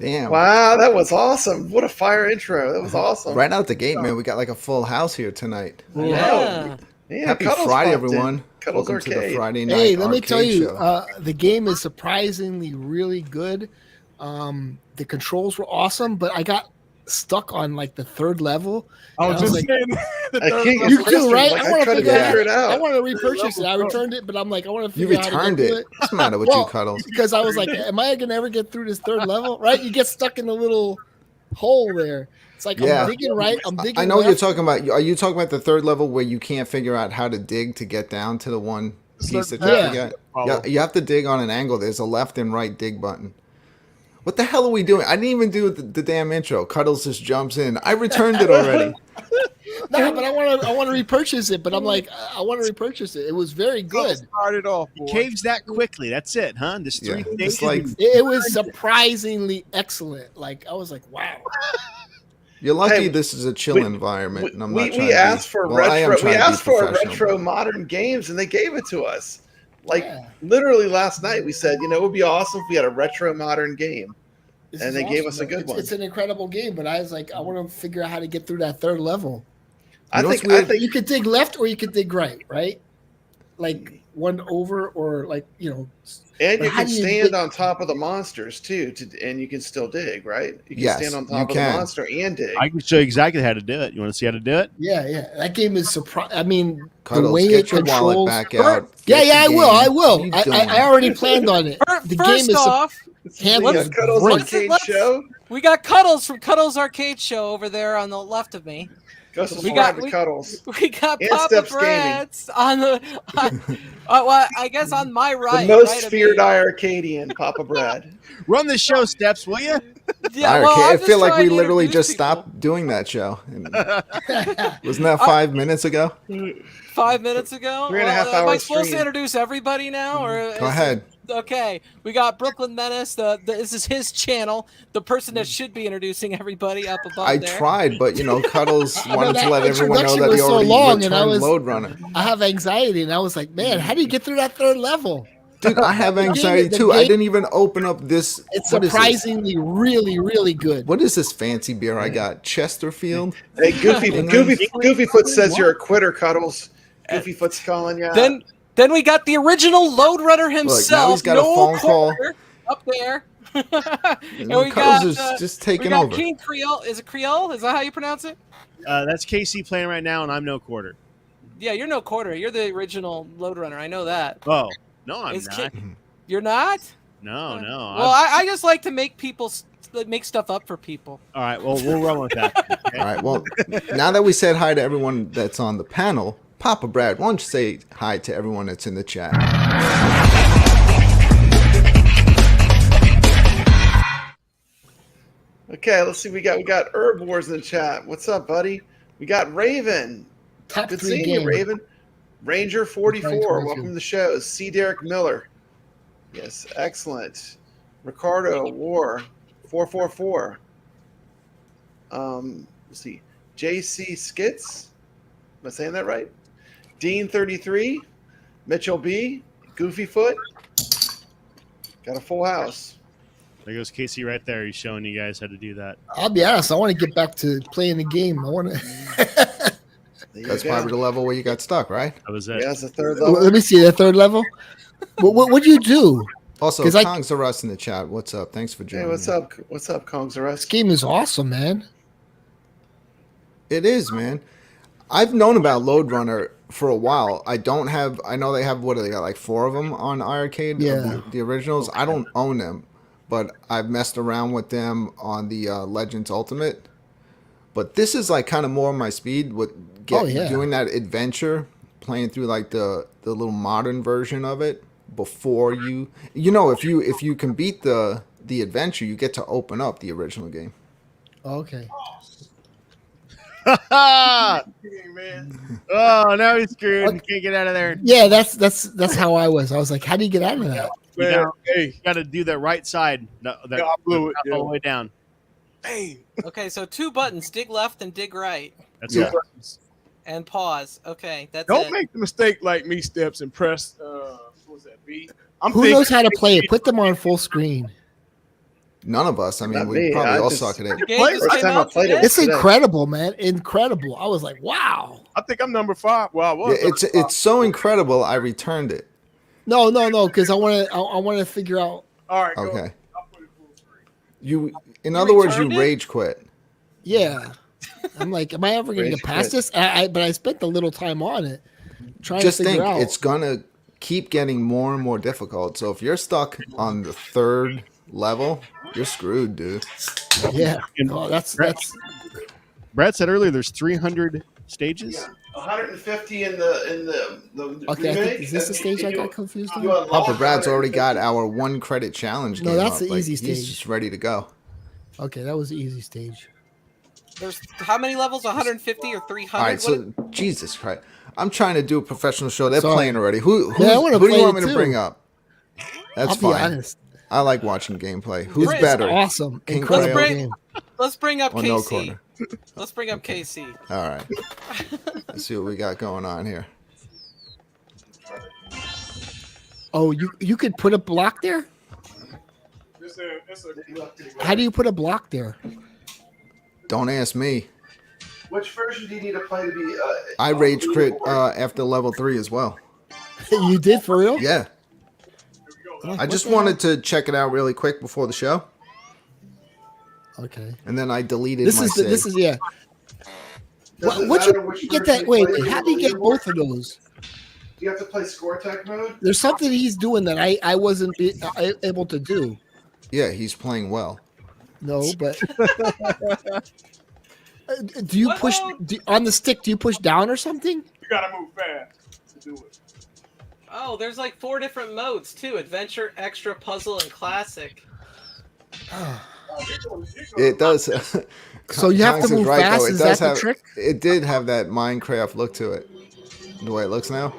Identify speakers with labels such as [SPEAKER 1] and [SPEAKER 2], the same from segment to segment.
[SPEAKER 1] Damn.
[SPEAKER 2] Wow, that was awesome. What a fire intro. That was awesome.
[SPEAKER 1] Right out the gate, man. We got like a full house here tonight.
[SPEAKER 2] Yeah.
[SPEAKER 1] Happy
[SPEAKER 2] Cuddles
[SPEAKER 1] Friday,
[SPEAKER 2] popped in.
[SPEAKER 1] everyone.
[SPEAKER 2] Cuddles
[SPEAKER 1] Welcome to the
[SPEAKER 2] Arcade.
[SPEAKER 1] Friday night
[SPEAKER 3] Hey, let me tell
[SPEAKER 1] arcade
[SPEAKER 3] you,
[SPEAKER 1] show.
[SPEAKER 3] the game is surprisingly really good. The controls were awesome, but I got stuck on like the third level.
[SPEAKER 4] I was just
[SPEAKER 3] like,
[SPEAKER 4] saying,
[SPEAKER 3] you too, right?
[SPEAKER 2] Like,
[SPEAKER 3] I want to figure
[SPEAKER 2] it out.
[SPEAKER 3] I want to repurchase it. I returned it, but I'm like, I want to
[SPEAKER 1] You
[SPEAKER 3] figure out how to
[SPEAKER 1] returned
[SPEAKER 3] get through
[SPEAKER 1] it. What's the matter with you, Cuddles?
[SPEAKER 3] Because I was like, am I gonna ever get through this third level? Right? You get stuck in the little hole there. It's like I'm digging right. I'm digging.
[SPEAKER 1] I know
[SPEAKER 3] left.
[SPEAKER 1] what you're talking about. Are you talking about the third level where you can't figure out how to dig to get down to the one piece that you forget? Yeah, you have to dig on an angle. There's a left and right dig button. What the hell are we doing? I didn't even do the damn intro. Cuddles just jumps in. I returned it already.
[SPEAKER 3] No, but I want to repurchase it. But I'm like, I want to repurchase it. It was very good.
[SPEAKER 4] Started off. Caves that quickly. That's it, huh? Just 3 days.
[SPEAKER 1] Like,
[SPEAKER 3] it was surprisingly excellent. Like I was like, wow.
[SPEAKER 1] You're lucky this is a chill environment. And I'm not
[SPEAKER 2] we asked for retro. We asked for retro
[SPEAKER 1] but
[SPEAKER 2] modern games, and they gave it to us. Like literally last night, we said, it would be awesome if we had a retro modern game, and they gave us a good one.
[SPEAKER 3] It's an incredible game, but I was like, I want to figure out how to get through that third level.
[SPEAKER 2] I think
[SPEAKER 3] you could dig left or you could dig right? Like one over or like
[SPEAKER 2] And you can stand on top of the monsters too, and you can still dig, right? You can stand on top of the monster and dig.
[SPEAKER 4] I can show you exactly how to do it. You want to see how to do it?
[SPEAKER 3] Yeah. That game is surprising. I mean,
[SPEAKER 1] Cuddles,
[SPEAKER 3] the way
[SPEAKER 1] get
[SPEAKER 3] it
[SPEAKER 1] your
[SPEAKER 3] controls.
[SPEAKER 1] wallet back out.
[SPEAKER 3] I will. I already planned on it.
[SPEAKER 5] The game is
[SPEAKER 3] handled
[SPEAKER 2] Cuddles Arcade Show.
[SPEAKER 5] We got Cuddles from Cuddles Arcade Show over there on the left of me.
[SPEAKER 2] Go subscribe to Cuddles.
[SPEAKER 5] We got
[SPEAKER 2] and
[SPEAKER 5] Papa
[SPEAKER 2] Steps
[SPEAKER 5] Brett's on the. Well, I guess on my right.
[SPEAKER 2] The most feared iArcadian, Papa Brad.
[SPEAKER 4] Run the show, Steps, will you?
[SPEAKER 5] Yeah, well,
[SPEAKER 1] I feel like we literally just stopped doing that show. Wasn't that 5 minutes ago?
[SPEAKER 5] 5 minutes ago?
[SPEAKER 2] 3.5 hours.
[SPEAKER 5] Am I supposed to introduce everybody now, or
[SPEAKER 1] go ahead?
[SPEAKER 5] Okay, we got Brooklyn Menace. This is his channel. The person that should be introducing everybody up above.
[SPEAKER 1] I tried, but Cuddles wanted to let everyone know that he already returned Lode Runner.
[SPEAKER 3] I have anxiety, and I was like, man, how do you get through that third level?
[SPEAKER 1] Dude, I have anxiety too. I didn't even open up this.
[SPEAKER 3] It's surprisingly really, really good.
[SPEAKER 1] What is this fancy beer I got? Chesterfield?
[SPEAKER 2] Hey, Goofyfoot says you're a quitter, Cuddles. Goofyfoot's calling you out.
[SPEAKER 5] Then we got the original Lode Runner himself.
[SPEAKER 1] Look, now he's got a phone call
[SPEAKER 5] up there.
[SPEAKER 1] and we Cuddles is just taking over.
[SPEAKER 5] King Creole. Is it Creole? Is that how you pronounce it?
[SPEAKER 4] That's KC playing right now, and I'm no quarter.
[SPEAKER 5] Yeah, you're no quarter. You're the original Lode Runner. I know that.
[SPEAKER 4] Oh, no, I'm not.
[SPEAKER 5] You're not?
[SPEAKER 4] No.
[SPEAKER 5] Well, I just like to make make stuff up for people.
[SPEAKER 4] All right, well, we'll run with that.
[SPEAKER 1] Okay? All right, well, now that we said hi to everyone that's on the panel, Papa Brad, why don't you say hi to everyone that's in the chat?
[SPEAKER 2] Okay, let's see. We got Herb Wars in the chat. What's up, buddy? We got Raven. Good seeing you, Raven. Ranger 44. Welcome to the show. C. Derek Miller. Yes, excellent. Ricardo War 444. Let's see. JC Skits. Am I saying that right? Dean 33. Mitchell B. Goofyfoot. Got a full house.
[SPEAKER 4] There goes Casey right there. He's showing you guys how to do that.
[SPEAKER 3] I'll be honest. I want to get back to playing the game. I want to.
[SPEAKER 1] That's probably the level where you got stuck, right?
[SPEAKER 4] That was it.
[SPEAKER 2] Yeah, that's the third level.
[SPEAKER 3] Let me see that third level. What'd you do?
[SPEAKER 1] Also, Kongs are us in the chat. What's up? Thanks for joining.
[SPEAKER 2] Hey, what's up? What's up, Kongs are us?
[SPEAKER 3] This game is awesome, man.
[SPEAKER 1] It is, man. I've known about Lode Runner for a while. I know they have, what do they got, like 4 of them on iArcade?
[SPEAKER 3] Yeah.
[SPEAKER 1] The originals. I don't own them, but I've messed around with them on the Legends Ultimate. But this is like kind of more my speed with doing that adventure, playing through like the little modern version of it before if you can beat the adventure, you get to open up the original game.
[SPEAKER 3] Okay.
[SPEAKER 4] Oh, now he's screwed. He can't get out of there.
[SPEAKER 3] Yeah, that's how I was. I was like, how do you get out of that?
[SPEAKER 4] You got to do that right side. That blew it all the way down.
[SPEAKER 5] Hey. Okay, so 2 buttons: dig left and dig right.
[SPEAKER 4] That's it.
[SPEAKER 5] And pause. Okay, that's
[SPEAKER 6] Don't make the mistake like me, Steps, and press. What was that? B.
[SPEAKER 3] Who knows how to play it? Put them on full screen.
[SPEAKER 1] None of us. I mean,
[SPEAKER 2] Not
[SPEAKER 1] we
[SPEAKER 2] me.
[SPEAKER 1] probably
[SPEAKER 2] I
[SPEAKER 1] all
[SPEAKER 2] just-
[SPEAKER 1] suck at it.
[SPEAKER 5] The game just
[SPEAKER 2] First
[SPEAKER 5] came
[SPEAKER 2] time I
[SPEAKER 5] out
[SPEAKER 2] played it.
[SPEAKER 5] today.
[SPEAKER 3] It's incredible, man. Incredible. I was like, wow.
[SPEAKER 6] I think I'm number 5. Well, I was.
[SPEAKER 1] Yeah, it's so incredible. I returned it.
[SPEAKER 3] No, because I want to figure out.
[SPEAKER 6] All right. Go.
[SPEAKER 1] Okay.
[SPEAKER 6] I'll put it full screen.
[SPEAKER 1] In
[SPEAKER 5] You
[SPEAKER 1] other words, you
[SPEAKER 5] returned it?
[SPEAKER 1] rage quit.
[SPEAKER 3] Yeah, I'm like, am I ever going to
[SPEAKER 2] Rage
[SPEAKER 3] get past
[SPEAKER 2] quit.
[SPEAKER 3] this? But I spent a little time on it, trying
[SPEAKER 1] Just
[SPEAKER 3] to figure
[SPEAKER 1] think,
[SPEAKER 3] out.
[SPEAKER 1] it's gonna keep getting more and more difficult. So if you're stuck on the 3rd level, you're screwed, dude.
[SPEAKER 3] Yeah. Oh, that's.
[SPEAKER 4] Brad said earlier there's 300 stages.
[SPEAKER 2] Yeah. 150 in the
[SPEAKER 3] Okay, I
[SPEAKER 2] remake.
[SPEAKER 3] think, is this the stage I got confused on?
[SPEAKER 1] Papa Brad's already got our 1 credit challenge.
[SPEAKER 3] No,
[SPEAKER 1] game
[SPEAKER 3] that's
[SPEAKER 1] up.
[SPEAKER 3] the
[SPEAKER 1] Like,
[SPEAKER 3] easy
[SPEAKER 1] He's
[SPEAKER 3] stage.
[SPEAKER 1] just ready to go.
[SPEAKER 3] Okay, that was the easy stage.
[SPEAKER 5] There's how many levels? 150 or 300?
[SPEAKER 1] All right, so Jesus Christ, I'm trying to do a professional show. They're
[SPEAKER 3] Sorry.
[SPEAKER 1] playing already. Who
[SPEAKER 3] Yeah, I wanna
[SPEAKER 1] do you
[SPEAKER 3] play
[SPEAKER 1] want
[SPEAKER 3] it
[SPEAKER 1] me to
[SPEAKER 3] too.
[SPEAKER 1] bring up? That's
[SPEAKER 3] I'll be
[SPEAKER 1] fine.
[SPEAKER 3] honest.
[SPEAKER 1] I like watching gameplay. Who's
[SPEAKER 5] Chris,
[SPEAKER 1] better?
[SPEAKER 3] Awesome.
[SPEAKER 1] King
[SPEAKER 3] Incredible
[SPEAKER 5] Crayo?
[SPEAKER 3] game.
[SPEAKER 5] Let's bring up
[SPEAKER 1] Or
[SPEAKER 5] KC.
[SPEAKER 1] no corner?
[SPEAKER 5] Let's bring up KC.
[SPEAKER 1] All right. Let's see what we got going on here.
[SPEAKER 3] Oh, you could put a block there? How do you put a block there?
[SPEAKER 1] Don't ask me.
[SPEAKER 2] Which version do you need to play to be?
[SPEAKER 1] I rage quit after level 3 as well.
[SPEAKER 3] You did for real?
[SPEAKER 1] Yeah.
[SPEAKER 3] Oh,
[SPEAKER 1] I just
[SPEAKER 3] what the
[SPEAKER 1] wanted to check it out really quick before the show,
[SPEAKER 3] hell? Okay.
[SPEAKER 1] and then I deleted
[SPEAKER 3] This
[SPEAKER 1] my
[SPEAKER 3] is
[SPEAKER 1] save.
[SPEAKER 3] this is yeah.
[SPEAKER 2] Does it
[SPEAKER 3] What
[SPEAKER 2] matter
[SPEAKER 3] you
[SPEAKER 2] which
[SPEAKER 3] get
[SPEAKER 2] version
[SPEAKER 3] that? Wait,
[SPEAKER 2] play to
[SPEAKER 3] how
[SPEAKER 2] be
[SPEAKER 3] do you get
[SPEAKER 2] leaderboard?
[SPEAKER 3] both of those?
[SPEAKER 2] Do you have to play score tech mode?
[SPEAKER 3] There's something he's doing that I wasn't able to do.
[SPEAKER 1] Yeah, he's playing well.
[SPEAKER 3] No, but do you
[SPEAKER 5] What
[SPEAKER 3] push
[SPEAKER 5] mode?
[SPEAKER 3] on the stick? Do you push down or something?
[SPEAKER 6] You gotta move fast to do it.
[SPEAKER 5] Oh, there's like 4 different modes too: adventure, extra, puzzle, and classic.
[SPEAKER 1] It does.
[SPEAKER 3] So you have to
[SPEAKER 1] Conks is
[SPEAKER 3] move
[SPEAKER 1] right,
[SPEAKER 3] fast?
[SPEAKER 1] though. It
[SPEAKER 3] Is
[SPEAKER 1] does
[SPEAKER 3] that the
[SPEAKER 1] have.
[SPEAKER 3] trick?
[SPEAKER 1] It did have that Minecraft look to it. The way it looks now.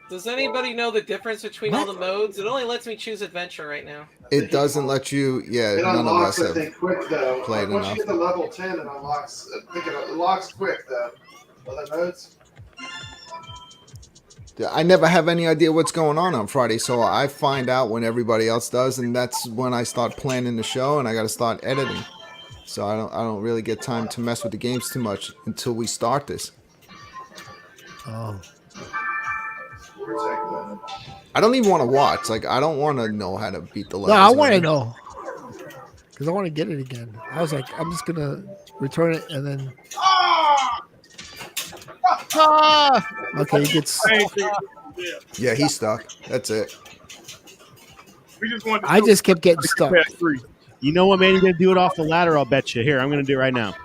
[SPEAKER 5] Does anybody know the difference between all the modes? It only lets me choose adventure right now.
[SPEAKER 1] It doesn't let you. Yeah,
[SPEAKER 2] It
[SPEAKER 1] none of
[SPEAKER 2] unlocks,
[SPEAKER 1] us
[SPEAKER 2] I
[SPEAKER 1] have.
[SPEAKER 2] think, quick though.
[SPEAKER 1] played
[SPEAKER 2] Once
[SPEAKER 1] enough.
[SPEAKER 2] you get to level 10, it unlocks. I think it unlocks quick though. Other modes.
[SPEAKER 1] I never have any idea what's going on Friday, so I find out when everybody else does, and that's when I start planning the show, and I got to start editing. So I don't really get time to mess with the games too much until we start this.
[SPEAKER 3] Oh,
[SPEAKER 2] Score tech mode.
[SPEAKER 1] I don't even want to watch. Like, I don't want to know how to beat the
[SPEAKER 3] no,
[SPEAKER 1] levels.
[SPEAKER 3] I want to
[SPEAKER 1] man.
[SPEAKER 3] know because I want to get it again. I was like, I'm just gonna return it and then. Okay, he gets.
[SPEAKER 6] Same thing. Yeah.
[SPEAKER 1] Yeah, he's stuck. That's it.
[SPEAKER 6] We just wanted to
[SPEAKER 3] I
[SPEAKER 6] do
[SPEAKER 3] just kept getting stuck.
[SPEAKER 6] past 3.
[SPEAKER 4] You know what, man? You're gonna do it off the ladder. I'll bet you. Here, I'm gonna do it right now.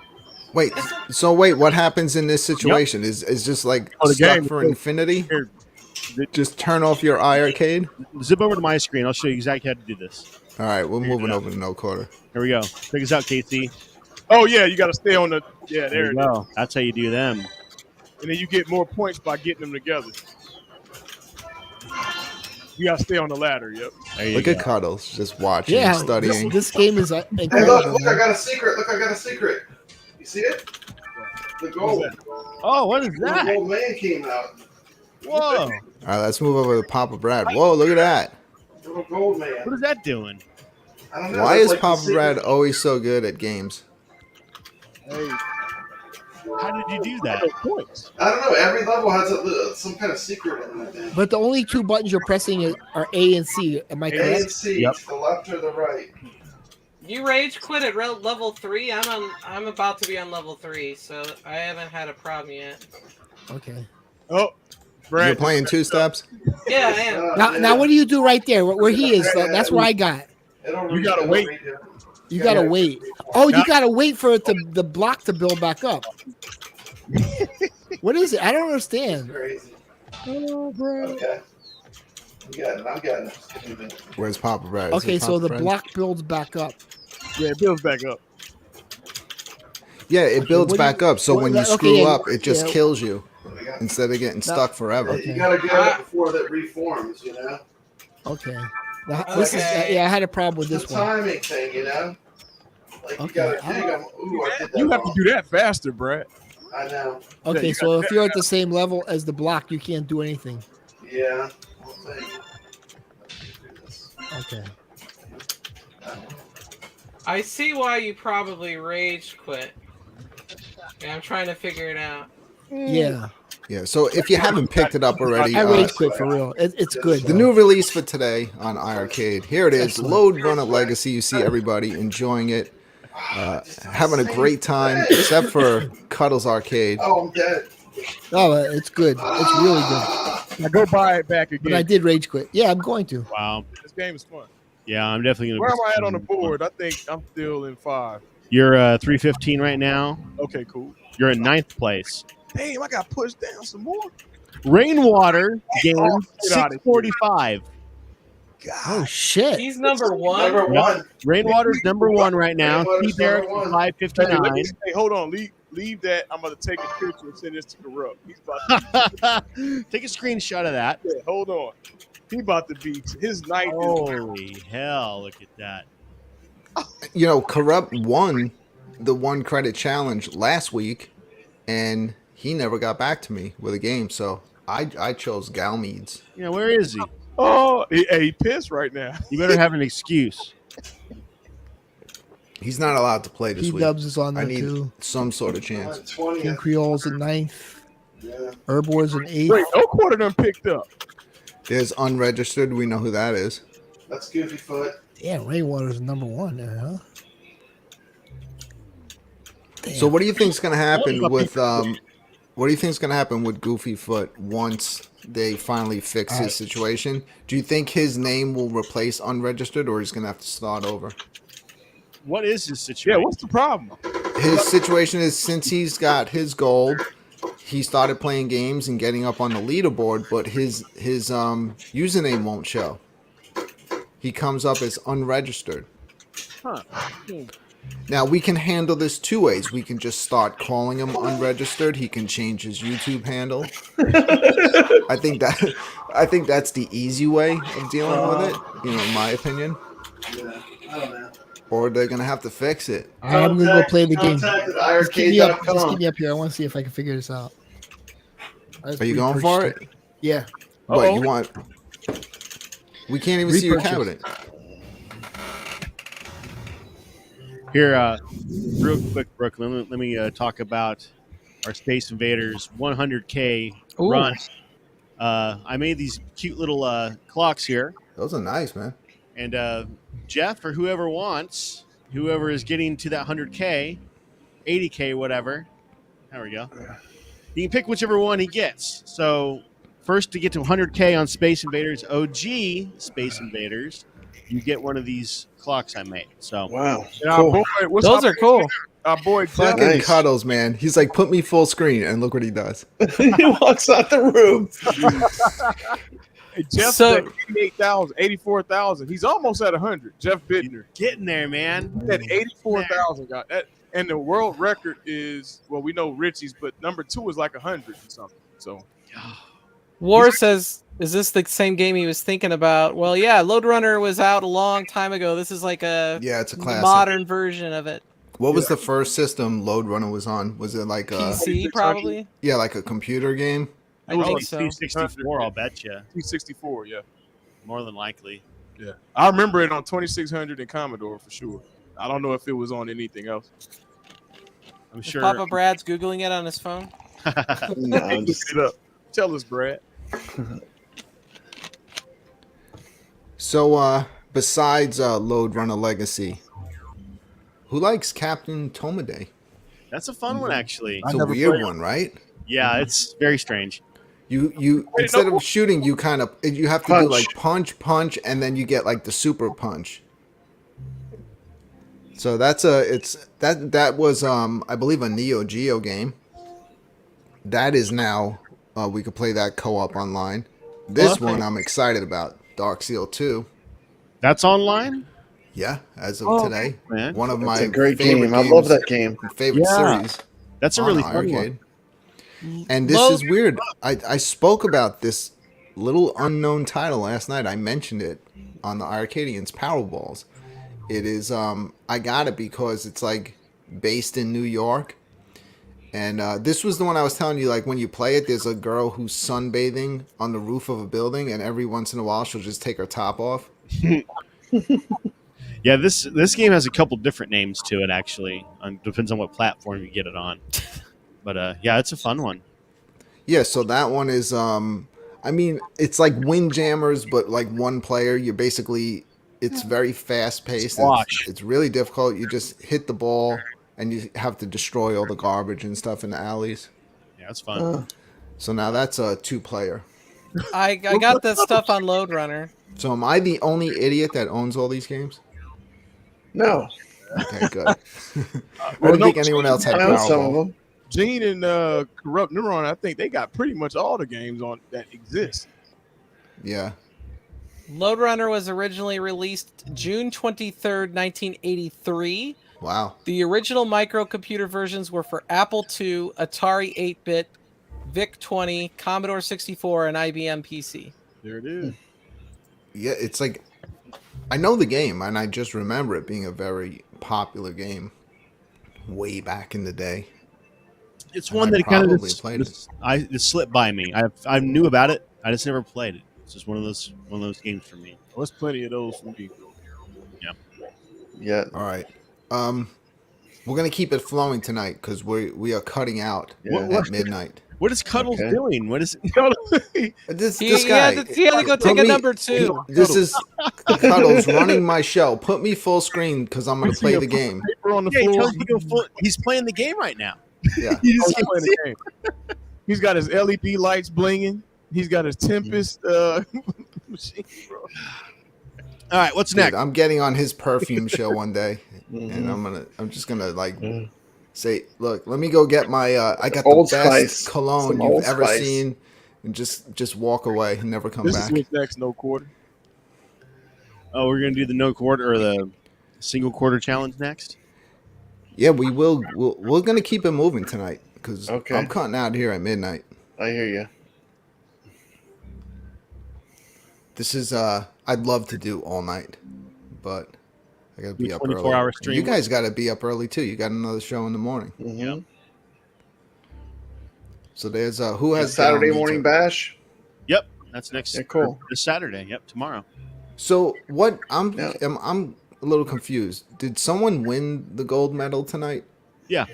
[SPEAKER 1] Wait, so wait, what happens in this situation? Is just like
[SPEAKER 6] Oh, the
[SPEAKER 1] stuck
[SPEAKER 6] game.
[SPEAKER 1] for infinity?
[SPEAKER 4] Here,
[SPEAKER 1] Just turn off your iArcade?
[SPEAKER 4] zip over to my screen. I'll show you exactly how to do this.
[SPEAKER 1] All right, we're moving over to no quarter.
[SPEAKER 4] Here we go. Check this out, KC.
[SPEAKER 6] Oh yeah, you gotta stay on the. Yeah,
[SPEAKER 4] There
[SPEAKER 6] there
[SPEAKER 4] you
[SPEAKER 6] it is.
[SPEAKER 4] go. That's how you do them.
[SPEAKER 6] And then you get more points by getting them together. You gotta stay on the ladder. Yep.
[SPEAKER 4] There you
[SPEAKER 1] Look
[SPEAKER 4] go.
[SPEAKER 1] at Cuddles, just watching,
[SPEAKER 3] Yeah,
[SPEAKER 1] studying.
[SPEAKER 3] this game is
[SPEAKER 2] Hey,
[SPEAKER 3] incredible.
[SPEAKER 2] look! I
[SPEAKER 3] man.
[SPEAKER 2] got a secret. Look, I got a secret. You see it? The gold.
[SPEAKER 4] Oh, what is
[SPEAKER 2] The
[SPEAKER 4] that?
[SPEAKER 2] gold man came out.
[SPEAKER 4] Whoa!
[SPEAKER 1] All right, let's move over to Papa Brad. Whoa, look at that.
[SPEAKER 2] Little gold man.
[SPEAKER 4] What is that doing?
[SPEAKER 2] I don't know.
[SPEAKER 1] Why
[SPEAKER 2] that's
[SPEAKER 1] is
[SPEAKER 2] like the
[SPEAKER 1] Papa
[SPEAKER 2] secret.
[SPEAKER 1] Brad always so good at games?
[SPEAKER 6] Hey,
[SPEAKER 4] How did you do that?
[SPEAKER 6] points.
[SPEAKER 2] I don't know. Every level has some kind of secret in it. I think.
[SPEAKER 3] But the only 2 buttons you're pressing are A and C. Am I
[SPEAKER 2] A
[SPEAKER 3] correct?
[SPEAKER 2] and C,
[SPEAKER 4] Yep.
[SPEAKER 2] the left or the right.
[SPEAKER 5] You rage quit at level 3. I'm about to be on level 3, so I haven't had a problem yet.
[SPEAKER 3] Okay.
[SPEAKER 6] Oh, Brad.
[SPEAKER 1] You're playing 2 steps?
[SPEAKER 5] Yeah, I am.
[SPEAKER 3] Now what do you do right there? Where he is? That's where I got.
[SPEAKER 6] You gotta wait.
[SPEAKER 3] You gotta wait. Oh, you gotta wait for it to the block to build back up. What is it? I don't understand.
[SPEAKER 2] Crazy.
[SPEAKER 3] Oh, bro.
[SPEAKER 2] Okay. I'm getting it. Give me a minute.
[SPEAKER 1] Where's Papa Brad? Is
[SPEAKER 3] Okay,
[SPEAKER 1] it
[SPEAKER 3] so
[SPEAKER 1] Papa
[SPEAKER 3] the
[SPEAKER 1] Brad?
[SPEAKER 3] block builds back up.
[SPEAKER 6] Yeah, it builds back up.
[SPEAKER 1] Yeah, it builds
[SPEAKER 3] what do
[SPEAKER 1] back
[SPEAKER 3] you-
[SPEAKER 1] up, so
[SPEAKER 3] what-
[SPEAKER 1] when you
[SPEAKER 3] okay,
[SPEAKER 1] screw
[SPEAKER 3] yeah,
[SPEAKER 1] up, it just
[SPEAKER 3] yeah.
[SPEAKER 1] kills you
[SPEAKER 2] What do we got?
[SPEAKER 1] instead of getting stuck forever.
[SPEAKER 2] You gotta get it before that reforms, you know?
[SPEAKER 3] Okay. This is
[SPEAKER 5] Okay.
[SPEAKER 3] yeah. I had a problem with
[SPEAKER 2] It's
[SPEAKER 3] this
[SPEAKER 2] a
[SPEAKER 3] one.
[SPEAKER 2] timing thing, you know? Like you
[SPEAKER 3] Okay.
[SPEAKER 2] gotta dig them. Ooh, I did that
[SPEAKER 6] You have to
[SPEAKER 2] wrong.
[SPEAKER 6] do that faster, Brad.
[SPEAKER 2] I know.
[SPEAKER 3] Okay,
[SPEAKER 6] you
[SPEAKER 3] so if you're at the same level as the block, you can't do anything.
[SPEAKER 2] Yeah. We'll see.
[SPEAKER 3] Okay.
[SPEAKER 5] I see why you probably rage quit. Yeah, I'm trying to figure it out.
[SPEAKER 3] Yeah.
[SPEAKER 1] Yeah, so if you haven't picked it up already,
[SPEAKER 3] I rage quit for real. It's good.
[SPEAKER 1] the new release for today on iiRcade. Here it is, Lode Runner Legacy. You see everybody enjoying it, having a great time, except for Cuddles Arcade.
[SPEAKER 2] Oh, I'm dead.
[SPEAKER 3] Oh, it's good. It's really good.
[SPEAKER 6] Now go buy it back again.
[SPEAKER 3] But I did rage quit. Yeah, I'm going to.
[SPEAKER 4] Wow.
[SPEAKER 6] This game is fun.
[SPEAKER 4] Yeah, I'm definitely gonna.
[SPEAKER 6] Where am I at on the board? I think I'm still in 5.
[SPEAKER 4] You're 315 right now.
[SPEAKER 6] Okay, cool.
[SPEAKER 4] You're in 9th place.
[SPEAKER 6] Damn, I got pushed down some more.
[SPEAKER 4] Rainwater game
[SPEAKER 6] get out of here.
[SPEAKER 4] 645.
[SPEAKER 3] Oh shit!
[SPEAKER 5] He's number one.
[SPEAKER 2] Number one.
[SPEAKER 4] Rainwater's number 1 right now.
[SPEAKER 2] Rainwater's
[SPEAKER 4] T-Derek
[SPEAKER 2] number one.
[SPEAKER 4] 559.
[SPEAKER 6] Hey, hold on. Leave that. I'm going to take a picture and send this to Corrupt. He's about to,
[SPEAKER 4] Take a screenshot of that.
[SPEAKER 6] yeah, hold on. He about to be his night.
[SPEAKER 4] Holy hell! Look at that.
[SPEAKER 1] You know, Corrupt won the 1 credit challenge last week, and he never got back to me with a game. So I chose Galmedes.
[SPEAKER 4] Yeah, where is he?
[SPEAKER 6] Oh, he pissed right now.
[SPEAKER 4] You better have an excuse.
[SPEAKER 1] He's not allowed to play this week.
[SPEAKER 3] P-Dubs is on
[SPEAKER 1] I
[SPEAKER 3] there
[SPEAKER 1] need
[SPEAKER 3] too.
[SPEAKER 1] some sort of chance.
[SPEAKER 3] King Creole's in 9th.
[SPEAKER 2] Yeah.
[SPEAKER 3] Herb Wars in 8th.
[SPEAKER 6] Wait, no quarter done picked up.
[SPEAKER 1] There's unregistered. We know who that is.
[SPEAKER 2] That's Goofy Foot.
[SPEAKER 3] Damn, Rainwater's number 1 there, huh? Damn.
[SPEAKER 1] So what do you think's going to happen with what do you think's going to happen with Goofy Foot once they finally fix his situation? Do you think his name will replace unregistered, or he's going to have to start over?
[SPEAKER 4] What is his situation?
[SPEAKER 6] Yeah, what's the problem?
[SPEAKER 1] His situation is, since he's got his gold, he started playing games and getting up on the leaderboard, but his username won't show. He comes up as unregistered.
[SPEAKER 4] Huh.
[SPEAKER 1] Now we can handle this 2 ways. We can just start calling him unregistered. He can change his YouTube handle. I think that's the easy way of dealing with it. You know, in my opinion.
[SPEAKER 2] Yeah, I don't know.
[SPEAKER 1] Or they're gonna have to fix it.
[SPEAKER 3] I'm gonna go play the game.
[SPEAKER 2] Contact at
[SPEAKER 3] Just keep me
[SPEAKER 2] iiRcade.com.
[SPEAKER 3] up here. I want to see if I can figure this out.
[SPEAKER 1] Are you going for it?
[SPEAKER 3] Yeah.
[SPEAKER 1] What you want? We can't even see your
[SPEAKER 3] Repurchase.
[SPEAKER 1] cabinet.
[SPEAKER 4] Here, real quick, Brooklyn. Let me talk about our Space Invaders 100K
[SPEAKER 5] Ooh.
[SPEAKER 4] run. I made these cute little clocks here,
[SPEAKER 1] Those are nice, man.
[SPEAKER 4] and Jeff or whoever wants, whoever is getting to that 100K, 80K, whatever. There we go. You can pick whichever one he gets. So first to get to 100K on Space Invaders, OG Space Invaders, you get one of these clocks I made. So
[SPEAKER 2] Wow.
[SPEAKER 6] And our boy, what's
[SPEAKER 5] Those
[SPEAKER 6] our
[SPEAKER 5] are cool.
[SPEAKER 6] Our boy Jeff.
[SPEAKER 1] Fucking
[SPEAKER 2] Nice.
[SPEAKER 1] Cuddles, man. He's like, put me full screen, and look what he does.
[SPEAKER 2] He walks out the room.
[SPEAKER 6] Hey, Jeff
[SPEAKER 5] So-
[SPEAKER 6] said 88,000, 84,000. He's almost at 100. Jeff Bittner.
[SPEAKER 4] getting there, man.
[SPEAKER 6] He had 84,000. Got that. And the world record is, well, we know Richie's, but number 2 is like 100 or something. So
[SPEAKER 5] War says, "Is this the same game he was thinking about?" Well, yeah, Lode Runner was out a long time ago. This is like a
[SPEAKER 1] Yeah, it's a classic.
[SPEAKER 5] modern version of it.
[SPEAKER 1] What was the first system Lode Runner was on? Was it like a
[SPEAKER 5] PC probably.
[SPEAKER 1] yeah, like a computer game?
[SPEAKER 5] I
[SPEAKER 6] was
[SPEAKER 5] think
[SPEAKER 6] like
[SPEAKER 5] so.
[SPEAKER 4] 264, I'll bet you.
[SPEAKER 6] 264, yeah.
[SPEAKER 4] More than likely.
[SPEAKER 6] Yeah. I remember it on 2600 in Commodore for sure. I don't know if it was on anything else.
[SPEAKER 4] I'm
[SPEAKER 5] Is
[SPEAKER 4] sure.
[SPEAKER 5] Papa Brad's Googling it on his phone.
[SPEAKER 2] No, I'm
[SPEAKER 6] Look
[SPEAKER 2] just
[SPEAKER 6] it up. Tell us, Brad.
[SPEAKER 1] So besides Lode Runner Legacy, who likes Captain Tomaday?
[SPEAKER 4] That's a fun one, actually.
[SPEAKER 1] It's a
[SPEAKER 6] never
[SPEAKER 1] weird
[SPEAKER 6] played
[SPEAKER 1] one, right?
[SPEAKER 4] Yeah, it's very strange.
[SPEAKER 1] You instead of shooting, you have to do
[SPEAKER 2] Punch.
[SPEAKER 1] like punch, and then you get like the super punch. So that was I believe a Neo Geo game. That is now we could play that co-op online. This
[SPEAKER 5] Okay.
[SPEAKER 1] one I'm excited about, Dark Seal 2.
[SPEAKER 4] That's online?
[SPEAKER 1] Yeah, as of today,
[SPEAKER 4] man.
[SPEAKER 1] one of my
[SPEAKER 2] It's a great
[SPEAKER 1] favorite
[SPEAKER 2] game. I love that game.
[SPEAKER 1] favorite
[SPEAKER 4] Yeah.
[SPEAKER 1] series.
[SPEAKER 4] That's a
[SPEAKER 1] on
[SPEAKER 4] really fun
[SPEAKER 1] arcade.
[SPEAKER 4] one.
[SPEAKER 1] And this
[SPEAKER 5] Lode-
[SPEAKER 1] is weird. I spoke about this little unknown title last night. I mentioned it on the Arcadians Powerballs. It is I got it because it's like based in New York. And this was the one I was telling you, like when you play it, there's a girl who's sunbathing on the roof of a building, and every once in a while she'll just take her top off.
[SPEAKER 4] Yeah, this game has a couple different names to it, actually. Depends on what platform you get it on. But yeah, it's a fun one.
[SPEAKER 1] Yeah, so that one is I mean, it's like Windjammers, but like one player. You're basically it's very fast paced.
[SPEAKER 4] Squash.
[SPEAKER 1] It's really difficult. You just hit the ball and you have to destroy all the garbage and stuff in the alleys.
[SPEAKER 4] Yeah, it's fun.
[SPEAKER 1] So now that's a 2-player.
[SPEAKER 5] I got this stuff on Lode Runner.
[SPEAKER 1] So am I the only idiot that owns all these games?
[SPEAKER 2] No.
[SPEAKER 1] Okay, good. I didn't think anyone else had
[SPEAKER 2] I own some of
[SPEAKER 1] Powerball.
[SPEAKER 2] them.
[SPEAKER 6] Gene and Corrupt Neuron, I think they got pretty much all the games on that exist.
[SPEAKER 1] Yeah.
[SPEAKER 5] Lode Runner was originally released June 23rd, 1983.
[SPEAKER 1] Wow.
[SPEAKER 5] The original microcomputer versions were for Apple II, Atari 8-bit, VIC-20, Commodore 64, and IBM PC.
[SPEAKER 6] There it is.
[SPEAKER 1] Yeah, it's like I know the game and I just remember it being a very popular game way back in the day.
[SPEAKER 4] It's
[SPEAKER 1] And
[SPEAKER 4] one
[SPEAKER 1] I
[SPEAKER 4] that kind of
[SPEAKER 1] played it.
[SPEAKER 4] it slipped by me. I knew about it. I just never played it. It's just one of those games for me.
[SPEAKER 6] There's plenty of those for me.
[SPEAKER 2] Yeah.
[SPEAKER 1] All right. We're gonna keep it flowing tonight because we are cutting out at midnight.
[SPEAKER 4] What is Cuddles
[SPEAKER 2] Okay.
[SPEAKER 4] doing? What is
[SPEAKER 1] This
[SPEAKER 5] He
[SPEAKER 1] guy.
[SPEAKER 5] had to go take a number 2.
[SPEAKER 1] This is Cuddles running my show. Put me full screen because I'm gonna play the game.
[SPEAKER 6] Paper on the
[SPEAKER 4] Yeah, he
[SPEAKER 6] floor.
[SPEAKER 4] tells you to go full, he's playing the game right now.
[SPEAKER 1] Yeah.
[SPEAKER 4] He just
[SPEAKER 6] He's
[SPEAKER 4] can't
[SPEAKER 6] playing
[SPEAKER 4] see
[SPEAKER 6] the game. He's got his LED lights blinging. He's got his Tempest machine, bro.
[SPEAKER 4] All right, what's
[SPEAKER 1] Dude,
[SPEAKER 4] next?
[SPEAKER 1] I'm getting on his perfume show one day, and I'm just gonna like say, look, let me go get my I got the
[SPEAKER 2] Old
[SPEAKER 1] best
[SPEAKER 2] Spice.
[SPEAKER 1] cologne
[SPEAKER 2] Some
[SPEAKER 1] you've
[SPEAKER 2] Old
[SPEAKER 1] ever
[SPEAKER 2] Spice.
[SPEAKER 1] seen, and just walk away and never come
[SPEAKER 6] This
[SPEAKER 1] back.
[SPEAKER 6] is what's next, no quarter.
[SPEAKER 4] Oh, we're gonna do the no quarter or the single quarter challenge next.
[SPEAKER 1] Yeah, we will. We're gonna keep it moving tonight because
[SPEAKER 2] Okay.
[SPEAKER 1] I'm cutting out here at midnight.
[SPEAKER 2] I hear you.
[SPEAKER 1] This is I'd love to do all night, but I gotta be up early.
[SPEAKER 4] 24-hour stream.
[SPEAKER 1] You guys gotta be up early too. You got another show in the morning.
[SPEAKER 2] Mm-hmm.
[SPEAKER 1] So there's who has
[SPEAKER 2] Saturday
[SPEAKER 1] Galmedes
[SPEAKER 2] morning
[SPEAKER 1] up?
[SPEAKER 2] bash.
[SPEAKER 4] Yep, that's next.
[SPEAKER 2] Yeah, cool.
[SPEAKER 4] This Saturday. Yep, tomorrow.
[SPEAKER 1] So what? I'm
[SPEAKER 2] Yeah.
[SPEAKER 1] I'm a little confused. Did someone win the gold medal tonight?
[SPEAKER 4] Yeah.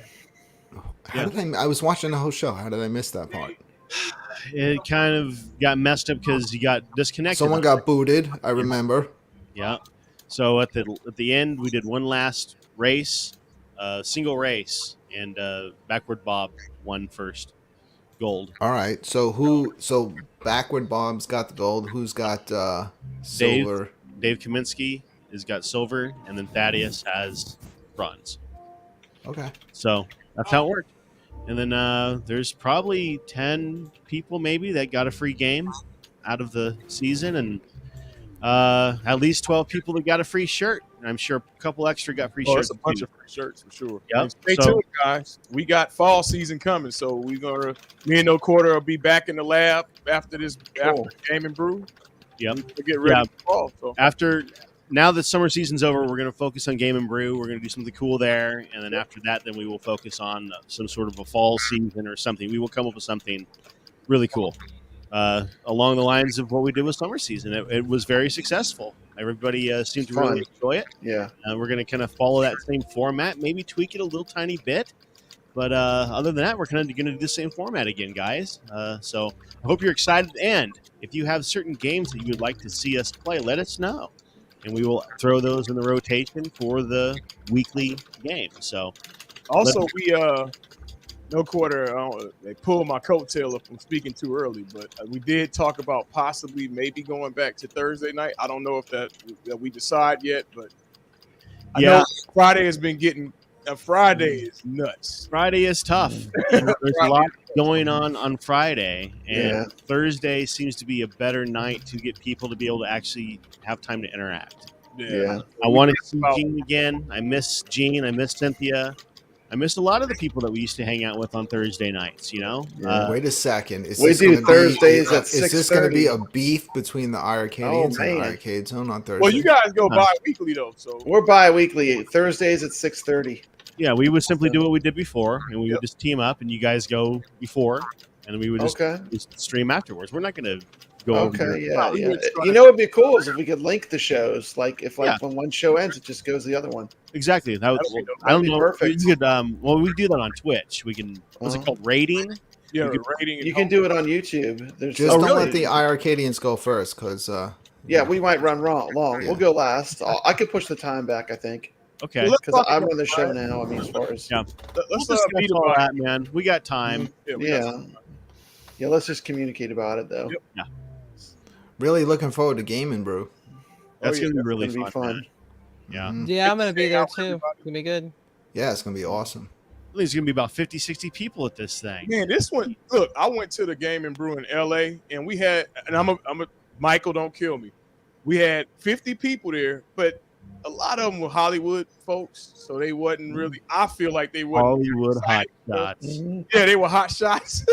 [SPEAKER 1] How did I was watching the whole show. How did I miss that part?
[SPEAKER 4] It kind of got messed up because you got disconnected.
[SPEAKER 1] Someone got booted. I remember.
[SPEAKER 4] Yeah. So at the end, we did one last race, single race, and Backward Bob won first, gold.
[SPEAKER 1] All right. So Backward Bob's got the gold. Who's got silver?
[SPEAKER 4] Dave Kaminsky has got silver, and then Thaddeus has bronze.
[SPEAKER 1] Okay.
[SPEAKER 4] So that's how it worked. And then there's probably 10 people maybe that got a free game out of the season, and at least 12 people that got a free shirt. And I'm sure a couple extra got free shirts.
[SPEAKER 6] There's a bunch
[SPEAKER 4] too.
[SPEAKER 6] of free shirts for sure.
[SPEAKER 4] Yep.
[SPEAKER 6] And stay
[SPEAKER 4] So-
[SPEAKER 6] tuned, guys. We got fall season coming, so me and No Quarter will be back in the lab after after Game and Brew.
[SPEAKER 4] Yep.
[SPEAKER 6] To get ready for fall. So.
[SPEAKER 4] Now that summer season's over, we're going to focus on Game and Brew. We're going to do something cool there, and then after that, then we will focus on some sort of a fall season or something. We will come up with something really cool along the lines of what we did with summer season. It was very successful. Everybody seemed to really enjoy it.
[SPEAKER 2] Yeah.
[SPEAKER 4] We're going to kind of follow that same format, maybe tweak it a little tiny bit. But other than that, we're kind of going to do the same format again, guys. So I hope you're excited. And if you have certain games that you would like to see us play, let us know. And we will throw those in the rotation for the weekly game. So,
[SPEAKER 6] Also, we No Quarter. They pulled my coattail if I'm speaking too early, but we did talk about possibly maybe going back to Thursday night. I don't know if that we decide yet, but I know Friday has been getting. Friday is nuts.
[SPEAKER 4] Friday is tough. There's a lot going on Friday, and Thursday seems to be a better night to get people to be able to actually have time to interact.
[SPEAKER 2] Yeah.
[SPEAKER 4] I want to see Gene again. I miss Gene. I miss Cynthia. I missed a lot of the people that we used to hang out with on Thursday nights, you know?
[SPEAKER 1] Wait a second. Is
[SPEAKER 2] We
[SPEAKER 1] this
[SPEAKER 2] do
[SPEAKER 1] gonna
[SPEAKER 2] Thursdays
[SPEAKER 1] be,
[SPEAKER 2] at
[SPEAKER 1] Is this going to
[SPEAKER 2] 6:30.
[SPEAKER 1] be a beef between the iRcadians and the Arcade Zone on Thursday?
[SPEAKER 6] Well, you guys go bi-weekly, though. So
[SPEAKER 2] We're bi-weekly. Thursdays at 6:30.
[SPEAKER 4] Yeah, we would simply do what we did before, and we would just team up, and you guys go before, and we would just stream afterwards. We're not going to go over
[SPEAKER 2] Okay,
[SPEAKER 4] there.
[SPEAKER 2] yeah. You know, what'd be cool is if we could link the shows. Like if when one show ends, it just goes to the other one.
[SPEAKER 4] Exactly. That would, I don't know. Perfect. We could, well, we do that on Twitch. We can. What's it called? Rating.
[SPEAKER 6] Yeah, rating.
[SPEAKER 2] You can do it on YouTube.
[SPEAKER 1] Just don't let the iiRcadians go first, because
[SPEAKER 2] yeah, we might run long. We'll go last. I could push the time back, I think.
[SPEAKER 4] Okay.
[SPEAKER 2] Because I run the show now. I mean, as far as
[SPEAKER 4] let's discuss all that, man. We got time.
[SPEAKER 2] Yeah. Let's just communicate about it, though.
[SPEAKER 6] Yep.
[SPEAKER 4] Yeah.
[SPEAKER 1] Really looking forward to gaming, bro.
[SPEAKER 4] That's gonna be really
[SPEAKER 2] fun.
[SPEAKER 4] Yeah.
[SPEAKER 5] Yeah, I'm gonna be there too. It's gonna be good.
[SPEAKER 1] Yeah, it's gonna be awesome.
[SPEAKER 4] There's gonna be about 50, 60 people at this thing.
[SPEAKER 6] Man, this one. Look, I went to the Game and Brew in LA, and we had, and I'm a Michael, don't kill me. We had 50 people there, but a lot of them were Hollywood folks, so they wasn't really. I feel like they wasn't
[SPEAKER 4] Hollywood hot shots.
[SPEAKER 6] Yeah, they were hot shots.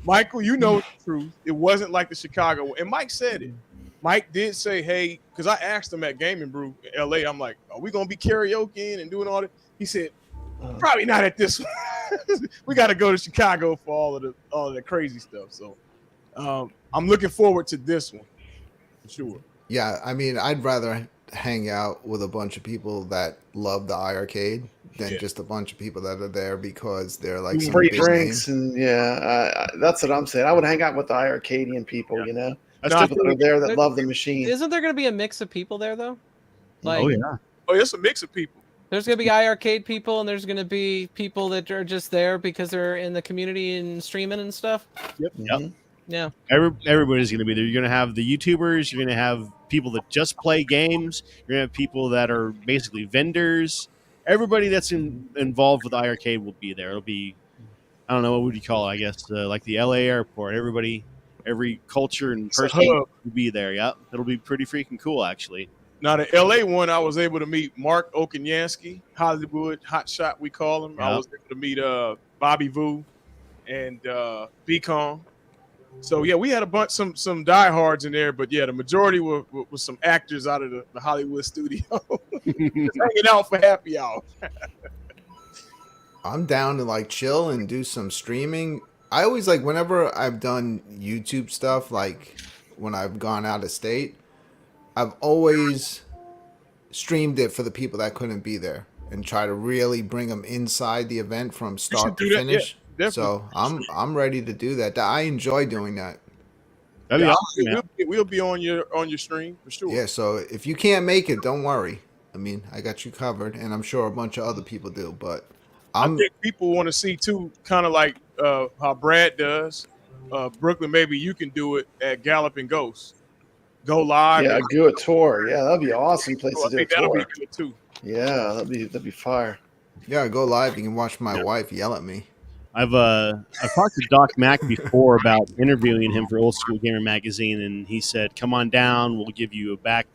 [SPEAKER 6] Michael, you know the truth. It wasn't like the Chicago one. And Mike said it. Mike did say, hey, because I asked him at Game and Brew in LA, I'm like, are we going to be karaokeing and doing all that? He said, probably not at this one. We got to go to Chicago for all of the crazy stuff. So I'm looking forward to this one. For sure.
[SPEAKER 1] Yeah, I mean, I'd rather hang out with a bunch of people that love the iiRcade than just a bunch of people that are there because they're like some
[SPEAKER 2] free
[SPEAKER 1] big
[SPEAKER 2] drinks
[SPEAKER 1] name.
[SPEAKER 2] And that's what I'm saying. I would hang out with the iiRcadian people, you know. That's people that are there that love the machine.
[SPEAKER 5] Isn't there going to be a mix of people there though?
[SPEAKER 4] Like,
[SPEAKER 6] it's a mix of people.
[SPEAKER 5] There's going to be iiRcade people, and there's going to be people that are just there because they're in the community and streaming and stuff.
[SPEAKER 4] Yep.
[SPEAKER 2] Mm-hmm.
[SPEAKER 5] Yeah.
[SPEAKER 4] Everybody's going to be there. You're going to have the YouTubers. You're going to have people that just play games. You're going to have people that are basically vendors. Everybody that's involved with iiRcade will be there. It'll be, I don't know, what would you call it? I guess like the LA airport. Every culture and person will be there. Yep. It'll be pretty freaking cool, actually.
[SPEAKER 6] Now, the LA one, I was able to meet Mark Okanyansky, Hollywood hotshot, we call him. Yep. I was able to meet Bobby Vu and B-Kong. So, yeah, we had a bunch, some diehards in there, but, yeah, the majority were some actors out of the Hollywood studio hanging out for happy hour.
[SPEAKER 1] I'm down to, like, chill and do some streaming. I always, like, whenever I've done YouTube stuff, like when I've gone out of state, I've always streamed it for the people that couldn't be there and try to really bring them inside the event from start to finish. Yeah, so I'm ready to do that. I enjoy doing that.
[SPEAKER 4] That'd be awesome,
[SPEAKER 6] we'll be on your stream for sure.
[SPEAKER 1] Yeah, so if you can't make it, don't worry. I mean, I got you covered, and I'm sure a bunch of other people do. But
[SPEAKER 6] I think people want to see too, kind of like how Brad does. Brooklyn, maybe you can do it at Galloping Ghost. Go live.
[SPEAKER 2] Yeah, do a tour. Yeah, that'd be an awesome place to do a tour.
[SPEAKER 6] That'll be good too.
[SPEAKER 2] Yeah, that'd be fire.
[SPEAKER 1] Yeah, go live. You can watch my wife yell at me.
[SPEAKER 4] I've talked to Doc Mack before about interviewing him for Old School Gamer Magazine, and he said, "Come on down. We'll give you a back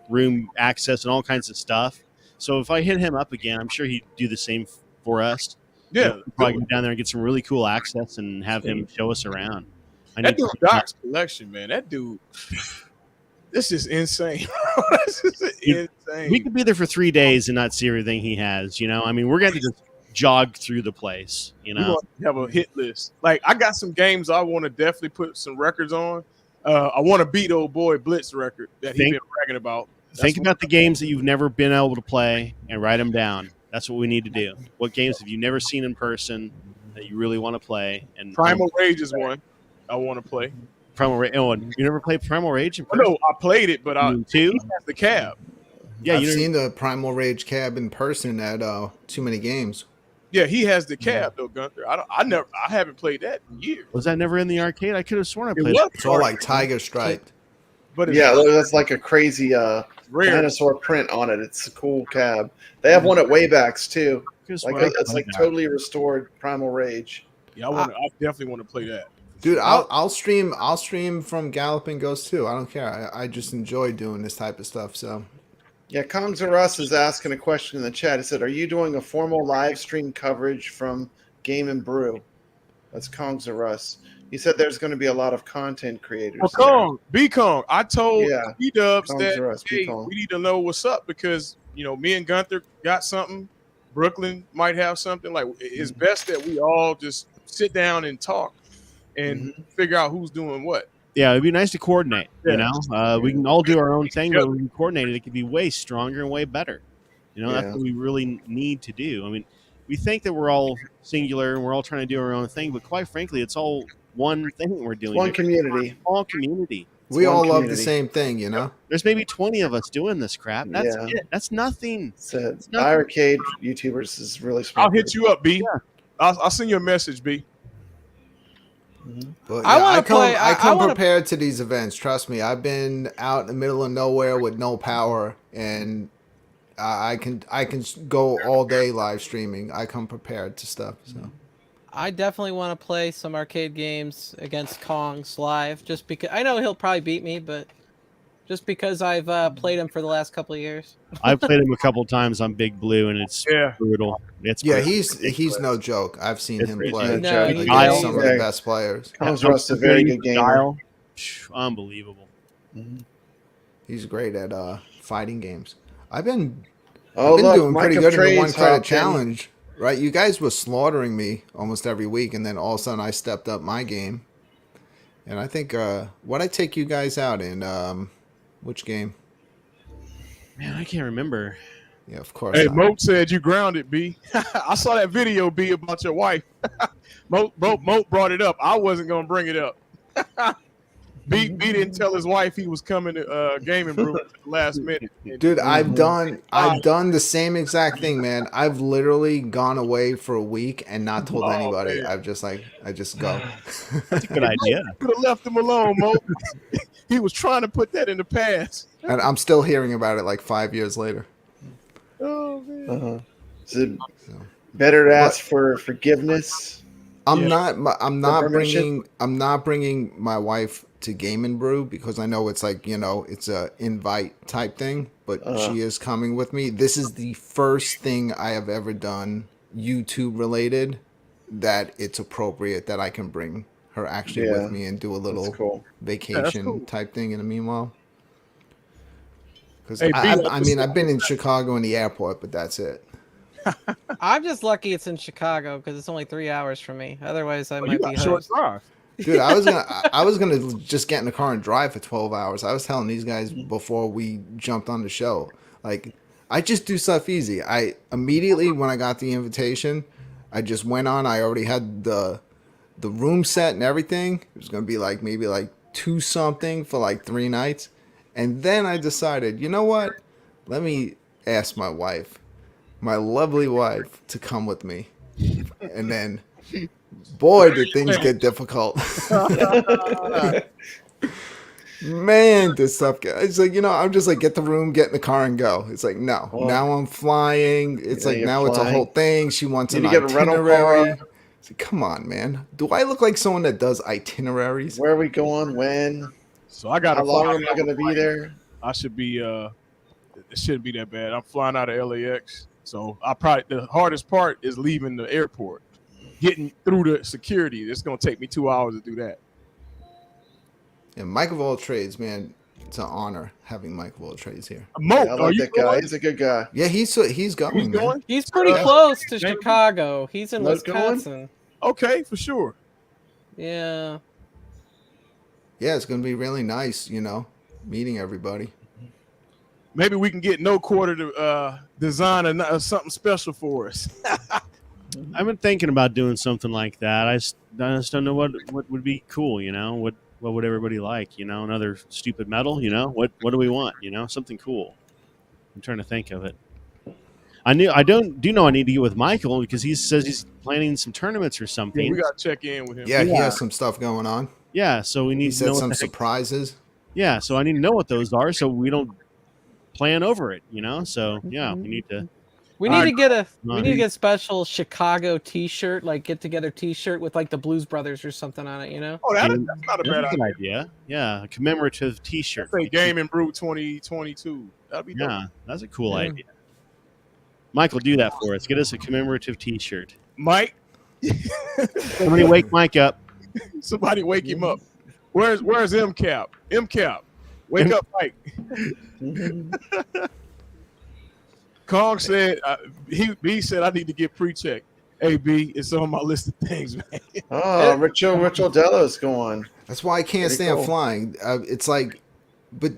[SPEAKER 4] room access and all kinds of stuff." So if I hit him up again, I'm sure he'd do the same for us.
[SPEAKER 6] Yeah,
[SPEAKER 4] probably go down there and get some really cool access and have him show us around.
[SPEAKER 6] That dude Doc's collection, man. That dude. This is insane. This is insane.
[SPEAKER 4] We could be there for 3 days and not see everything he has. You know, I mean, we're going to just jog through the place. You know,
[SPEAKER 6] we have a hit list. Like, I got some games I want to definitely put some records on. I want to beat old boy Blitz record that he's been bragging about.
[SPEAKER 4] Think about the games that you've never been able to play and write them down. That's what we need to do. What games have you never seen in person that you really want to play? And
[SPEAKER 6] Primal Rage is one I want to play.
[SPEAKER 4] Primal Rage. Oh, you never played Primal Rage in person?
[SPEAKER 6] No, I played it, but
[SPEAKER 4] he
[SPEAKER 6] has the cab.
[SPEAKER 1] Yeah, I've seen the Primal Rage cab in person at Too Many Games.
[SPEAKER 6] Yeah, he has the cab though, Gunther. I haven't played that in years.
[SPEAKER 4] Was that never in the arcade? I could have sworn I played it.
[SPEAKER 1] It's all like tiger striped.
[SPEAKER 2] But yeah, that's like a crazy dinosaur print on it. It's a cool cab. They have one at Waybacks too. It's like totally restored Primal Rage.
[SPEAKER 6] Yeah, I definitely want to play that.
[SPEAKER 1] Dude, I'll stream from Galloping Ghost too. I don't care. I just enjoy doing this type of stuff. So,
[SPEAKER 2] yeah, Kongs or Us is asking a question in the chat. He said, "Are you doing a formal live stream coverage from Game and Brew?" That's Kongs or Us. He said there's going to be a lot of content creators.
[SPEAKER 6] Well, B-Kong, I told B-Dubs that
[SPEAKER 2] we
[SPEAKER 6] need to know what's up because me and Gunther got something. Brooklyn might have something. Like it's best that we all just sit down and talk and figure out who's doing what.
[SPEAKER 4] Yeah, it'd be nice to coordinate.
[SPEAKER 6] Yeah.
[SPEAKER 4] You know, we can all do our own thing, but when we coordinate it, it could be way stronger and way better. You know, that's what we really need to do. I mean, we think that we're all singular and we're all trying to do our own thing, but quite frankly, it's all one thing that we're doing.
[SPEAKER 2] One community.
[SPEAKER 4] All community.
[SPEAKER 1] We all love the same thing, you know.
[SPEAKER 4] There's maybe 20 of us doing this crap. That's it. That's nothing.
[SPEAKER 2] So iiRcade YouTubers is really smart.
[SPEAKER 6] I'll hit you up, B. Yeah. I'll send you a message, B.
[SPEAKER 1] But yeah, I come prepared to these events. Trust me, I've been out in the middle of nowhere with no power, and I can go all day live streaming. I come prepared to stuff. So
[SPEAKER 5] I definitely want to play some arcade games against Kongs live, just because I know he'll probably beat me, but just because I've played him for the last couple of years.
[SPEAKER 4] I've played him a couple times on Big Blue, and it's brutal. It's
[SPEAKER 1] he's no joke. I've seen him play.
[SPEAKER 5] He's
[SPEAKER 1] some of the best players.
[SPEAKER 2] Kongs a very good gamer.
[SPEAKER 4] Unbelievable.
[SPEAKER 1] He's great at fighting games. I've been doing pretty good in the 1 credit challenge. Right, you guys were slaughtering me almost every week, and then all of a sudden I stepped up my game. And I think what I take you guys out in which game?
[SPEAKER 4] Man, I can't remember.
[SPEAKER 1] Yeah, of course.
[SPEAKER 6] Hey, Moat said you grounded, B. I saw that video, B, about your wife. Moat brought it up. I wasn't gonna bring it up. B didn't tell his wife he was coming to Gaming Brew at the last minute.
[SPEAKER 1] Dude, I've done the same exact thing, man. I've literally gone away for a week and not told anybody. Man. I just go.
[SPEAKER 4] That's a good idea.
[SPEAKER 6] Could have left him alone, Mo. He was trying to put that in the past.
[SPEAKER 1] And I'm still hearing about it like 5 years later.
[SPEAKER 6] Oh man.
[SPEAKER 2] Is it better to ask for forgiveness?
[SPEAKER 1] I'm not bringing my wife to Game and Brew because I know it's like, you know, it's a invite type thing, but she is coming with me. This is the first thing I have ever done YouTube related that it's appropriate that I can bring her actually with me and do a little vacation type thing in the meanwhile. Because I've been in Chicago in the airport, but that's it.
[SPEAKER 5] I'm just lucky it's in Chicago because it's only 3 hours from me. Otherwise, I might be
[SPEAKER 6] short drive.
[SPEAKER 1] Dude, I was gonna just get in the car and drive for 12 hours. I was telling these guys before we jumped on the show, like I just do stuff easy. I immediately when I got the invitation, I just went on. I already had the room set and everything. It was gonna be like maybe like 2 something for like 3 nights, and then I decided, you know what? Let me ask my wife, my lovely wife, to come with me, and then. Boy, did things get difficult. Man, this stuff it's like, you know, I'm just like, get the room, get in the car and go. It's like, no, now I'm flying. It's like, now it's a whole thing. She wants an itinerary. It's like, come on, man. Do I look like someone that does itineraries?
[SPEAKER 2] Where are we going? When?
[SPEAKER 6] So I got
[SPEAKER 2] how long am I going to be there?
[SPEAKER 6] I should be, it shouldn't be that bad. I'm flying out of LAX. So the hardest part is leaving the airport. Getting through the security, it's gonna take me 2 hours to do that.
[SPEAKER 1] And Mike of all trades, man, it's an honor having Mike of all trades here.
[SPEAKER 6] Mo,
[SPEAKER 2] I like that guy. He's a good guy.
[SPEAKER 1] Yeah, he's going. Man.
[SPEAKER 5] He's pretty close to Chicago. He's in Wisconsin.
[SPEAKER 6] Okay, for sure.
[SPEAKER 5] Yeah.
[SPEAKER 1] Yeah, it's gonna be really nice, you know, meeting everybody.
[SPEAKER 6] Maybe we can get No Quarter to design something special for us.
[SPEAKER 4] I've been thinking about doing something like that. I just don't know what would be cool, you know? What would everybody like, you know? Another stupid medal, you know? What do we want, you know? Something cool. I'm trying to think of it. I know I need to get with Michael because he says he's planning some tournaments or something.
[SPEAKER 6] Yeah, we got to check in with him.
[SPEAKER 1] Yeah, he has some stuff going on.
[SPEAKER 4] Yeah, so we need to know
[SPEAKER 1] some surprises.
[SPEAKER 4] Yeah, so I need to know what those are so we don't plan over it, you know? So, yeah, we need to
[SPEAKER 5] We need to get a special Chicago T-shirt, like get together T-shirt with like the Blues Brothers or something on it, you know?
[SPEAKER 6] Oh, that's not a bad
[SPEAKER 4] idea. Yeah, a commemorative T-shirt.
[SPEAKER 6] I think Game and Brew 2022. That'd be dope.
[SPEAKER 4] Yeah, that's a cool idea. Michael, do that for us. Get us a commemorative T-shirt.
[SPEAKER 6] Mike,
[SPEAKER 4] somebody wake Mike up.
[SPEAKER 6] Somebody wake him up. Where's MCAP? MCAP, wake up, Mike. Kong said he said I need to get pre-check. Hey B, it's on my list of things, man.
[SPEAKER 2] Oh, Rich Odello's going.
[SPEAKER 1] That's why I can't stand flying. It's like, but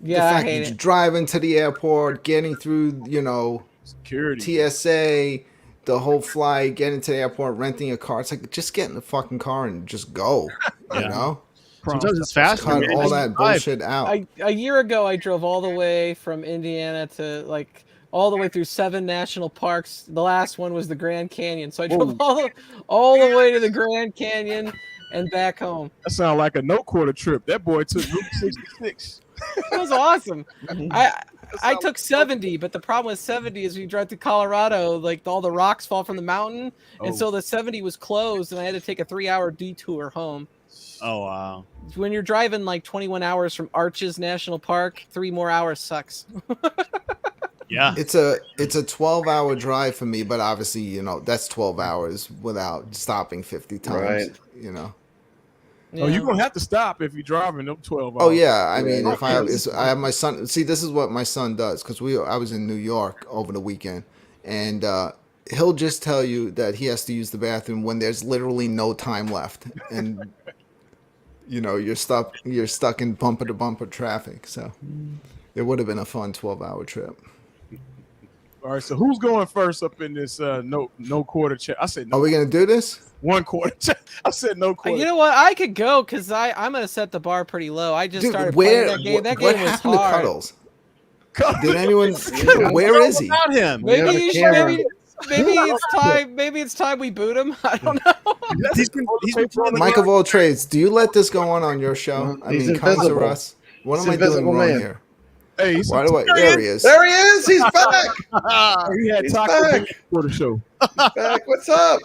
[SPEAKER 5] Yeah,
[SPEAKER 1] the
[SPEAKER 5] I
[SPEAKER 1] fact
[SPEAKER 5] hate
[SPEAKER 1] that you're
[SPEAKER 5] it.
[SPEAKER 1] driving to the airport, getting through,
[SPEAKER 6] Security.
[SPEAKER 1] TSA, the whole flight, getting to the airport, renting a car. It's like, just get in the fucking car and just go, you know?
[SPEAKER 4] Sometimes it's
[SPEAKER 1] Just
[SPEAKER 4] faster.
[SPEAKER 1] cut
[SPEAKER 4] Man.
[SPEAKER 1] all
[SPEAKER 4] Just
[SPEAKER 1] that
[SPEAKER 4] drive.
[SPEAKER 1] bullshit out.
[SPEAKER 5] A year ago, I drove all the way from Indiana to like all the way through 7 national parks. The last one was the Grand Canyon, so I drove all the way to the Grand Canyon and back home.
[SPEAKER 6] That sounds like a no quarter trip. That boy took Route 66.
[SPEAKER 5] It was awesome. I took 70, but the problem with 70 is when you drive to Colorado, like all the rocks fall from the mountain, and so the 70 was closed, and I had to take a 3-hour detour home.
[SPEAKER 4] Oh wow!
[SPEAKER 5] When you're driving like 21 hours from Arches National Park, 3 more hours sucks.
[SPEAKER 4] Yeah,
[SPEAKER 1] it's a 12-hour drive for me, but obviously, that's 12 hours without stopping 50 times.
[SPEAKER 2] Right.
[SPEAKER 5] Yeah.
[SPEAKER 6] Oh, you're gonna have to stop if you're driving them 12 hours.
[SPEAKER 1] Oh yeah, I mean, if I have my son. See, this is what my son does because I was in New York over the weekend, and he'll just tell you that he has to use the bathroom when there's literally no time left, and you're stuck in bumper to bumper traffic. So it would have been a fun 12-hour trip.
[SPEAKER 6] All right, so who's going first up in this no quarter chat? I said no.
[SPEAKER 1] Are we gonna do this?
[SPEAKER 6] 1 quarter chat. I said no quarter.
[SPEAKER 5] You know what? I could go because I'm gonna set the bar pretty low. I just started playing that game. That game was hard.
[SPEAKER 1] To Cuddles? Did anyone? Where is he?
[SPEAKER 4] About him.
[SPEAKER 5] Maybe it's time. Maybe it's time we boot him. I don't know.
[SPEAKER 4] He's been
[SPEAKER 1] Mike of all trades. Do you let this go on your show? I mean, Comes to us. What am I doing wrong here?
[SPEAKER 6] Hey,
[SPEAKER 1] why do I? There he is.
[SPEAKER 2] There he is. He's back.
[SPEAKER 6] He had Taco for the show.
[SPEAKER 2] He's back. What's up?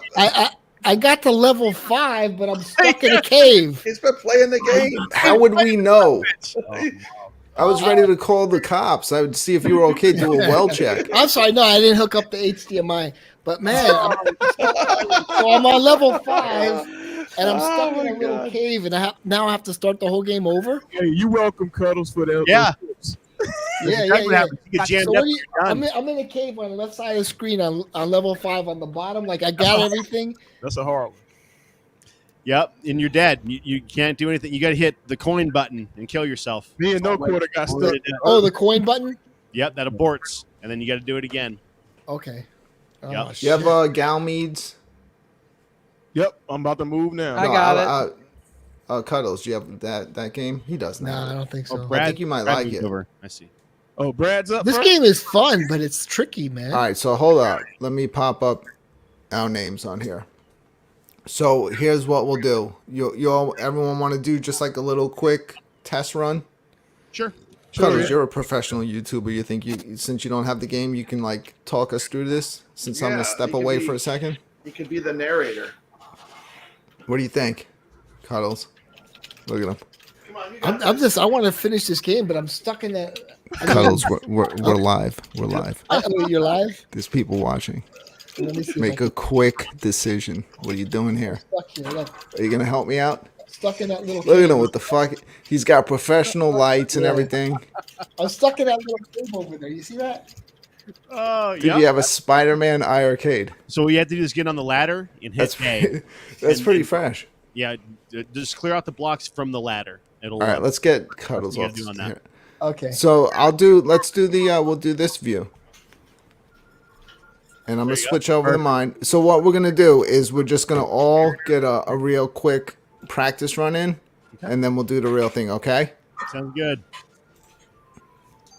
[SPEAKER 3] I got to level 5, but I'm stuck in a cave.
[SPEAKER 2] He's been playing the game.
[SPEAKER 1] How would we know? I was ready to call the cops. I would see if you were okay. Do a well check.
[SPEAKER 3] I'm sorry, no, I didn't hook up the HDMI. But man, so I'm on level 5, and I'm stuck in a little cave, and now I have to start the whole game over.
[SPEAKER 6] Hey, you welcome, Cuddles, for that.
[SPEAKER 4] Yeah.
[SPEAKER 3] Yeah.
[SPEAKER 4] So
[SPEAKER 3] I'm in a cave on the left side of the screen on level 5 on the bottom. Like I got everything.
[SPEAKER 6] That's a hard one.
[SPEAKER 4] Yep, and you're dead. You can't do anything. You got to hit the coin button and kill yourself.
[SPEAKER 6] Me and no quarter got stuck.
[SPEAKER 3] Oh, the coin button?
[SPEAKER 4] Yep, that aborts, and then you got to do it again.
[SPEAKER 3] Okay. Oh,
[SPEAKER 4] Yep.
[SPEAKER 1] You have GALMEDES?
[SPEAKER 6] Yep, I'm about to move now.
[SPEAKER 5] I got it.
[SPEAKER 1] Cuddles, do you have that game? He doesn't.
[SPEAKER 3] No,
[SPEAKER 1] have
[SPEAKER 3] I
[SPEAKER 1] it.
[SPEAKER 3] don't think so.
[SPEAKER 1] I think you might like it.
[SPEAKER 4] Over. I see.
[SPEAKER 6] Oh, Brad's up.
[SPEAKER 3] This game is fun, but it's tricky, man.
[SPEAKER 1] All right, so hold up. Let me pop up our names on here. So here's what we'll do. Everyone want to do just like a little quick test run?
[SPEAKER 4] Sure.
[SPEAKER 1] Cuddles, you're a professional YouTuber. You think since you don't have the game, you can like talk us through this? Since I'm gonna step away for a second.
[SPEAKER 2] You could be the narrator.
[SPEAKER 1] What do you think, Cuddles? Look at him.
[SPEAKER 3] I want to finish this game, but I'm stuck in that.
[SPEAKER 1] Cuddles, we're live. We're live.
[SPEAKER 3] You're live?
[SPEAKER 1] There's people watching.
[SPEAKER 3] Let me see.
[SPEAKER 1] Make a quick decision. What are you doing here?
[SPEAKER 3] Stuck here. Look.
[SPEAKER 1] Are you gonna help me out?
[SPEAKER 3] Stuck in that little.
[SPEAKER 1] Look at him with the fuck. He's got professional lights and everything.
[SPEAKER 3] I'm stuck in that little cave over there. You see that?
[SPEAKER 1] Dude, you have a Spider-Man iiRcade.
[SPEAKER 4] So what you have to do is get on the ladder and hit A.
[SPEAKER 1] That's pretty fresh.
[SPEAKER 4] Yeah, just clear out the blocks from the ladder. It'll.
[SPEAKER 1] All right, let's get Cuddles off.
[SPEAKER 4] That.
[SPEAKER 3] Okay.
[SPEAKER 1] So let's do we'll do this view. And I'm going to switch over to mine. So what we're going to do is we're just going to all get a real quick practice run in, and then we'll do the real thing, okay?
[SPEAKER 4] Sounds good.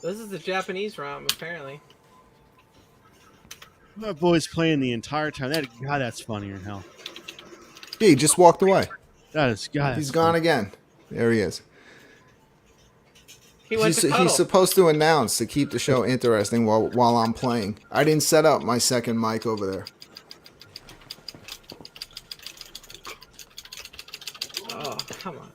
[SPEAKER 5] This is the Japanese ROM, apparently.
[SPEAKER 4] My boy's playing the entire time. God, that's funny as hell.
[SPEAKER 1] Yeah, he just walked away.
[SPEAKER 4] That is God.
[SPEAKER 1] He's gone again. There he is.
[SPEAKER 5] He's
[SPEAKER 1] supposed to announce to keep the show interesting while I'm playing. I didn't set up my second mic over there.
[SPEAKER 5] Oh, come on.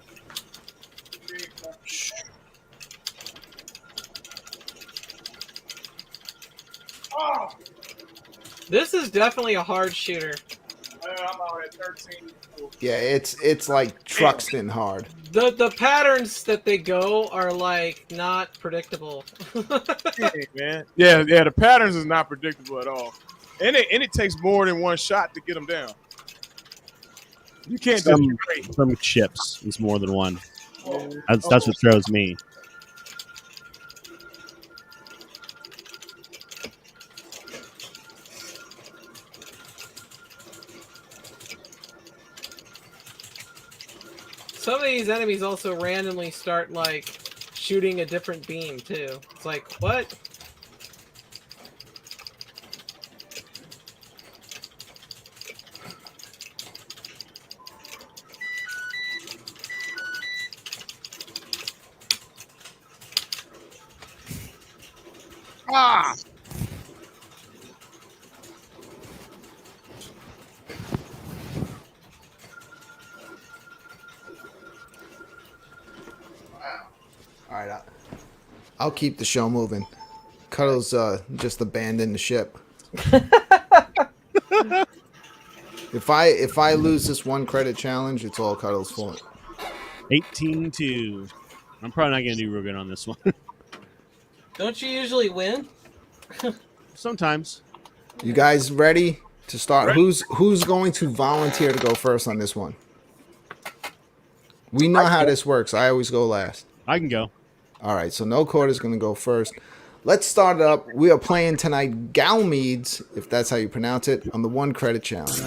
[SPEAKER 5] This is definitely a hard shooter.
[SPEAKER 6] I'm out at 13.
[SPEAKER 1] Yeah, it's like Truxton hard.
[SPEAKER 5] The patterns that they go are like not predictable.
[SPEAKER 6] Hey, man. Yeah, the patterns is not predictable at all, and it takes more than one shot to get them down. You can't
[SPEAKER 4] some ships is more than one. That's what throws me.
[SPEAKER 5] Some of these enemies also randomly start like shooting a different beam too. It's like, what?
[SPEAKER 6] Ah!
[SPEAKER 1] All right, I'll keep the show moving. Cuddles just abandoned the ship. If I lose this 1 credit challenge, it's all Cuddles' fault.
[SPEAKER 4] 18-2. I'm probably not going to do real good on this one.
[SPEAKER 5] Don't you usually win?
[SPEAKER 4] Sometimes.
[SPEAKER 1] You guys ready to start?
[SPEAKER 6] Ready.
[SPEAKER 1] Who's going to volunteer to go first on this one? We know how this works. I always go last.
[SPEAKER 4] I can go.
[SPEAKER 1] All right, so No Quarter is going to go first. Let's start it up. We are playing tonight Galmedes, if that's how you pronounce it, on the 1 credit challenge.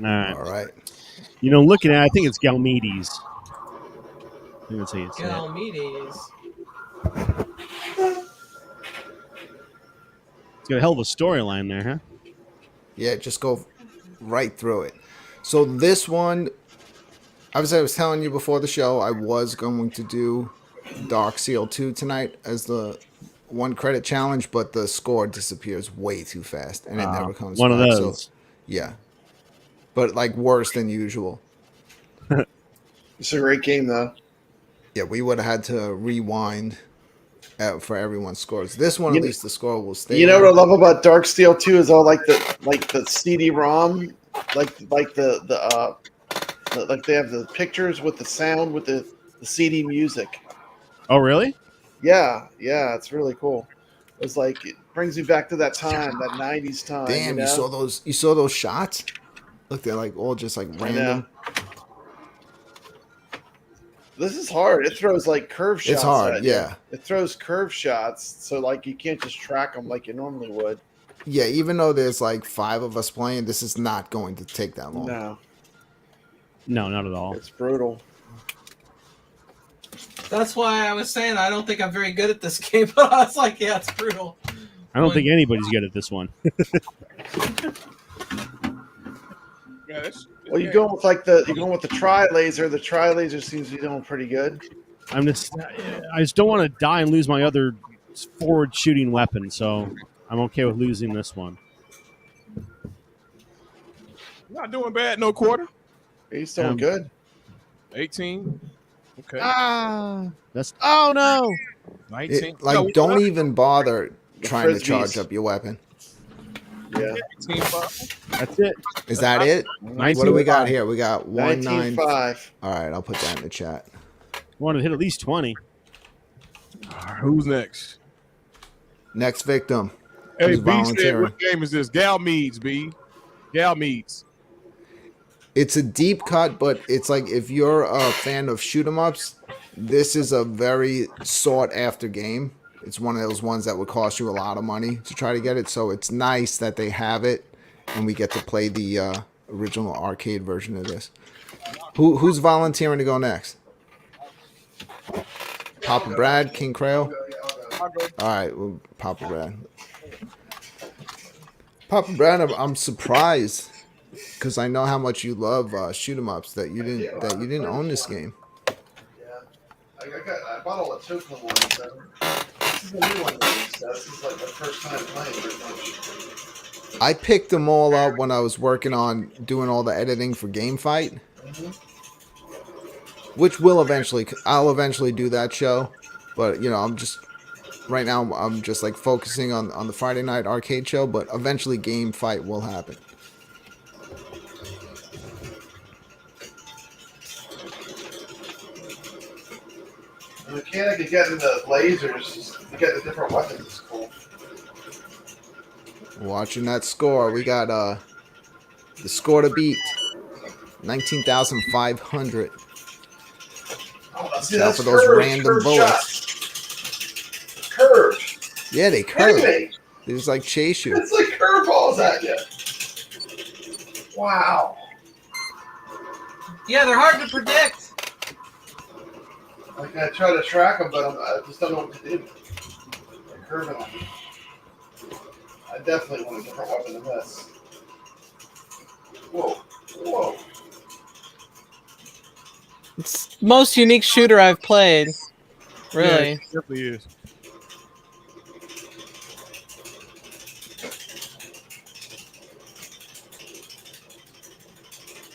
[SPEAKER 4] All
[SPEAKER 1] All right.
[SPEAKER 4] You know, looking at it, I think it's Galmedes. I think that's how you say it.
[SPEAKER 5] Galmedes.
[SPEAKER 4] It's got a hell of a storyline there, huh?
[SPEAKER 1] Yeah, just go right through it. So this one, obviously I was telling you before the show, I was going to do Dark Seal 2 tonight as the 1 credit challenge, but the score disappears way too fast, and it never comes
[SPEAKER 4] one
[SPEAKER 1] back.
[SPEAKER 4] of those.
[SPEAKER 1] So, yeah. But, like, worse than usual.
[SPEAKER 2] It's a great game, though.
[SPEAKER 1] Yeah, we would have had to rewind for everyone's scores. This one, at least the score will stay.
[SPEAKER 2] You know what I love about Dark Steel 2 is all like the CD-ROM, like the they have the pictures with the sound with the CD music.
[SPEAKER 4] Oh, really?
[SPEAKER 2] Yeah, it's really cool. It's like it brings me back to that time, that 90s time.
[SPEAKER 1] Damn,
[SPEAKER 2] you know?
[SPEAKER 1] you saw those shots? Look, they're like all just like random.
[SPEAKER 2] This is hard. It throws like curve shots.
[SPEAKER 1] It's hard,
[SPEAKER 2] at you.
[SPEAKER 1] yeah.
[SPEAKER 2] It throws curve shots, so like you can't just track them like you normally would.
[SPEAKER 1] Yeah, even though there's like 5 of us playing, this is not going to take that long.
[SPEAKER 4] No, not at all.
[SPEAKER 2] It's brutal.
[SPEAKER 5] That's why I was saying I don't think I'm very good at this game, but I was like, yeah, it's brutal.
[SPEAKER 4] I don't think anybody's good at this one.
[SPEAKER 2] Well, you're going with the tri-laser. The tri-laser seems to be doing pretty good.
[SPEAKER 4] I just don't want to die and lose my other forward shooting weapon, so I'm okay with losing this one.
[SPEAKER 6] Not doing bad, No Quarter.
[SPEAKER 2] He's doing good.
[SPEAKER 6] 18. Okay.
[SPEAKER 4] Oh no.
[SPEAKER 6] 19.
[SPEAKER 1] Don't even bother trying to
[SPEAKER 2] frisbees.
[SPEAKER 1] charge up your weapon.
[SPEAKER 2] Yeah.
[SPEAKER 6] 18-5.
[SPEAKER 4] That's it.
[SPEAKER 1] Is that it?
[SPEAKER 4] 19.
[SPEAKER 1] What do we got here? We got
[SPEAKER 2] 19.5.
[SPEAKER 1] All right, I'll put that in the chat.
[SPEAKER 4] Want to hit at least 20.
[SPEAKER 6] Who's next?
[SPEAKER 1] Next victim.
[SPEAKER 6] Hey,
[SPEAKER 1] Who's
[SPEAKER 6] B said,
[SPEAKER 1] volunteering?
[SPEAKER 6] what game is this? Galmedes, B. Galmedes.
[SPEAKER 1] It's a deep cut, but it's like if you're a fan of shoot 'em ups, this is a very sought after game. It's one of those ones that would cost you a lot of money to try to get it. So it's nice that they have it, and we get to play the original arcade version of this. Who's volunteering to go next? Papa Brad, King Crail. All right, well, Papa Brad. Papa Brad, I'm surprised because I know how much you love shoot 'em ups that you didn't own this game.
[SPEAKER 2] I bought all the token ones. So this is a new one. This is like the first time playing.
[SPEAKER 1] I picked them all up when I was working on doing all the editing for Game Fight, which will eventually, I'll eventually do that show. But, you know, right now I'm just like focusing on the Friday night arcade show, but eventually Game Fight will happen.
[SPEAKER 2] The mechanic of getting the lasers, to get the different weapons is cool.
[SPEAKER 1] Watching that score, we got the score to beat, 19,500.
[SPEAKER 2] Oh, see,
[SPEAKER 1] Out
[SPEAKER 2] that's
[SPEAKER 1] for those random bullets.
[SPEAKER 2] Curve.
[SPEAKER 1] Yeah, they curve.
[SPEAKER 2] Really?
[SPEAKER 1] They just like chase you.
[SPEAKER 2] It's like curveballs at you. Wow.
[SPEAKER 5] Yeah, they're hard to predict.
[SPEAKER 2] Like I try to track them, but I just don't know what to do. They're curving on me. I definitely want a different weapon than this. Whoa. Whoa.
[SPEAKER 5] It's the most unique shooter I've played. Really.
[SPEAKER 6] Yeah, it definitely is.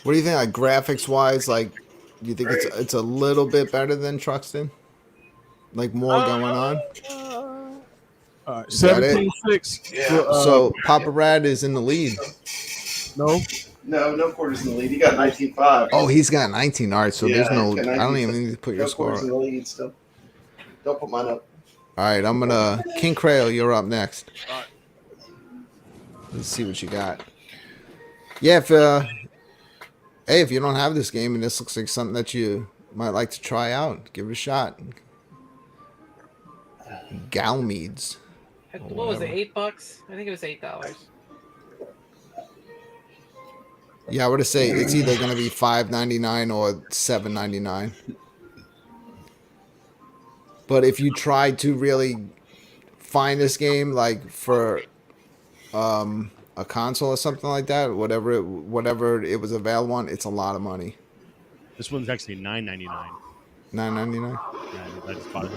[SPEAKER 1] What do you think, like graphics wise? Like, do you think it's a little bit better than Truxton? Like more going on?
[SPEAKER 6] 17-6.
[SPEAKER 2] Yeah.
[SPEAKER 1] So Papa Rad is in the lead.
[SPEAKER 6] No.
[SPEAKER 2] No quarters in the lead. He got 19.5.
[SPEAKER 1] Oh, he's got 19. All right, so
[SPEAKER 2] Yeah,
[SPEAKER 1] there's no.
[SPEAKER 2] he's got
[SPEAKER 1] I don't
[SPEAKER 2] 19.
[SPEAKER 1] even need to put your
[SPEAKER 2] No
[SPEAKER 1] score
[SPEAKER 2] quarters
[SPEAKER 1] up.
[SPEAKER 2] in the lead still. Don't put mine up.
[SPEAKER 1] All right, I'm gonna King Crail. You're up next. Let's see what you got. Yeah, if you don't have this game and this looks like something that you might like to try out, give it a shot. Galmedes.
[SPEAKER 5] What was it? $8? I think it was $8.
[SPEAKER 1] Yeah, I would say it's either gonna be $5.99 or $7.99. But if you try to really find this game, like for a console or something like that, whatever it was available on, it's a lot of money.
[SPEAKER 4] This one's actually $9.99.
[SPEAKER 1] $9.99.
[SPEAKER 4] Yeah, I just bought it.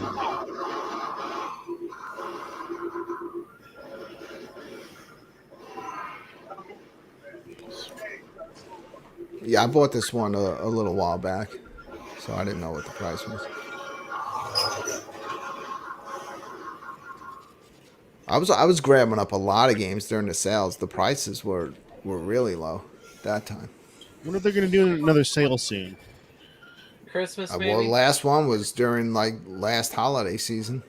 [SPEAKER 1] Yeah, I bought this one a little while back, so I didn't know what the price was. I was grabbing up a lot of games during the sales. The prices were really low that time.
[SPEAKER 4] I wonder if they're going to do another sale soon.
[SPEAKER 5] Christmas, maybe?
[SPEAKER 1] Well, the last one was during like last holiday season.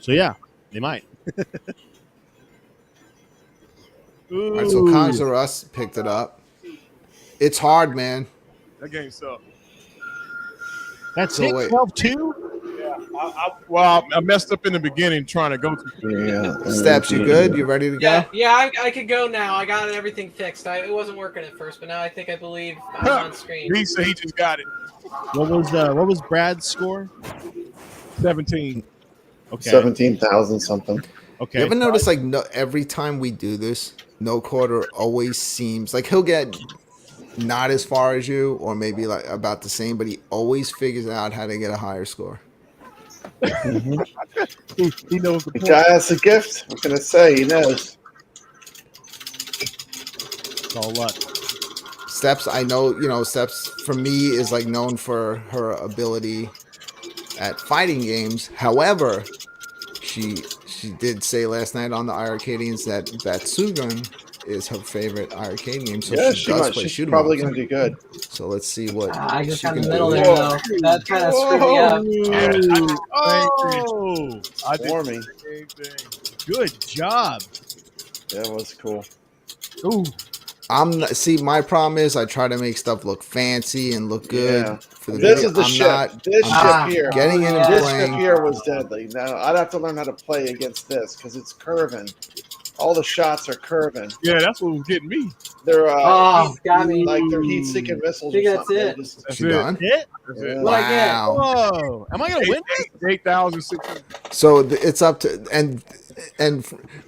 [SPEAKER 4] So yeah, they might.
[SPEAKER 1] All right, so Cons R Us picked it up. It's hard, man.
[SPEAKER 6] That game sucked.
[SPEAKER 4] That's
[SPEAKER 1] So
[SPEAKER 4] it.
[SPEAKER 1] wait.
[SPEAKER 4] 12-2?
[SPEAKER 6] Yeah. I messed up in the beginning trying to go to.
[SPEAKER 2] Yeah.
[SPEAKER 1] Steps, you good? You ready to go?
[SPEAKER 5] Yeah, I could go now. I got everything fixed. It wasn't working at first, but now I believe I'm on screen.
[SPEAKER 6] He said he just got it.
[SPEAKER 4] What was Brad's score?
[SPEAKER 6] 17.
[SPEAKER 4] Okay.
[SPEAKER 2] 17,000 something.
[SPEAKER 4] Okay.
[SPEAKER 1] You ever notice like every time we do this, No Quarter always seems like he'll get not as far as you, or maybe like about the same, but he always figures out how to get a higher score.
[SPEAKER 6] He knows the
[SPEAKER 2] The
[SPEAKER 6] point.
[SPEAKER 2] guy has a gift. What can I say? He knows.
[SPEAKER 4] It's all luck.
[SPEAKER 1] Steps, I know, Steps for me is like known for her ability at fighting games. However, she did say last night on the iiRcadians that Batsugan is her favorite iiRcade game. So
[SPEAKER 2] Yeah,
[SPEAKER 1] she does play
[SPEAKER 2] she's
[SPEAKER 1] shoot 'em
[SPEAKER 2] probably
[SPEAKER 1] ups.
[SPEAKER 2] going to do good.
[SPEAKER 1] So let's see what
[SPEAKER 5] I just
[SPEAKER 1] she
[SPEAKER 5] got in
[SPEAKER 1] can
[SPEAKER 5] the middle
[SPEAKER 1] do.
[SPEAKER 5] there, though. That kind of screwed me up.
[SPEAKER 4] Oh,
[SPEAKER 6] I did
[SPEAKER 2] For
[SPEAKER 6] the
[SPEAKER 2] me.
[SPEAKER 6] same thing.
[SPEAKER 4] good job.
[SPEAKER 2] That was cool.
[SPEAKER 6] Ooh.
[SPEAKER 1] My problem is I try to make stuff look fancy and look good
[SPEAKER 2] Yeah.
[SPEAKER 1] for the
[SPEAKER 2] This
[SPEAKER 1] video.
[SPEAKER 2] is the
[SPEAKER 1] I'm
[SPEAKER 2] ship.
[SPEAKER 1] not
[SPEAKER 2] This
[SPEAKER 1] I'm
[SPEAKER 2] ship here.
[SPEAKER 1] getting in and
[SPEAKER 2] This
[SPEAKER 1] playing.
[SPEAKER 2] ship here was deadly. Now I'd have to learn how to play against this because it's curving. All the shots are curving.
[SPEAKER 6] Yeah, that's what was getting me.
[SPEAKER 2] They're
[SPEAKER 5] Got me.
[SPEAKER 2] like they're heat-seeking missiles.
[SPEAKER 5] Think
[SPEAKER 2] or
[SPEAKER 5] that's
[SPEAKER 2] something. They
[SPEAKER 5] it.
[SPEAKER 2] just-
[SPEAKER 6] That's
[SPEAKER 1] She
[SPEAKER 6] it.
[SPEAKER 1] done?
[SPEAKER 4] Hit?
[SPEAKER 6] That's
[SPEAKER 2] Yeah.
[SPEAKER 6] it.
[SPEAKER 5] What I get?
[SPEAKER 1] Wow.
[SPEAKER 4] Whoa. Am I going to win this?
[SPEAKER 6] 8,600.
[SPEAKER 1] So it's up to and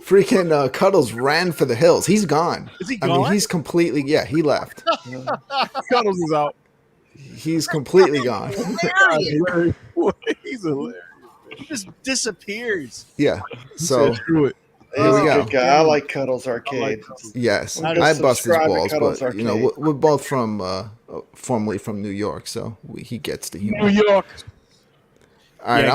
[SPEAKER 1] freaking Cuddles ran for the hills. He's gone.
[SPEAKER 4] Is he
[SPEAKER 1] I mean,
[SPEAKER 4] gone?
[SPEAKER 1] he's completely he left.
[SPEAKER 6] Cuddles is out.
[SPEAKER 1] He's completely gone.
[SPEAKER 6] He's hilarious.
[SPEAKER 4] He just disappears.
[SPEAKER 1] Yeah.
[SPEAKER 6] He
[SPEAKER 1] So
[SPEAKER 6] said, screw it.
[SPEAKER 1] Here we go.
[SPEAKER 2] Good guy. I like Cuddles Arcade.
[SPEAKER 1] Yes,
[SPEAKER 2] I'm gonna
[SPEAKER 1] I bust his
[SPEAKER 2] subscribe to
[SPEAKER 1] balls,
[SPEAKER 2] Cuddles
[SPEAKER 1] but you know
[SPEAKER 2] Arcade.
[SPEAKER 1] we're both from formerly from New York, so he gets the humor.
[SPEAKER 6] New York.
[SPEAKER 1] All right,
[SPEAKER 4] Yeah,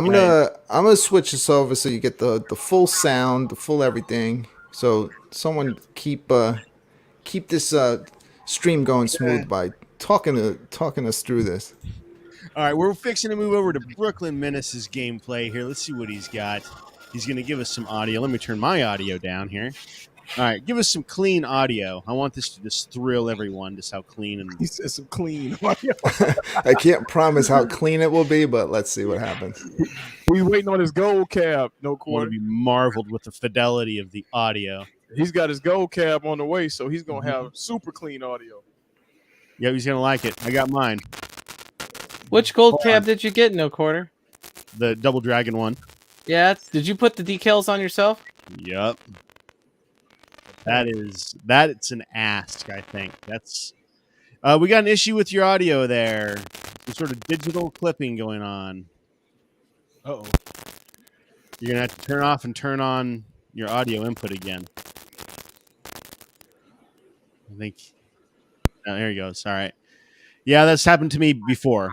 [SPEAKER 1] I'm gonna switch this over so you get the full sound, the full everything. So someone keep this stream going smooth by talking us through this.
[SPEAKER 4] All right, we're fixing to move over to Brooklyn Menace's gameplay here. Let's see what he's got. He's going to give us some audio. Let me turn my audio down here. All right, give us some clean audio. I want this to just thrill everyone, just how clean and
[SPEAKER 6] He said some clean.
[SPEAKER 1] I can't promise how clean it will be, but let's see what happens.
[SPEAKER 6] We waiting on his gold cab. No
[SPEAKER 4] I want
[SPEAKER 6] quarter.
[SPEAKER 4] to be marveled with the fidelity of the audio.
[SPEAKER 6] He's got his gold cab on the way, so he's gonna have super clean audio.
[SPEAKER 4] Yeah, he's going to like it. I got mine,
[SPEAKER 5] Which gold cab did you get, No Quarter?
[SPEAKER 4] the Double Dragon one.
[SPEAKER 5] Yeah. Did you put the decals on yourself?
[SPEAKER 4] Yep. That's an ask, I think. That's we got an issue with your audio there. Some sort of digital clipping going on.
[SPEAKER 6] Uh-oh.
[SPEAKER 4] You're gonna have to turn off and turn on your audio input again. I think. Oh, there he goes. All right. Yeah, that's happened to me before.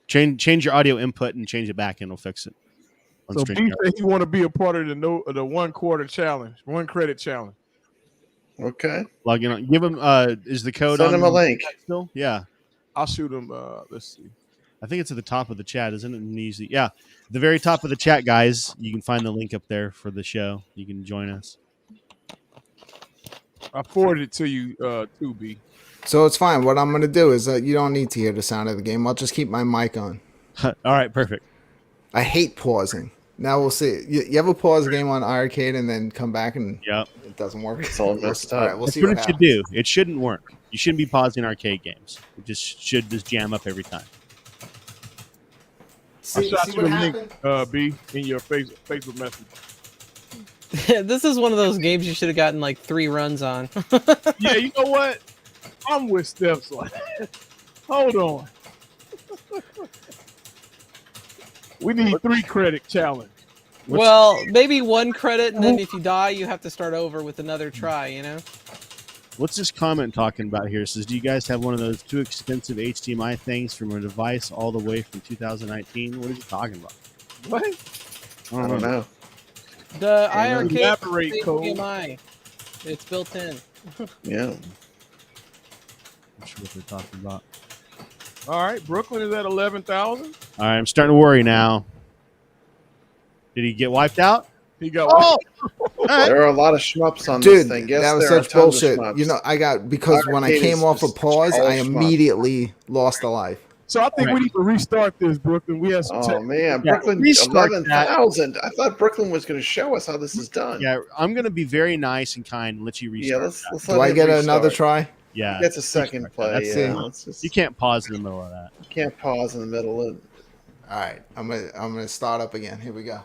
[SPEAKER 4] Change your audio input and change it back, and it'll fix it.
[SPEAKER 6] So B said he want to be a part of the 1 quarter challenge, 1 credit challenge.
[SPEAKER 2] Okay.
[SPEAKER 4] Log in. Give him. Is the code?
[SPEAKER 2] Send
[SPEAKER 4] on
[SPEAKER 2] him a link.
[SPEAKER 4] Still, yeah.
[SPEAKER 6] I'll shoot him. Let's see.
[SPEAKER 4] I think it's at the top of the chat, isn't it? Easy. Yeah, the very top of the chat, guys. You can find the link up there for the show. You can join us.
[SPEAKER 6] I forwarded it to you, too, B.
[SPEAKER 1] So it's fine. What I'm going to do is you don't need to hear the sound of the game. I'll just keep my mic on.
[SPEAKER 4] All right, perfect.
[SPEAKER 1] I hate pausing. Now we'll see. You ever pause a game on iiRcade and then come back and it doesn't work?
[SPEAKER 2] It's all messed up.
[SPEAKER 1] All right, we'll
[SPEAKER 4] That's
[SPEAKER 1] see
[SPEAKER 4] what
[SPEAKER 1] what
[SPEAKER 4] it should
[SPEAKER 1] happens.
[SPEAKER 4] do. It shouldn't work. You shouldn't be pausing arcade games. It should jam up every time.
[SPEAKER 6] I
[SPEAKER 1] See
[SPEAKER 6] shot you
[SPEAKER 1] what
[SPEAKER 6] a
[SPEAKER 1] happened?
[SPEAKER 6] link, B, in your Facebook message.
[SPEAKER 5] This is one of those games you should have gotten like 3 runs on.
[SPEAKER 6] Yeah, you know what? I'm with Steps. Hold on. We need 3 credit challenge.
[SPEAKER 5] Well, maybe 1 credit, and then if you die, you have to start over with another try, you know?
[SPEAKER 4] What's this comment talking about here? It says, do you guys have one of those too expensive HDMI things from a device all the way from 2019? What is he talking about?
[SPEAKER 6] What?
[SPEAKER 2] I don't know.
[SPEAKER 5] The iiRcade
[SPEAKER 6] Elaborate, Cole.
[SPEAKER 5] HDMI. It's built in.
[SPEAKER 2] Yeah.
[SPEAKER 4] Not sure what they're talking about.
[SPEAKER 6] All right, Brooklyn is at 11,000.
[SPEAKER 4] All right, I'm starting to worry now. Did he get wiped out?
[SPEAKER 6] He got
[SPEAKER 2] There are a lot of shmups on
[SPEAKER 1] Dude,
[SPEAKER 2] this thing. Yes,
[SPEAKER 1] that was
[SPEAKER 2] there are
[SPEAKER 1] such
[SPEAKER 2] tons of
[SPEAKER 1] bullshit.
[SPEAKER 2] shmups.
[SPEAKER 1] You know, because when I
[SPEAKER 2] iiRcade
[SPEAKER 1] came
[SPEAKER 2] is
[SPEAKER 1] off a
[SPEAKER 2] just
[SPEAKER 1] pause,
[SPEAKER 2] all
[SPEAKER 1] I
[SPEAKER 2] shmup.
[SPEAKER 1] immediately lost a life.
[SPEAKER 6] So I think we need to restart this, Brooklyn. We have some
[SPEAKER 2] Oh man,
[SPEAKER 4] Yeah,
[SPEAKER 2] Brooklyn
[SPEAKER 4] restart
[SPEAKER 2] 11,000. I thought Brooklyn was going to show us how this is done.
[SPEAKER 4] Yeah, I'm going to be very nice and kind and let you
[SPEAKER 2] Yeah,
[SPEAKER 4] restart.
[SPEAKER 2] let's
[SPEAKER 1] Do
[SPEAKER 2] let
[SPEAKER 1] I
[SPEAKER 2] him
[SPEAKER 1] get
[SPEAKER 2] restart.
[SPEAKER 1] another try?
[SPEAKER 4] Yeah.
[SPEAKER 2] That's a second play.
[SPEAKER 4] That's
[SPEAKER 2] Yeah,
[SPEAKER 1] it.
[SPEAKER 2] let's just,
[SPEAKER 4] You can't pause in the middle of that.
[SPEAKER 2] you can't pause in the middle of.
[SPEAKER 1] All right, I'm gonna start up again. Here we go.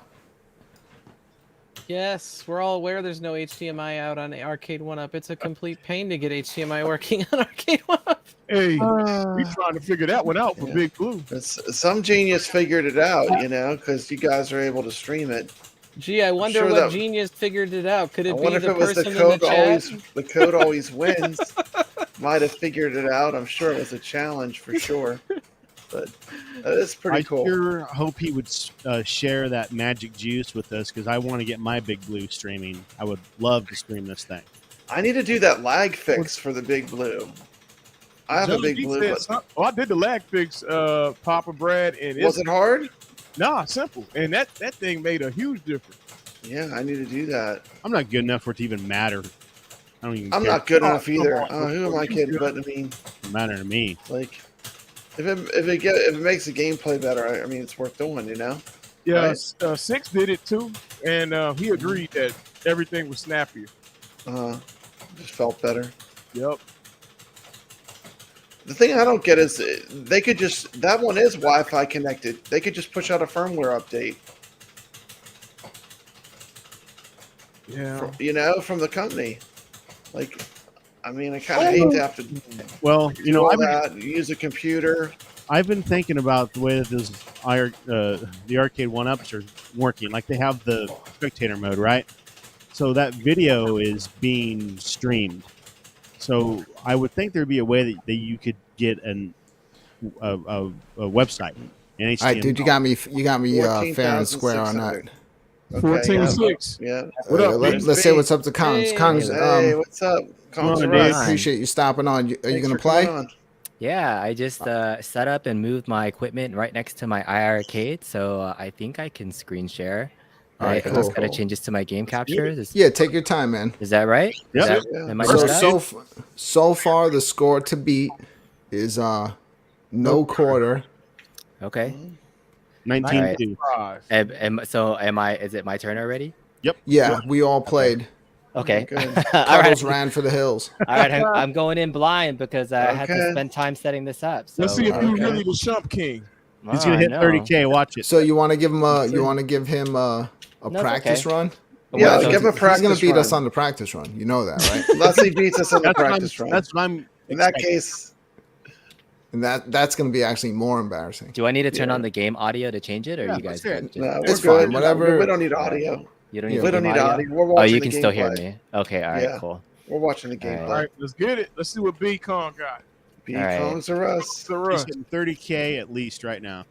[SPEAKER 5] Yes, we're all aware there's no HDMI out on Arcade 1-Up. It's a complete pain to get HDMI working on Arcade 1-Up.
[SPEAKER 6] Hey, we trying to figure that one out for
[SPEAKER 2] Yeah.
[SPEAKER 6] Big Blue.
[SPEAKER 2] Some genius figured it out, you know, because you guys are able to stream it.
[SPEAKER 5] Gee, I wonder
[SPEAKER 2] sure
[SPEAKER 5] what
[SPEAKER 2] that-
[SPEAKER 5] genius figured it out. Could
[SPEAKER 2] I
[SPEAKER 5] it be
[SPEAKER 2] wonder if
[SPEAKER 5] the
[SPEAKER 2] it was
[SPEAKER 5] person
[SPEAKER 2] the
[SPEAKER 5] in the
[SPEAKER 2] code
[SPEAKER 5] chat?
[SPEAKER 2] always. The code always wins. Might have figured it out. I'm sure it was a challenge for sure. But it's pretty
[SPEAKER 4] I
[SPEAKER 2] cool.
[SPEAKER 4] sure hope he would share that magic juice with us because I want to get my Big Blue streaming. I would love to stream this thing.
[SPEAKER 2] I need to do that lag fix for the Big Blue. I have a Big Blue, but
[SPEAKER 6] I did the lag fix, Papa Brad, and
[SPEAKER 2] was it hard?
[SPEAKER 6] Nah, simple. And that thing made a huge difference.
[SPEAKER 2] Yeah, I need to do that.
[SPEAKER 4] I'm not good enough for it to even matter. I don't even
[SPEAKER 2] I'm
[SPEAKER 4] care.
[SPEAKER 2] not good
[SPEAKER 6] Oh,
[SPEAKER 2] enough
[SPEAKER 6] come
[SPEAKER 2] either.
[SPEAKER 6] on.
[SPEAKER 2] Who am I kidding? But I mean,
[SPEAKER 4] It doesn't matter to me.
[SPEAKER 2] like, if it makes the gameplay better, I mean, it's worth doing. You know?
[SPEAKER 6] Yeah,
[SPEAKER 2] Right.
[SPEAKER 6] Six did it too, and he agreed that everything was snappier.
[SPEAKER 2] Just felt better.
[SPEAKER 6] Yep.
[SPEAKER 2] The thing I don't get is they could just that one is Wi-Fi connected. They could just push out a firmware update.
[SPEAKER 6] Yeah.
[SPEAKER 2] You know, from the company. Like, I mean, I kind of hate to have to
[SPEAKER 4] Well,
[SPEAKER 2] do all that, use a computer.
[SPEAKER 4] I've been thinking about the way that those the arcade 1-ups are working. Like they have the spectator mode, right? So that video is being streamed. So I would think there'd be a way that you could get a website. An HTML.
[SPEAKER 1] All right, dude, you got me fair and square on that.
[SPEAKER 6] 14-6.
[SPEAKER 2] Yeah.
[SPEAKER 6] What up,
[SPEAKER 1] Let's say what's up to Kongs.
[SPEAKER 5] Hey.
[SPEAKER 1] Kongs,
[SPEAKER 2] Hey, what's up?
[SPEAKER 4] on, dude.
[SPEAKER 2] Russ.
[SPEAKER 1] appreciate you stopping on. Are you
[SPEAKER 2] Thanks
[SPEAKER 1] gonna
[SPEAKER 2] for coming
[SPEAKER 1] play?
[SPEAKER 2] on.
[SPEAKER 7] Yeah, I just set up and moved my equipment right next to my iiRcade, so I think I can screen share.
[SPEAKER 1] All right,
[SPEAKER 7] I just gotta
[SPEAKER 1] cool.
[SPEAKER 7] change this to my game capture.
[SPEAKER 1] Yeah, take your time, man.
[SPEAKER 7] Is that right?
[SPEAKER 4] Yeah.
[SPEAKER 7] Is that,
[SPEAKER 2] Yeah.
[SPEAKER 7] am I
[SPEAKER 1] So
[SPEAKER 7] set up?
[SPEAKER 1] so far the score to beat is no quarter.
[SPEAKER 7] Okay.
[SPEAKER 4] 19-2.
[SPEAKER 7] Is it my turn already?
[SPEAKER 1] Yeah, we all played.
[SPEAKER 7] Okay.
[SPEAKER 2] Good.
[SPEAKER 7] All
[SPEAKER 1] Cuddles
[SPEAKER 7] right.
[SPEAKER 1] ran for the hills.
[SPEAKER 7] All right. I'm going in blind because I had to
[SPEAKER 2] Okay.
[SPEAKER 7] spend time setting this up. So,
[SPEAKER 6] Let's see if
[SPEAKER 1] Okay.
[SPEAKER 6] you're really the Shump King.
[SPEAKER 4] He's gonna hit
[SPEAKER 7] I know.
[SPEAKER 4] 30K. Watch it.
[SPEAKER 1] So you want to give him a
[SPEAKER 7] No, it's
[SPEAKER 1] practice
[SPEAKER 7] okay.
[SPEAKER 1] run?
[SPEAKER 2] Yeah,
[SPEAKER 7] So
[SPEAKER 2] give him a
[SPEAKER 1] He's
[SPEAKER 2] practice
[SPEAKER 1] gonna beat
[SPEAKER 2] run.
[SPEAKER 1] us on the practice run. You know that, right?
[SPEAKER 2] Unless he beats us on the
[SPEAKER 4] That's what
[SPEAKER 2] practice run.
[SPEAKER 4] That's what I'm.
[SPEAKER 2] In that
[SPEAKER 4] expecting.
[SPEAKER 2] case,
[SPEAKER 1] And that's gonna be actually more embarrassing.
[SPEAKER 7] Do I need to turn
[SPEAKER 2] Yeah.
[SPEAKER 7] on the game audio to change it, or
[SPEAKER 4] Yeah,
[SPEAKER 7] you guys?
[SPEAKER 4] let's hear
[SPEAKER 7] good?
[SPEAKER 4] it.
[SPEAKER 2] no, we're
[SPEAKER 1] It's
[SPEAKER 2] good.
[SPEAKER 1] fine, whatever.
[SPEAKER 2] We don't need audio.
[SPEAKER 7] You don't
[SPEAKER 1] Yeah.
[SPEAKER 7] need.
[SPEAKER 2] We don't
[SPEAKER 7] game
[SPEAKER 2] need audio. We're
[SPEAKER 7] Oh,
[SPEAKER 2] watching
[SPEAKER 7] you
[SPEAKER 2] the
[SPEAKER 7] can still hear
[SPEAKER 2] gameplay.
[SPEAKER 7] me. Okay. All right.
[SPEAKER 2] Yeah.
[SPEAKER 7] Cool.
[SPEAKER 2] We're watching the
[SPEAKER 7] All right.
[SPEAKER 2] gameplay.
[SPEAKER 6] All right, let's get it. Let's see what B Kong got.
[SPEAKER 2] B
[SPEAKER 7] All right.
[SPEAKER 2] Kongs or us.
[SPEAKER 6] It's the
[SPEAKER 4] He's
[SPEAKER 6] rush.
[SPEAKER 4] hitting 30K at least right now.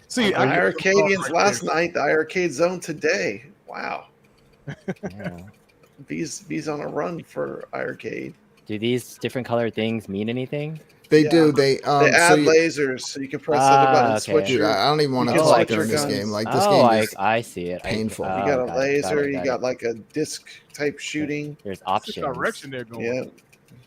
[SPEAKER 6] See,
[SPEAKER 2] The
[SPEAKER 6] I
[SPEAKER 2] iiRcadians last night, the iiRcade zone today. Wow.
[SPEAKER 7] Yeah.
[SPEAKER 2] B's on a run for iiRcade.
[SPEAKER 7] Do these different colored things mean anything?
[SPEAKER 1] They
[SPEAKER 2] Yeah.
[SPEAKER 1] do. They
[SPEAKER 2] They
[SPEAKER 1] so
[SPEAKER 2] add
[SPEAKER 1] you,
[SPEAKER 2] lasers, so you can press other buttons,
[SPEAKER 7] okay.
[SPEAKER 2] switch
[SPEAKER 1] dude,
[SPEAKER 2] your.
[SPEAKER 1] I don't even want to
[SPEAKER 2] You can
[SPEAKER 1] talk
[SPEAKER 2] switch
[SPEAKER 1] during
[SPEAKER 2] your
[SPEAKER 1] this
[SPEAKER 2] guns.
[SPEAKER 1] game. Like this
[SPEAKER 7] Oh,
[SPEAKER 1] game is
[SPEAKER 7] I see it.
[SPEAKER 1] painful.
[SPEAKER 7] I,
[SPEAKER 2] You got a
[SPEAKER 7] got it,
[SPEAKER 2] laser. You
[SPEAKER 7] it.
[SPEAKER 2] got like a disc type shooting.
[SPEAKER 7] There's
[SPEAKER 6] the
[SPEAKER 7] options.
[SPEAKER 6] direction they're going.
[SPEAKER 2] Yeah.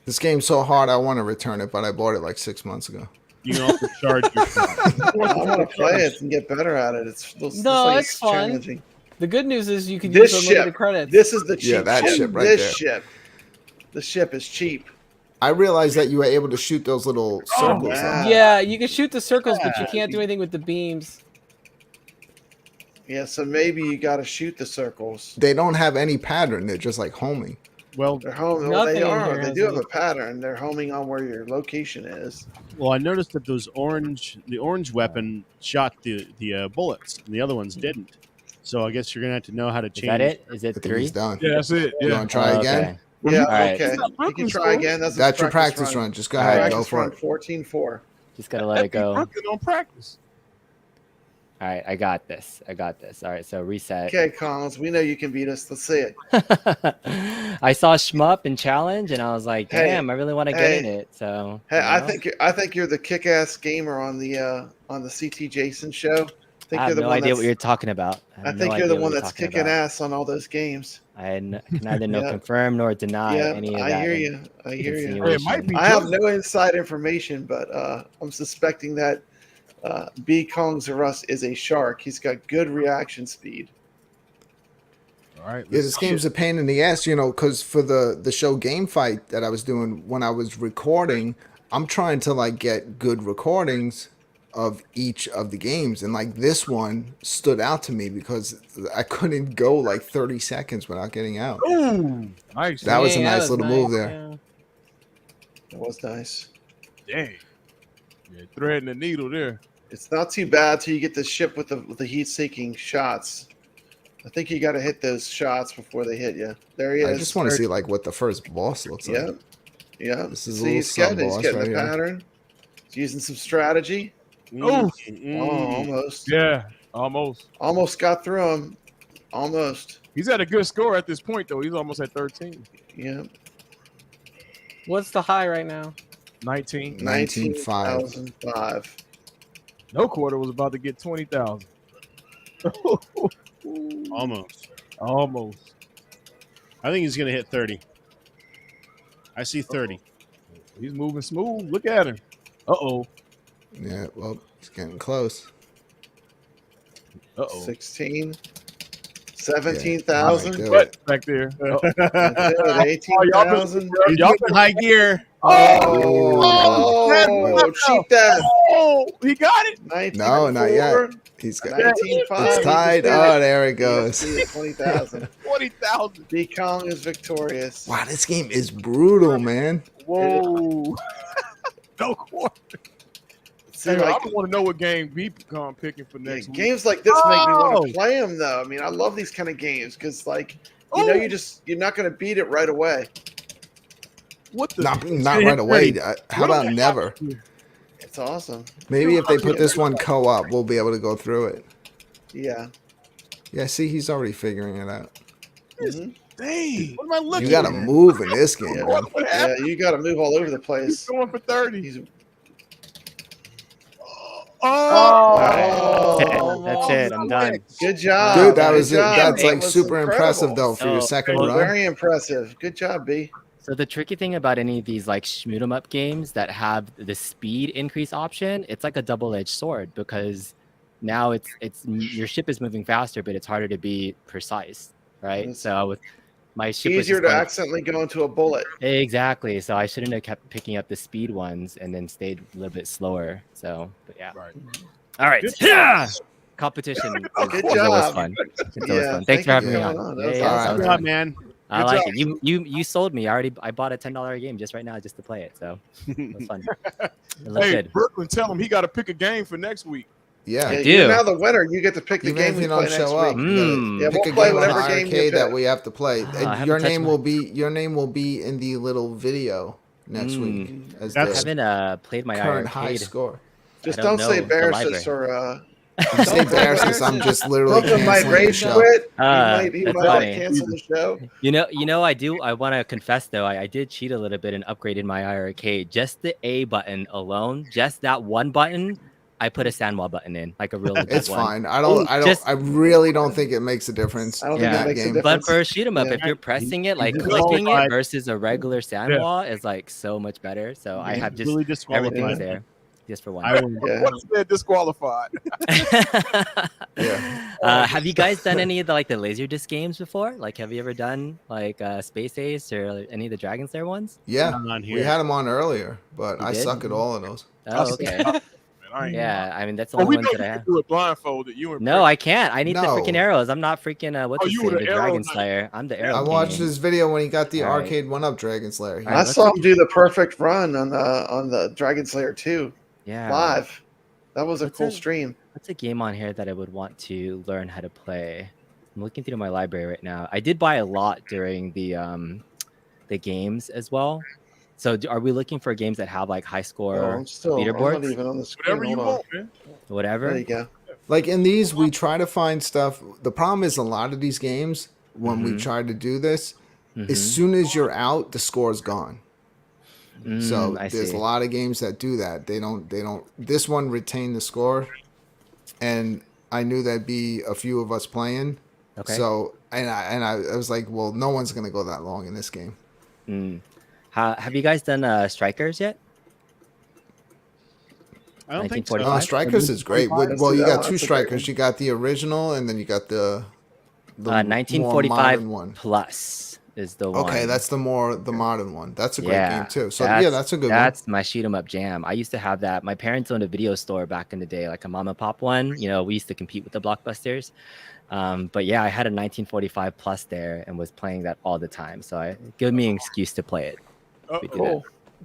[SPEAKER 1] this game's so hard. I want to return it, but I bought it like 6 months ago.
[SPEAKER 4] You can also charge your phone.
[SPEAKER 2] I want to play it and get better at it. It's
[SPEAKER 5] It's fun.
[SPEAKER 2] challenging.
[SPEAKER 5] The good news is you can
[SPEAKER 2] This
[SPEAKER 5] use unlimited
[SPEAKER 2] ship.
[SPEAKER 5] credits.
[SPEAKER 2] This is the cheap
[SPEAKER 1] Yeah, that ship right
[SPEAKER 2] this
[SPEAKER 1] there.
[SPEAKER 2] ship. The ship is cheap.
[SPEAKER 1] I realized that you were able to shoot those little circles.
[SPEAKER 2] yeah.
[SPEAKER 5] Yeah, you can shoot the circles, but you can't do anything with the beams.
[SPEAKER 2] Yeah, so maybe you got to shoot the circles.
[SPEAKER 1] They don't have any pattern. They're just like homing.
[SPEAKER 4] Well,
[SPEAKER 2] They're homing.
[SPEAKER 5] Nothing
[SPEAKER 2] Well, they
[SPEAKER 5] in
[SPEAKER 2] are.
[SPEAKER 5] here
[SPEAKER 2] They
[SPEAKER 5] has
[SPEAKER 2] do have
[SPEAKER 5] any-
[SPEAKER 2] a pattern. They're homing on where your location is.
[SPEAKER 4] I noticed that the orange weapon shot the bullets, and the other ones didn't. So I guess you're gonna have to know how to
[SPEAKER 7] Is
[SPEAKER 4] change.
[SPEAKER 7] that it? Is
[SPEAKER 1] I
[SPEAKER 7] it
[SPEAKER 1] think
[SPEAKER 7] 3?
[SPEAKER 1] he's done.
[SPEAKER 6] Yeah, that's it.
[SPEAKER 1] You
[SPEAKER 6] Yeah.
[SPEAKER 1] want to try
[SPEAKER 7] Oh,
[SPEAKER 1] again?
[SPEAKER 7] okay.
[SPEAKER 2] Yeah,
[SPEAKER 7] Alright.
[SPEAKER 2] okay. You can try again. That's
[SPEAKER 1] Your practice run. Just go ahead. Go
[SPEAKER 2] Practice
[SPEAKER 1] for
[SPEAKER 2] run
[SPEAKER 1] it.
[SPEAKER 2] 14-4.
[SPEAKER 7] Just gotta let it go. All
[SPEAKER 6] Working on practice.
[SPEAKER 7] right, I got this. All right, so reset.
[SPEAKER 2] Okay, Collins, we know you can beat us. Let's see it.
[SPEAKER 7] I saw Shmup in challenge, and I was like,
[SPEAKER 2] Hey,
[SPEAKER 7] "Damn, I really want to get in it." So,
[SPEAKER 2] Hey,
[SPEAKER 7] you know?
[SPEAKER 2] I think you're the kick-ass gamer on the CT Jason show. I think
[SPEAKER 7] I
[SPEAKER 2] you're
[SPEAKER 7] have
[SPEAKER 2] the
[SPEAKER 7] no
[SPEAKER 2] one
[SPEAKER 7] idea what
[SPEAKER 2] that's-
[SPEAKER 7] you're talking about.
[SPEAKER 2] I think you're the one that's kicking ass on all those games.
[SPEAKER 7] I can neither
[SPEAKER 2] Yeah.
[SPEAKER 7] confirm nor deny
[SPEAKER 2] Yeah,
[SPEAKER 7] any of
[SPEAKER 2] I
[SPEAKER 7] that.
[SPEAKER 2] hear you. I hear you.
[SPEAKER 6] Hey, it might be
[SPEAKER 2] I have
[SPEAKER 6] true.
[SPEAKER 2] no inside information, but I'm suspecting that B Kongs or Us is a shark. He's got good reaction speed.
[SPEAKER 6] All right.
[SPEAKER 1] Yeah, this game's a pain in the ass, because for the show Game Fight that I was doing when I was recording, I'm trying to like get good recordings of each of the games, and like this one stood out to me because I couldn't go like 30 seconds without getting out.
[SPEAKER 6] Ooh, nice.
[SPEAKER 1] That was a
[SPEAKER 5] Dang,
[SPEAKER 1] nice little move there.
[SPEAKER 5] yeah.
[SPEAKER 2] That was nice.
[SPEAKER 6] Dang. Yeah, threading the needle there.
[SPEAKER 2] It's not too bad till you get the ship with the heat-seeking shots. I think you got to hit those shots before they hit you. There he is.
[SPEAKER 1] I just want to see like what the first boss looks like.
[SPEAKER 2] Yep. Yep.
[SPEAKER 1] This is a
[SPEAKER 2] See,
[SPEAKER 1] little
[SPEAKER 2] he's getting
[SPEAKER 1] sub-boss
[SPEAKER 2] the
[SPEAKER 1] right here.
[SPEAKER 2] pattern. He's using some strategy.
[SPEAKER 6] Oh.
[SPEAKER 2] Oh, almost.
[SPEAKER 6] Yeah, almost.
[SPEAKER 2] Almost got through him. Almost.
[SPEAKER 6] He's at a good score at this point, though. He's almost at 13.
[SPEAKER 2] Yeah.
[SPEAKER 5] What's the high right now?
[SPEAKER 6] 19.
[SPEAKER 1] 19,500.
[SPEAKER 2] 19,005.
[SPEAKER 6] No quarter was about to get 20,000.
[SPEAKER 4] Almost.
[SPEAKER 6] Almost.
[SPEAKER 4] I think he's gonna hit 30. I see 30.
[SPEAKER 6] He's moving smooth. Look at him. Uh-oh.
[SPEAKER 1] Yeah, well, it's getting close.
[SPEAKER 6] Uh-oh.
[SPEAKER 2] 16.
[SPEAKER 1] Yeah,
[SPEAKER 2] 17,000.
[SPEAKER 1] do it.
[SPEAKER 6] What back there?
[SPEAKER 2] That's it, 18,000.
[SPEAKER 4] He's
[SPEAKER 6] Y'all
[SPEAKER 4] getting high gear.
[SPEAKER 2] Oh, cheat that.
[SPEAKER 6] Oh, he got it.
[SPEAKER 2] 19,
[SPEAKER 1] No, not yet. He's got
[SPEAKER 2] 19,500.
[SPEAKER 1] it's tied. Oh, there it goes.
[SPEAKER 2] 20,000.
[SPEAKER 6] 20,000.
[SPEAKER 2] B Kong is victorious.
[SPEAKER 1] Wow, this game is brutal, man.
[SPEAKER 6] Whoa. No quarter.
[SPEAKER 2] See,
[SPEAKER 6] I
[SPEAKER 2] like
[SPEAKER 6] want to know what game we become picking for next week.
[SPEAKER 2] games like this make me want to play them, though. I mean, I love these kind of games because, like, you're not going to beat it right away.
[SPEAKER 6] What the?
[SPEAKER 1] Not right away. How about never?
[SPEAKER 2] It's awesome.
[SPEAKER 1] Maybe if they put this one co-op, we'll be able to go through it.
[SPEAKER 2] Yeah.
[SPEAKER 1] Yeah, see, he's already figuring it out.
[SPEAKER 2] Mhm.
[SPEAKER 6] Dang, what am I looking
[SPEAKER 1] You got to
[SPEAKER 6] at?
[SPEAKER 1] move in this game,
[SPEAKER 2] Yeah.
[SPEAKER 1] man.
[SPEAKER 6] What
[SPEAKER 2] Yeah,
[SPEAKER 6] happened?
[SPEAKER 2] you got to move all over the
[SPEAKER 6] He's
[SPEAKER 2] place.
[SPEAKER 6] going for 30.
[SPEAKER 2] He's
[SPEAKER 7] That's
[SPEAKER 2] oh,
[SPEAKER 7] it. I'm done.
[SPEAKER 2] good job,
[SPEAKER 1] Dude, that was
[SPEAKER 2] good job.
[SPEAKER 1] that's
[SPEAKER 2] That
[SPEAKER 1] like
[SPEAKER 2] was
[SPEAKER 1] super impressive
[SPEAKER 2] incredible.
[SPEAKER 1] though for your second
[SPEAKER 2] Well,
[SPEAKER 1] run.
[SPEAKER 2] very impressive. Good job, B.
[SPEAKER 7] So the tricky thing about any of these like shoot 'em up games that have the speed increase option, it's like a double-edged sword because now it's your ship is moving faster, but it's harder to be precise, right?
[SPEAKER 2] It's
[SPEAKER 7] So with my ship was
[SPEAKER 2] easier
[SPEAKER 7] just
[SPEAKER 2] to
[SPEAKER 7] going-
[SPEAKER 2] accidentally go into a bullet.
[SPEAKER 7] Exactly. So I shouldn't have kept picking up the speed ones and then stayed a little bit slower. So, but yeah.
[SPEAKER 6] Right.
[SPEAKER 7] All right.
[SPEAKER 6] Good
[SPEAKER 7] Yeah. Competition
[SPEAKER 2] Good
[SPEAKER 7] is always
[SPEAKER 2] job.
[SPEAKER 7] fun. It's always
[SPEAKER 2] Yeah,
[SPEAKER 7] fun.
[SPEAKER 2] thank
[SPEAKER 7] Thanks for
[SPEAKER 2] you
[SPEAKER 7] having me
[SPEAKER 2] for
[SPEAKER 7] on.
[SPEAKER 2] coming on. That
[SPEAKER 7] Yeah,
[SPEAKER 2] was
[SPEAKER 7] yeah,
[SPEAKER 2] awesome.
[SPEAKER 7] that was
[SPEAKER 4] Good
[SPEAKER 7] fun.
[SPEAKER 4] job, man.
[SPEAKER 7] I
[SPEAKER 6] Good
[SPEAKER 7] like
[SPEAKER 6] job.
[SPEAKER 7] it. You sold me. I bought a $10 game just right now just to play it. So it was fun. It looked
[SPEAKER 6] Hey,
[SPEAKER 7] good.
[SPEAKER 6] Brooklyn, tell him he got to pick a game for next week.
[SPEAKER 1] Yeah.
[SPEAKER 2] Yeah,
[SPEAKER 7] do.
[SPEAKER 2] you're now the winner. You get to pick the
[SPEAKER 1] Even
[SPEAKER 2] game
[SPEAKER 1] if
[SPEAKER 2] we
[SPEAKER 1] you
[SPEAKER 2] play
[SPEAKER 1] don't
[SPEAKER 2] next
[SPEAKER 1] show up,
[SPEAKER 2] week.
[SPEAKER 1] you
[SPEAKER 7] Mm.
[SPEAKER 1] gotta
[SPEAKER 2] Yeah,
[SPEAKER 1] pick
[SPEAKER 2] we'll
[SPEAKER 1] a
[SPEAKER 2] play
[SPEAKER 1] game on
[SPEAKER 2] whatever game you
[SPEAKER 1] Rcade that
[SPEAKER 2] pick.
[SPEAKER 1] we have to play.
[SPEAKER 7] I
[SPEAKER 1] And
[SPEAKER 7] haven't
[SPEAKER 1] your
[SPEAKER 7] touched
[SPEAKER 1] name
[SPEAKER 7] my-
[SPEAKER 1] will be in the little video next week as
[SPEAKER 7] I
[SPEAKER 4] That's-
[SPEAKER 1] the
[SPEAKER 7] haven't played my
[SPEAKER 1] current high
[SPEAKER 7] arcade.
[SPEAKER 1] score.
[SPEAKER 2] Just
[SPEAKER 7] I don't
[SPEAKER 2] don't say
[SPEAKER 7] know the
[SPEAKER 2] Bearsis
[SPEAKER 7] library.
[SPEAKER 2] or
[SPEAKER 1] You say Bearsis, I'm just literally
[SPEAKER 2] Brooklyn might
[SPEAKER 1] canceling the
[SPEAKER 2] rage
[SPEAKER 1] show.
[SPEAKER 2] quit. He
[SPEAKER 7] That's
[SPEAKER 2] might
[SPEAKER 7] funny.
[SPEAKER 2] cancel the show.
[SPEAKER 7] You know, I want to confess though, I did cheat a little bit and upgraded my iArcade. Just the A button alone, just that one button, I put a sandwall button in, like a real legit
[SPEAKER 1] It's
[SPEAKER 7] one.
[SPEAKER 1] fine. I really don't think it makes a difference.
[SPEAKER 2] I don't
[SPEAKER 1] in
[SPEAKER 2] think it
[SPEAKER 1] that
[SPEAKER 2] makes a
[SPEAKER 1] game.
[SPEAKER 2] difference.
[SPEAKER 7] But for a shoot 'em up,
[SPEAKER 2] Yeah.
[SPEAKER 7] if you're pressing it, like
[SPEAKER 4] He's
[SPEAKER 7] clicking it
[SPEAKER 4] disqualified.
[SPEAKER 7] versus a regular sandwall is like so much better. So I have just
[SPEAKER 4] Really
[SPEAKER 7] everything's
[SPEAKER 4] disqualified.
[SPEAKER 7] there, just for one.
[SPEAKER 4] I will,
[SPEAKER 2] Yeah.
[SPEAKER 6] What said disqualified?
[SPEAKER 1] Yeah.
[SPEAKER 7] Have you guys done any of the the Laserdisc games before? Like, have you ever done like Space Ace or any of the Dragon Slayer ones?
[SPEAKER 1] Yeah.
[SPEAKER 4] I'm on
[SPEAKER 1] We
[SPEAKER 4] here.
[SPEAKER 1] had them on earlier, but
[SPEAKER 7] You
[SPEAKER 1] I
[SPEAKER 7] did?
[SPEAKER 1] suck at all of those.
[SPEAKER 7] Oh, okay.
[SPEAKER 6] I ain't
[SPEAKER 7] Yeah, I mean that's the
[SPEAKER 6] Well,
[SPEAKER 7] only
[SPEAKER 6] we
[SPEAKER 7] ones
[SPEAKER 6] know
[SPEAKER 7] that I
[SPEAKER 6] you
[SPEAKER 7] have.
[SPEAKER 6] can do it blindfolded. You and
[SPEAKER 7] No, I can't. I need the
[SPEAKER 1] No.
[SPEAKER 7] freaking arrows. I'm not freaking what's
[SPEAKER 6] Oh,
[SPEAKER 7] his
[SPEAKER 6] you
[SPEAKER 7] name?
[SPEAKER 6] were
[SPEAKER 7] The
[SPEAKER 6] the arrow
[SPEAKER 7] Dragon
[SPEAKER 6] knight.
[SPEAKER 7] Slayer. I'm the arrow.
[SPEAKER 1] I watched
[SPEAKER 7] king.
[SPEAKER 1] his video when he got the
[SPEAKER 7] All right.
[SPEAKER 1] arcade one up Dragon Slayer.
[SPEAKER 7] All right,
[SPEAKER 2] I
[SPEAKER 7] let's
[SPEAKER 2] saw him do the perfect run on the Dragon Slayer 2
[SPEAKER 7] Yeah.
[SPEAKER 2] live. That was a
[SPEAKER 7] What's
[SPEAKER 2] cool
[SPEAKER 7] that?
[SPEAKER 2] stream.
[SPEAKER 7] What's a game on here that I would want to learn how to play? I'm looking through my library right now. I did buy a lot during the games as well. So are we looking for games that have like high
[SPEAKER 2] Oh,
[SPEAKER 7] score
[SPEAKER 2] I'm not
[SPEAKER 7] leaderboards?
[SPEAKER 2] even on the screen.
[SPEAKER 6] whatever you
[SPEAKER 2] Hold on.
[SPEAKER 6] want, man.
[SPEAKER 7] Whatever.
[SPEAKER 2] There you go.
[SPEAKER 1] Like in these, we try to find stuff. The problem is a lot of these games, when we try to do this, as soon as you're out, the score's gone. So
[SPEAKER 7] I
[SPEAKER 1] there's
[SPEAKER 7] see.
[SPEAKER 1] a lot of games that do that. They don't. This one retained the score, and I knew there'd be a few of us playing.
[SPEAKER 7] Okay.
[SPEAKER 1] So I was like, well, no one's gonna go that long in this game.
[SPEAKER 7] Have you guys done Strikers yet?
[SPEAKER 4] I don't think so.
[SPEAKER 7] 1945?
[SPEAKER 1] Strikers is great. Well,
[SPEAKER 2] Let's
[SPEAKER 1] you
[SPEAKER 2] do that
[SPEAKER 1] got
[SPEAKER 2] one.
[SPEAKER 1] two
[SPEAKER 2] That's a great
[SPEAKER 1] Strikers. You got the original, and then you got the more
[SPEAKER 7] 1945
[SPEAKER 1] modern one.
[SPEAKER 7] plus is the one.
[SPEAKER 1] Okay, that's the modern one. That's a great
[SPEAKER 7] Yeah,
[SPEAKER 1] game too. So yeah, that's a good one.
[SPEAKER 7] That's my shoot 'em up jam. I used to have that. My parents owned a video store back in the day, like a mom and pop one. You know, we used to compete with the Blockbusters. But yeah, I had a 1945 plus there and was playing that all the time. So it gave me an excuse to play it. We did
[SPEAKER 2] Cool.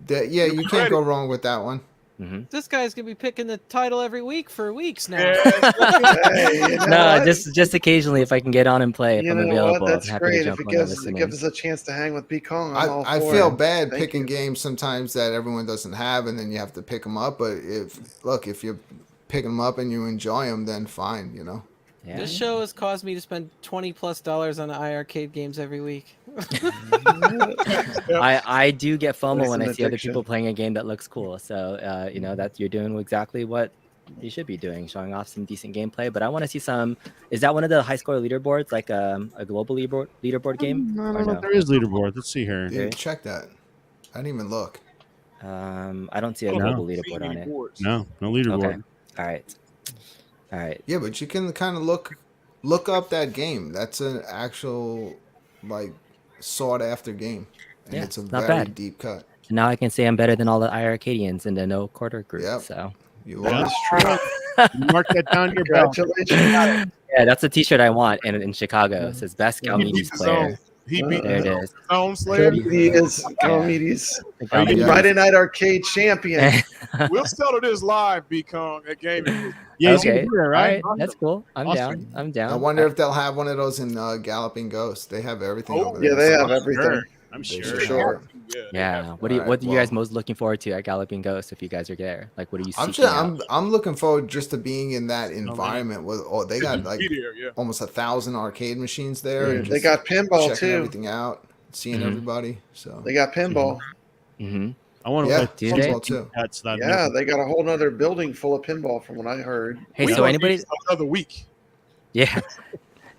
[SPEAKER 1] Yeah, you can't go wrong with that one.
[SPEAKER 5] This guy's gonna be picking the title every week for weeks now.
[SPEAKER 2] Hey, you know
[SPEAKER 7] No,
[SPEAKER 2] what?
[SPEAKER 7] just occasionally if I can get on and play if
[SPEAKER 2] You
[SPEAKER 7] I'm
[SPEAKER 2] know
[SPEAKER 7] available.
[SPEAKER 2] what? That's
[SPEAKER 7] I'm happy
[SPEAKER 2] great.
[SPEAKER 7] to
[SPEAKER 2] If
[SPEAKER 7] jump
[SPEAKER 2] it
[SPEAKER 7] on and
[SPEAKER 2] gives,
[SPEAKER 7] listen
[SPEAKER 2] it
[SPEAKER 7] in.
[SPEAKER 2] gives us a chance to hang with B Kong, I'm all
[SPEAKER 1] I
[SPEAKER 2] for
[SPEAKER 1] feel
[SPEAKER 2] it.
[SPEAKER 1] bad
[SPEAKER 2] Thank
[SPEAKER 1] picking
[SPEAKER 2] you.
[SPEAKER 1] games sometimes that everyone doesn't have, and then you have to pick them up. But if you're picking them up and you enjoy them, then fine, you know.
[SPEAKER 7] Yeah.
[SPEAKER 5] This show has caused me to spend $20+ on iArcade games every week.
[SPEAKER 7] I do get FOMO
[SPEAKER 2] That's
[SPEAKER 7] when
[SPEAKER 2] an
[SPEAKER 7] I see other
[SPEAKER 2] addiction.
[SPEAKER 7] people playing a game that looks cool. So you know that you're doing exactly what you should be doing, showing off some decent gameplay. But I want to see some. Is that one of the high score leaderboards, like a global leaderboard game?
[SPEAKER 4] I
[SPEAKER 7] Or
[SPEAKER 4] don't know
[SPEAKER 7] no?
[SPEAKER 4] if there is leaderboard. Let's see here.
[SPEAKER 1] Dude, check that. I didn't even look.
[SPEAKER 7] I don't see a
[SPEAKER 4] Oh, no.
[SPEAKER 7] global leaderboard on it.
[SPEAKER 4] No leaderboard.
[SPEAKER 7] Okay. All right.
[SPEAKER 1] Yeah, but you can kind of look up that game. That's an actual like sought after game, and
[SPEAKER 7] Yeah,
[SPEAKER 1] it's a
[SPEAKER 7] it's not
[SPEAKER 1] very
[SPEAKER 7] bad.
[SPEAKER 1] deep cut.
[SPEAKER 7] Now I can say I'm better than all the iArcadians in the no quarter group.
[SPEAKER 1] Yep.
[SPEAKER 7] So
[SPEAKER 1] You
[SPEAKER 4] Yeah.
[SPEAKER 1] are.
[SPEAKER 2] That's true.
[SPEAKER 4] You mark that down your belt.
[SPEAKER 2] Congratulations.
[SPEAKER 7] yeah, that's a T-shirt I want in Chicago. It says best
[SPEAKER 6] He needs
[SPEAKER 7] Galmedes
[SPEAKER 6] his
[SPEAKER 7] player.
[SPEAKER 6] own. He beat
[SPEAKER 7] There it is.
[SPEAKER 6] Stone Slayer.
[SPEAKER 2] Galmedes.
[SPEAKER 7] Yeah.
[SPEAKER 2] Friday Night Arcade champion.
[SPEAKER 6] We'll settle this live, B-Kong, at gaming.
[SPEAKER 4] Yeah, he's
[SPEAKER 7] Okay.
[SPEAKER 4] gonna be there,
[SPEAKER 7] All
[SPEAKER 4] right?
[SPEAKER 7] right. That's cool. I'm
[SPEAKER 4] Awesome.
[SPEAKER 7] down. I'm down.
[SPEAKER 1] I wonder if they'll have one of those in Galloping Ghost. They have everything over there.
[SPEAKER 2] Yeah, they have
[SPEAKER 1] so
[SPEAKER 2] everything.
[SPEAKER 4] Sure. I'm
[SPEAKER 1] they
[SPEAKER 4] sure.
[SPEAKER 1] should have it.
[SPEAKER 7] Yeah. What
[SPEAKER 1] Alright,
[SPEAKER 7] are you guys
[SPEAKER 1] well.
[SPEAKER 7] most looking forward to at Galloping Ghost if you guys are there? Like, what are you
[SPEAKER 1] I'm
[SPEAKER 7] seeking
[SPEAKER 1] just,
[SPEAKER 7] out?
[SPEAKER 1] I'm looking forward just to being in that environment with they got like
[SPEAKER 6] Be there, yeah.
[SPEAKER 1] almost 1,000 arcade machines there. And
[SPEAKER 2] They
[SPEAKER 1] just
[SPEAKER 2] got pinball
[SPEAKER 1] checking
[SPEAKER 2] too.
[SPEAKER 1] everything out, seeing
[SPEAKER 7] Mhm.
[SPEAKER 1] everybody. So
[SPEAKER 2] They got pinball.
[SPEAKER 7] Mm-hmm.
[SPEAKER 4] I want to
[SPEAKER 1] Yeah,
[SPEAKER 4] play
[SPEAKER 7] do they?
[SPEAKER 1] pinball too.
[SPEAKER 4] That's not
[SPEAKER 2] Yeah, they got a whole nother building full of pinball from what I heard.
[SPEAKER 7] Hey,
[SPEAKER 6] We
[SPEAKER 7] so
[SPEAKER 6] gonna
[SPEAKER 7] anybody?
[SPEAKER 6] need another week?
[SPEAKER 7] Yeah.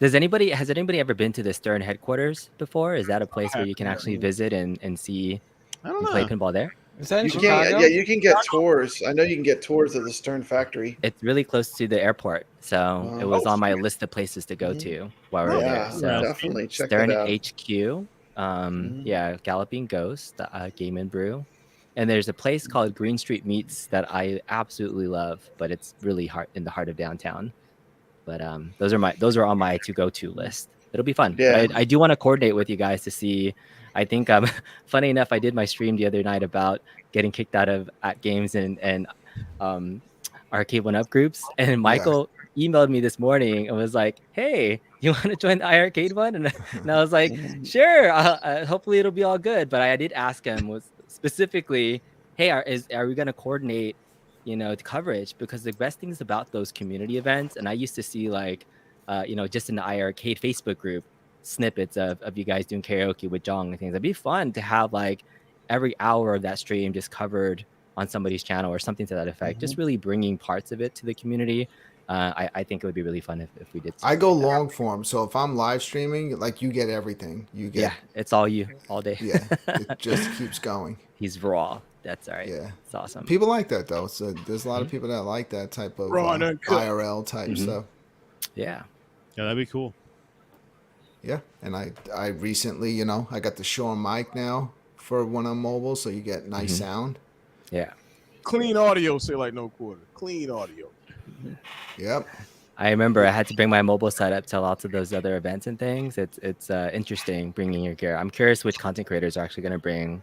[SPEAKER 7] Has anybody ever been to the Stern headquarters before? Is that a place where you can actually visit and see
[SPEAKER 4] I don't
[SPEAKER 7] and
[SPEAKER 4] know.
[SPEAKER 7] play pinball there?
[SPEAKER 5] Is that in
[SPEAKER 2] You
[SPEAKER 5] Chicago?
[SPEAKER 2] can, yeah, you can get tours. I know you can get tours of the Stern factory.
[SPEAKER 7] It's really close to the airport, so it was
[SPEAKER 6] Oh,
[SPEAKER 7] on my list of places to go to while we were
[SPEAKER 2] Yeah,
[SPEAKER 7] there. So
[SPEAKER 2] definitely check
[SPEAKER 7] Stern
[SPEAKER 2] that out.
[SPEAKER 7] HQ, yeah, Galloping Ghost, Game and Brew, and there's a place called Green Street Meats that I absolutely love, but it's really in the heart of downtown. But those are on my to-go-to list. It'll be fun.
[SPEAKER 2] Yeah.
[SPEAKER 7] But I do want to coordinate with you guys to see. I think funny enough, I did my stream the other night about getting kicked out of at games and Arcade 1-Up groups, and Michael emailed me this morning and was like, "Hey, you want to join the iiRcade one?" And I was like, "Sure. Hopefully it'll be all good." But I did ask him was specifically, "Hey, are we gonna coordinate?" The coverage, because the best things about those community events, and I used to see like, just in the iiRcade Facebook group, snippets of you guys doing karaoke with Jong and things. It'd be fun to have like every hour of that stream just covered on somebody's channel or something to that effect. Just really bringing parts of it to the community. I think it would be really fun if we did.
[SPEAKER 1] I go long form, so if I'm live streaming, like you get everything. You get
[SPEAKER 7] it's all you all day.
[SPEAKER 1] yeah, it just keeps going.
[SPEAKER 7] He's raw. That's all right.
[SPEAKER 1] Yeah,
[SPEAKER 7] it's awesome.
[SPEAKER 1] People like that though. So there's a lot of people that like that type of
[SPEAKER 6] Raw and uncut.
[SPEAKER 1] IRL type stuff.
[SPEAKER 7] Yeah.
[SPEAKER 4] Yeah, that'd be cool.
[SPEAKER 1] Yeah, and I recently, I got the Shure mic now for when I'm mobile, so you get nice sound.
[SPEAKER 7] Yeah.
[SPEAKER 6] Clean audio, say like no quarter. Clean audio.
[SPEAKER 1] Yep.
[SPEAKER 7] I remember I had to bring my mobile setup to lots of those other events and things. It's interesting bringing your gear. I'm curious which content creators are actually going to bring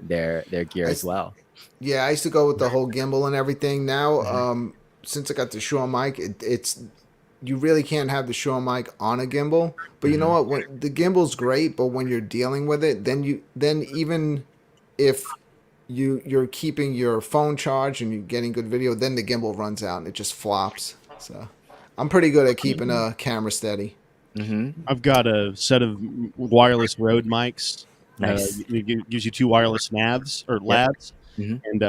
[SPEAKER 7] their gear as well.
[SPEAKER 1] Yeah, I used to go with the whole gimbal and everything. Now, since I got the Shure mic, it's you really can't have the Shure mic on a gimbal. But you know what? When the gimbal's great, but when you're dealing with it, then even if you're keeping your phone charged and you're getting good video, then the gimbal runs out and it just flops. So I'm pretty good at keeping a camera steady.
[SPEAKER 4] I've got a set of wireless Rode mics.
[SPEAKER 7] Nice.
[SPEAKER 4] It gives you 2 wireless navs or labs, and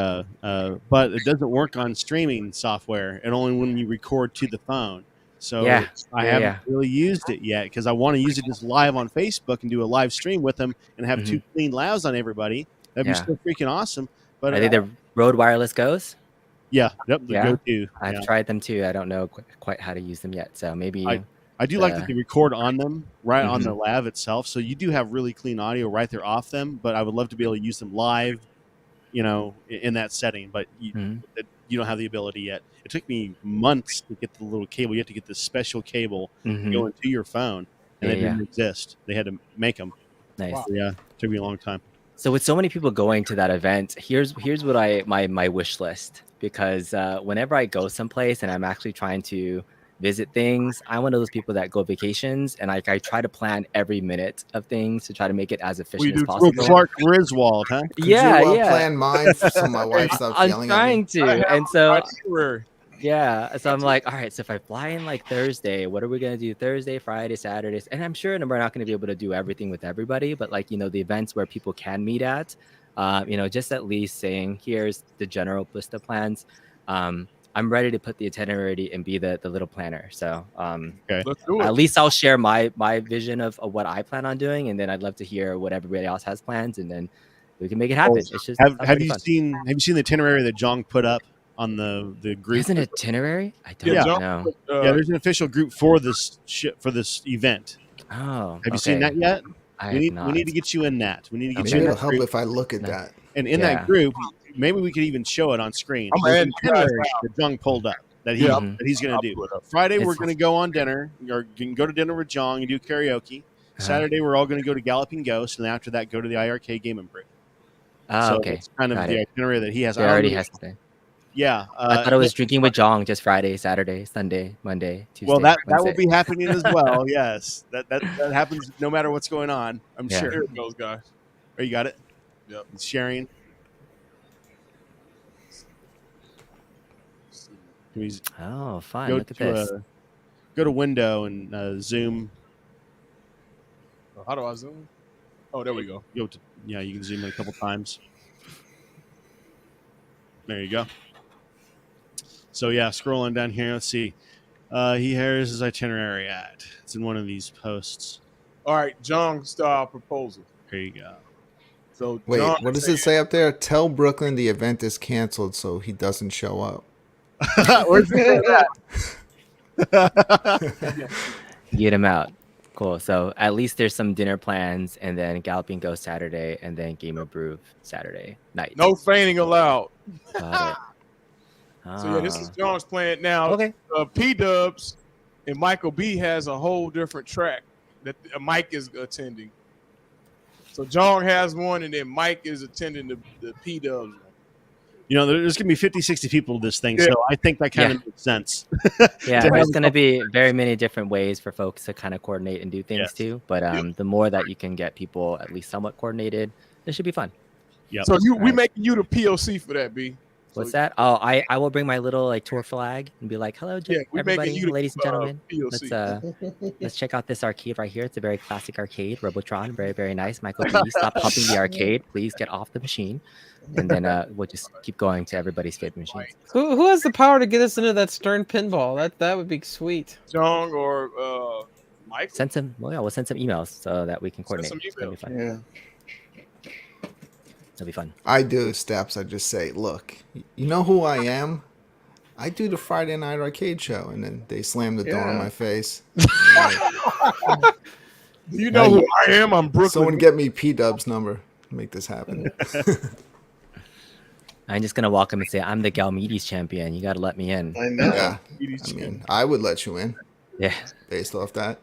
[SPEAKER 4] but it doesn't work on streaming software. It only when you record to the phone. So I haven't really used it yet because I want to use it just live on Facebook and do a live stream with them and have 2 clean labs on everybody. That'd be so freaking awesome. But
[SPEAKER 7] are they the Rode Wireless Go's?
[SPEAKER 4] Yeah, the go-to.
[SPEAKER 7] I've tried them too. I don't know quite how to use them yet, so maybe
[SPEAKER 4] I do like that they record on them on the lab itself, so you do have really clean audio right there off them. But I would love to be able to use them live, in that setting. But you don't have the ability yet. It took me months to get the little cable. You have to get this special cable to go into your phone, and it didn't exist. They had to make them.
[SPEAKER 7] Nice.
[SPEAKER 4] Wow. Yeah, it took me a long time.
[SPEAKER 7] So with so many people going to that event, here's what my wish list, because whenever I go someplace and I'm actually trying to visit things, I'm one of those people that go vacations and I try to plan every minute of things to try to make it as efficient as possible.
[SPEAKER 4] Clark Griswold, huh?
[SPEAKER 1] Could you plan mine so my wife stops yelling at me?
[SPEAKER 7] I'm trying to, and so so I'm like, all right, so if I fly in like Thursday, what are we gonna do Thursday, Friday, Saturdays? And I'm sure we're not gonna be able to do everything with everybody, but like the events where people can meet at, just at least saying here's the general list of plans. I'm ready to put the itinerary and be the little planner. So
[SPEAKER 6] Let's do it.
[SPEAKER 7] at least I'll share my vision of what I plan on doing, and then I'd love to hear what everybody else has plans, and then we can make it happen. It's just
[SPEAKER 4] have you seen the itinerary that Jong put up on the group?
[SPEAKER 7] There's an itinerary? I don't know.
[SPEAKER 4] Yeah, there's an official group for this event.
[SPEAKER 7] Oh,
[SPEAKER 4] have you seen that yet? We
[SPEAKER 7] not.
[SPEAKER 4] need to get you in that. We need to get
[SPEAKER 1] Maybe
[SPEAKER 4] you in
[SPEAKER 1] it'll
[SPEAKER 4] that
[SPEAKER 1] help
[SPEAKER 4] group.
[SPEAKER 1] if I look at that.
[SPEAKER 4] And in that group, maybe we could even show it on screen. There's an itinerary that Jong pulled up that he's going to do. Friday, we're going to go on dinner, or you can go to dinner with Jong and do karaoke. Saturday, we're all going to go to Galloping Ghost, and after that, go to the iiRcade Game and Brew. So
[SPEAKER 7] Okay.
[SPEAKER 4] it's kind of
[SPEAKER 7] Got
[SPEAKER 4] the
[SPEAKER 7] it.
[SPEAKER 4] itinerary that he has.
[SPEAKER 7] He already has something.
[SPEAKER 4] Yeah.
[SPEAKER 7] I thought it was drinking with Jong just Friday, Saturday, Sunday, Monday, Tuesday.
[SPEAKER 4] Well, that will
[SPEAKER 7] Wednesday.
[SPEAKER 4] be happening as well. Yes, that happens no matter what's going on. I'm
[SPEAKER 7] Yeah.
[SPEAKER 4] sure.
[SPEAKER 6] Here it goes, guys.
[SPEAKER 4] Oh, you got it.
[SPEAKER 6] Yep.
[SPEAKER 4] It's sharing. Can we
[SPEAKER 7] Oh, fun.
[SPEAKER 4] go
[SPEAKER 7] Look at
[SPEAKER 4] to
[SPEAKER 7] this.
[SPEAKER 4] go to window and zoom?
[SPEAKER 6] How do I zoom? Oh, there we go.
[SPEAKER 4] You can zoom in a couple times. There you go. So yeah, scrolling down here, let's see. He has his itinerary at. It's in one of these posts.
[SPEAKER 6] All right, Jong style proposal.
[SPEAKER 4] There you go.
[SPEAKER 6] So
[SPEAKER 1] Wait,
[SPEAKER 6] John
[SPEAKER 1] what does it say up there? Tell Brooklyn the event is canceled so he doesn't show up.
[SPEAKER 4] Where's the
[SPEAKER 7] Get him out. Cool. So at least there's some dinner plans, and then Galloping Ghost Saturday, and then Game of Brew Saturday night.
[SPEAKER 6] No feigning allowed.
[SPEAKER 7] Got it.
[SPEAKER 6] So yeah, this is John's plan now.
[SPEAKER 7] Okay.
[SPEAKER 6] P Dubs and Michael B has a whole different track that Mike is attending. So John has one, and then Mike is attending the P Dubs one.
[SPEAKER 4] There's going to be 50, 60 people to this thing, so I think that kind of makes sense.
[SPEAKER 7] Yeah, there's going to be very many different ways for folks to kind of coordinate and do things too. But the more that you can get people at least somewhat coordinated, it should be fun.
[SPEAKER 4] Yeah.
[SPEAKER 6] So we making you the POC for that, B.
[SPEAKER 7] What's that? Oh, I will bring my little tour flag and be like, "Hello, everybody, ladies and gentlemen. Let's check out this arcade right here. It's a very classic arcade, Robotron, very very nice. Michael B, stop pumping the arcade, please get off the machine." And then we'll just keep going to everybody's favorite machines.
[SPEAKER 5] Who has the power to get us into that Stern pinball? That would be sweet.
[SPEAKER 6] Jong or Mike?
[SPEAKER 7] Send some. Well, yeah, we'll send some emails so that we can coordinate. It's gonna be fun.
[SPEAKER 2] Yeah.
[SPEAKER 7] It'll be fun.
[SPEAKER 1] I do steps. I just say, look, you know who I am? I do the Friday Night Arcade show, and then they slam the door in my face.
[SPEAKER 6] You know who I am? I'm Brooklyn.
[SPEAKER 1] Someone get me P-Dub's number. Make this happen.
[SPEAKER 7] I'm just gonna walk him and say, "I'm the GALMEDES champion. You gotta let me in."
[SPEAKER 2] I know.
[SPEAKER 1] Yeah. I would let you in.
[SPEAKER 7] Yeah.
[SPEAKER 1] Based off that.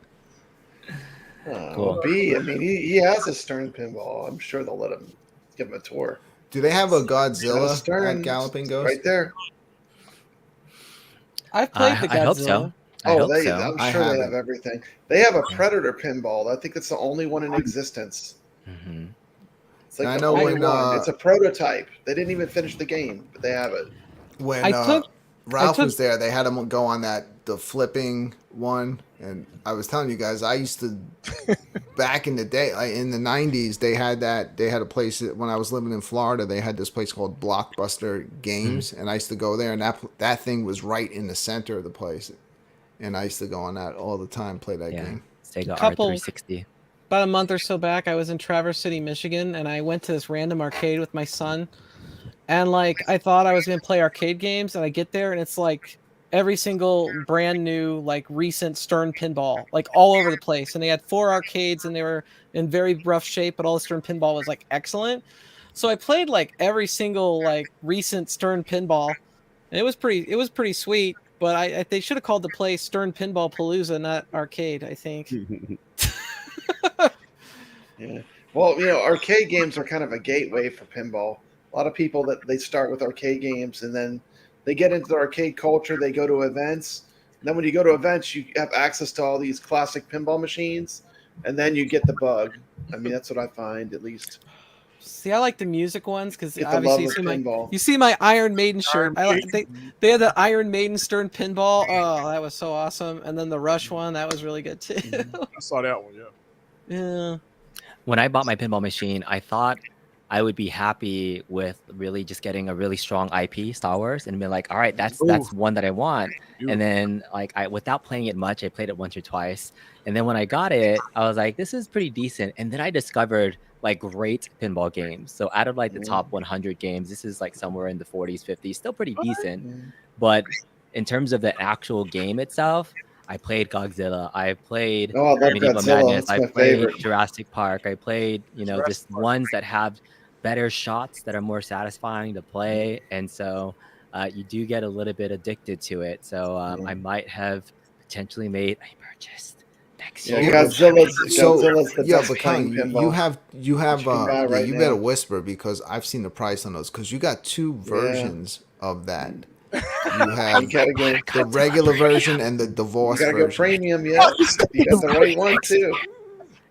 [SPEAKER 7] Cool.
[SPEAKER 2] B, I mean, he has a Stern pinball. I'm sure they'll let him give him a tour.
[SPEAKER 1] Do they have a Godzilla
[SPEAKER 2] Stern,
[SPEAKER 1] at Galloping Ghost?
[SPEAKER 2] right there.
[SPEAKER 5] I've played the Godzilla.
[SPEAKER 7] I hope so. I'm
[SPEAKER 2] I'm sure they have everything. They have a Predator pinball. I think it's the only one in existence.
[SPEAKER 7] Mm-hmm.
[SPEAKER 2] It's like
[SPEAKER 1] I
[SPEAKER 2] the
[SPEAKER 1] know
[SPEAKER 2] only
[SPEAKER 1] when,
[SPEAKER 2] one. It's a prototype. They didn't even finish the game, but they have it.
[SPEAKER 1] When
[SPEAKER 5] I
[SPEAKER 1] Ralph
[SPEAKER 5] took-
[SPEAKER 1] was there, they had him go on the flipping one, and I was telling you guys, I used to back in the day, like in the 90s, they had a place when I was living in Florida. They had this place called Blockbuster Games, and I used to go there, and that thing was right in the center of the place, and I used to go on that all the time, play that game.
[SPEAKER 7] Sega R360.
[SPEAKER 5] About a month or so back, I was in Traverse City, Michigan, and I went to this random arcade with my son. And I thought I was gonna play arcade games, and I get there, and it's like every single brand new, recent Stern pinball, all over the place. And they had 4 arcades, and they were in very rough shape, but all the Stern pinball was excellent. So I played every single recent Stern pinball, and it was pretty sweet. But they should have called the place Stern Pinball Palooza, not arcade, I think.
[SPEAKER 2] Yeah. Well, arcade games are kind of a gateway for pinball. A lot of people that they start with arcade games, and then they get into the arcade culture. They go to events. And then when you go to events, you have access to all these classic pinball machines, and then you get the bug. I mean, that's what I find, at least.
[SPEAKER 5] See, I like the music ones because
[SPEAKER 2] Get the
[SPEAKER 5] obviously
[SPEAKER 2] love of
[SPEAKER 5] you see my Iron Maiden shirt. They had the Iron Maiden Stern pinball. Oh, that was so awesome. And then the Rush one, that was really good too.
[SPEAKER 6] I saw that one, yeah.
[SPEAKER 5] Yeah.
[SPEAKER 7] When I bought my pinball machine, I thought I would be happy with really just getting a really strong IP, Star Wars, and be like, all right, that's one that I want. And then without playing it much, I played it once or twice. And then when I got it, I was like, this is pretty decent. And then I discovered great pinball games. So out of the top 100 games, this is somewhere in the 40s, 50s, still pretty decent. But in terms of the actual game itself, I played Godzilla. I played Medieval Madness. I played Jurassic Park. I played, just ones that have better shots that are more satisfying to play. And so you do get a little bit addicted to it. So I might have potentially made, I purchased Next
[SPEAKER 2] Yeah,
[SPEAKER 7] year.
[SPEAKER 2] Godzilla's the
[SPEAKER 1] yeah,
[SPEAKER 2] best
[SPEAKER 1] but
[SPEAKER 2] playing
[SPEAKER 1] Colin,
[SPEAKER 2] pinball.
[SPEAKER 1] you have
[SPEAKER 2] buy right
[SPEAKER 1] you
[SPEAKER 2] now.
[SPEAKER 1] better whisper because I've seen the price on those because you got two versions of that. You have
[SPEAKER 2] You gotta go.
[SPEAKER 1] the regular version and the
[SPEAKER 2] You
[SPEAKER 1] divorce
[SPEAKER 2] gotta go
[SPEAKER 1] version.
[SPEAKER 2] premium, yeah. You got the right one too.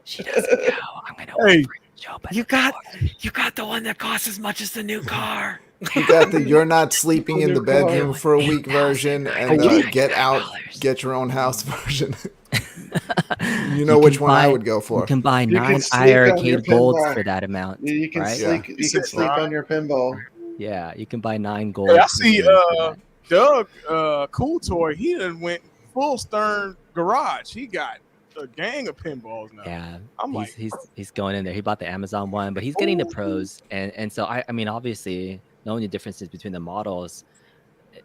[SPEAKER 7] She doesn't know. I'm gonna
[SPEAKER 6] Hey,
[SPEAKER 7] whisper it, Joe, but you got the one that costs as much as the new car.
[SPEAKER 1] You got the you're not sleeping in the
[SPEAKER 2] New car.
[SPEAKER 1] bedroom for a week version and get out,
[SPEAKER 7] $8,999.
[SPEAKER 1] get your own house version. You know
[SPEAKER 7] You
[SPEAKER 1] which
[SPEAKER 7] can
[SPEAKER 1] one I
[SPEAKER 7] buy-
[SPEAKER 1] would go
[SPEAKER 7] You
[SPEAKER 1] for.
[SPEAKER 7] can buy
[SPEAKER 2] You can
[SPEAKER 7] 9
[SPEAKER 2] sleep on your
[SPEAKER 7] iArcade golds
[SPEAKER 2] pinball.
[SPEAKER 7] for that amount.
[SPEAKER 2] You can
[SPEAKER 7] right?
[SPEAKER 2] sleep. You can sleep on your pinball.
[SPEAKER 7] Yeah, you can buy 9 gold.
[SPEAKER 6] Hey, I see
[SPEAKER 7] machines for that.
[SPEAKER 6] Doug Cool Toy, he done went full Stern garage. He got a gang of pinballs now.
[SPEAKER 7] Yeah,
[SPEAKER 6] I'm
[SPEAKER 7] he's going in there. He bought the Amazon one, but he's getting the pros, and so I mean, obviously, knowing the differences between the models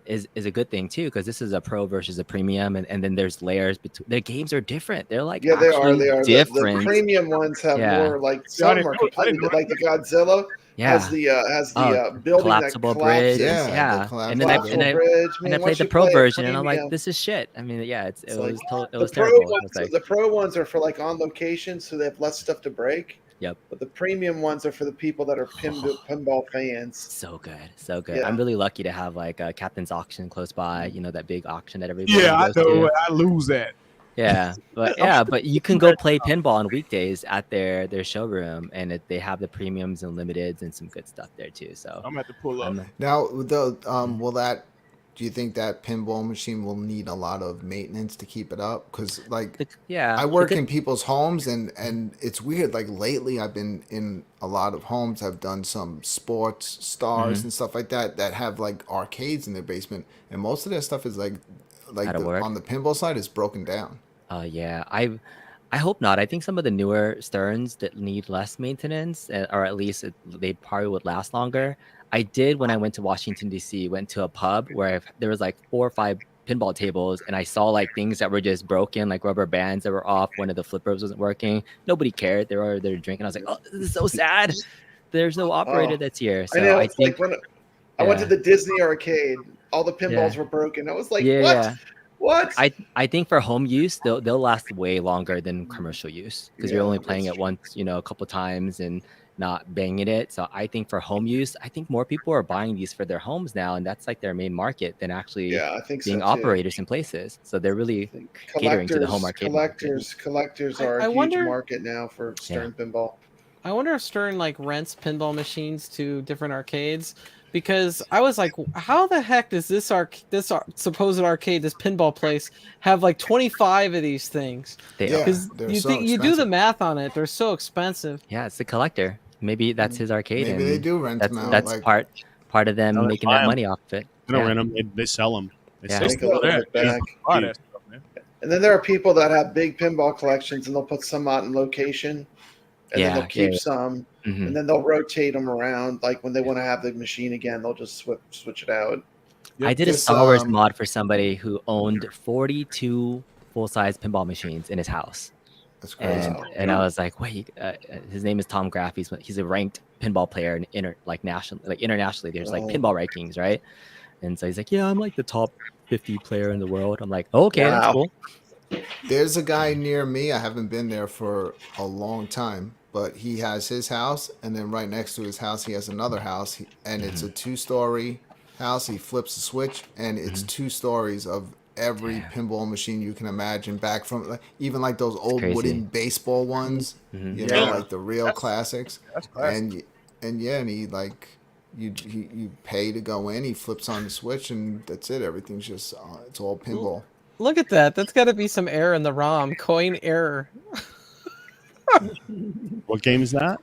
[SPEAKER 7] is a good thing too, because this is a pro versus a premium, and then there's layers between. Their games are different. They're like
[SPEAKER 2] Yeah, they are.
[SPEAKER 7] actually
[SPEAKER 2] They are.
[SPEAKER 7] different.
[SPEAKER 2] The premium ones have
[SPEAKER 7] Yeah.
[SPEAKER 2] more like some are completely good. Like the Godzilla has the building
[SPEAKER 7] collapsible
[SPEAKER 2] that collapses.
[SPEAKER 7] bridge.
[SPEAKER 1] Yeah,
[SPEAKER 7] Yeah,
[SPEAKER 1] the
[SPEAKER 7] and then I
[SPEAKER 2] Collapsible bridge.
[SPEAKER 7] and I
[SPEAKER 2] Man,
[SPEAKER 7] played
[SPEAKER 2] once
[SPEAKER 7] the
[SPEAKER 2] you
[SPEAKER 7] pro
[SPEAKER 2] play a
[SPEAKER 7] version, and I'm like,
[SPEAKER 2] premium-
[SPEAKER 7] this is shit. I mean, yeah, it
[SPEAKER 2] like,
[SPEAKER 7] was
[SPEAKER 2] pro
[SPEAKER 7] terrible.
[SPEAKER 2] ones,
[SPEAKER 7] It's like,
[SPEAKER 2] the pro ones are for like on location, so they have less stuff to break.
[SPEAKER 7] Yep.
[SPEAKER 2] But the premium ones are for the people that are pinball fans.
[SPEAKER 7] so good, so good.
[SPEAKER 2] Yeah.
[SPEAKER 7] I'm really lucky to have like a Captain's Auction close by. You know, that big auction that everybody
[SPEAKER 6] Yeah, I
[SPEAKER 7] goes
[SPEAKER 6] know.
[SPEAKER 7] to.
[SPEAKER 6] I lose that.
[SPEAKER 7] Yeah, but you can go play pinball on weekdays at their showroom, and they have the premiums and limiteds and some good stuff there too. So
[SPEAKER 6] I'm gonna have to pull up.
[SPEAKER 1] Now, do you think that pinball machine will need a lot of maintenance to keep it up? Because I work in people's homes, and it's weird. Like lately, I've been in a lot of homes. I've done some sports stars and stuff like that have like arcades in their basement, and most of their stuff is on the pinball side is broken down.
[SPEAKER 7] Yeah, I hope not. I think some of the newer Sterns that need less maintenance, or at least they probably would last longer. I did when I went to Washington D.C. Went to a pub where there was like 4 or 5 pinball tables, and I saw like things that were just broken, like rubber bands that were off. One of the flippers wasn't working. Nobody cared. They were there drinking. I was like, oh, this is so sad. There's no operator that's here. So
[SPEAKER 2] I know.
[SPEAKER 7] I think
[SPEAKER 2] like when I went to the Disney arcade, all the pinballs were broken. I was like, what?
[SPEAKER 7] Yeah.
[SPEAKER 2] What?
[SPEAKER 7] I think for home use, they'll last way longer than commercial use because you're only playing it once, a couple times and not banging it. So I think for home use, I think more people are buying these for their homes now, and that's like their main market than actually
[SPEAKER 2] I think
[SPEAKER 7] being
[SPEAKER 2] so
[SPEAKER 7] operators in places. So they're really catering to the home arcade.
[SPEAKER 2] Collectors are a huge market now for Stern pinball.
[SPEAKER 5] I wonder if Stern like rents pinball machines to different arcades. Because I was like, how the heck does this supposed arcade, this pinball place, have like 25 of these things? Because you do the math on it, they're so expensive.
[SPEAKER 7] Yeah, it's the collector. Maybe that's his arcade.
[SPEAKER 1] Maybe they do rent them out.
[SPEAKER 7] That's part of them making that money off it.
[SPEAKER 4] They don't rent them; they sell them.
[SPEAKER 2] Take a little bit back. And then there are people that have big pinball collections, and they'll put some out in location, and then they'll keep some. And then they'll rotate them around. Like when they want to have the machine again, they'll just switch it out.
[SPEAKER 7] I did a Star Wars mod for somebody who owned 42 full-size pinball machines in his house.
[SPEAKER 1] That's crazy.
[SPEAKER 7] And I was like, wait, his name is Tom Graff. He's a ranked pinball player internationally. There's like pinball rankings, right? And so he's like, yeah, I'm like the top 50 player in the world. I'm like, okay, that's cool.
[SPEAKER 1] There's a guy near me. I haven't been there for a long time, but he has his house, and then right next to his house, he has another house, and it's a 2-story house. He flips a switch, and it's 2 stories of every pinball machine you can imagine, back from even like those old wooden baseball ones, like the real classics.
[SPEAKER 6] That's classic.
[SPEAKER 1] And he like you pay to go in. He flips on the switch, and that's it. Everything's just it's all pinball.
[SPEAKER 5] Look at that. That's got to be some error in the ROM. Coin error.
[SPEAKER 4] What game is that?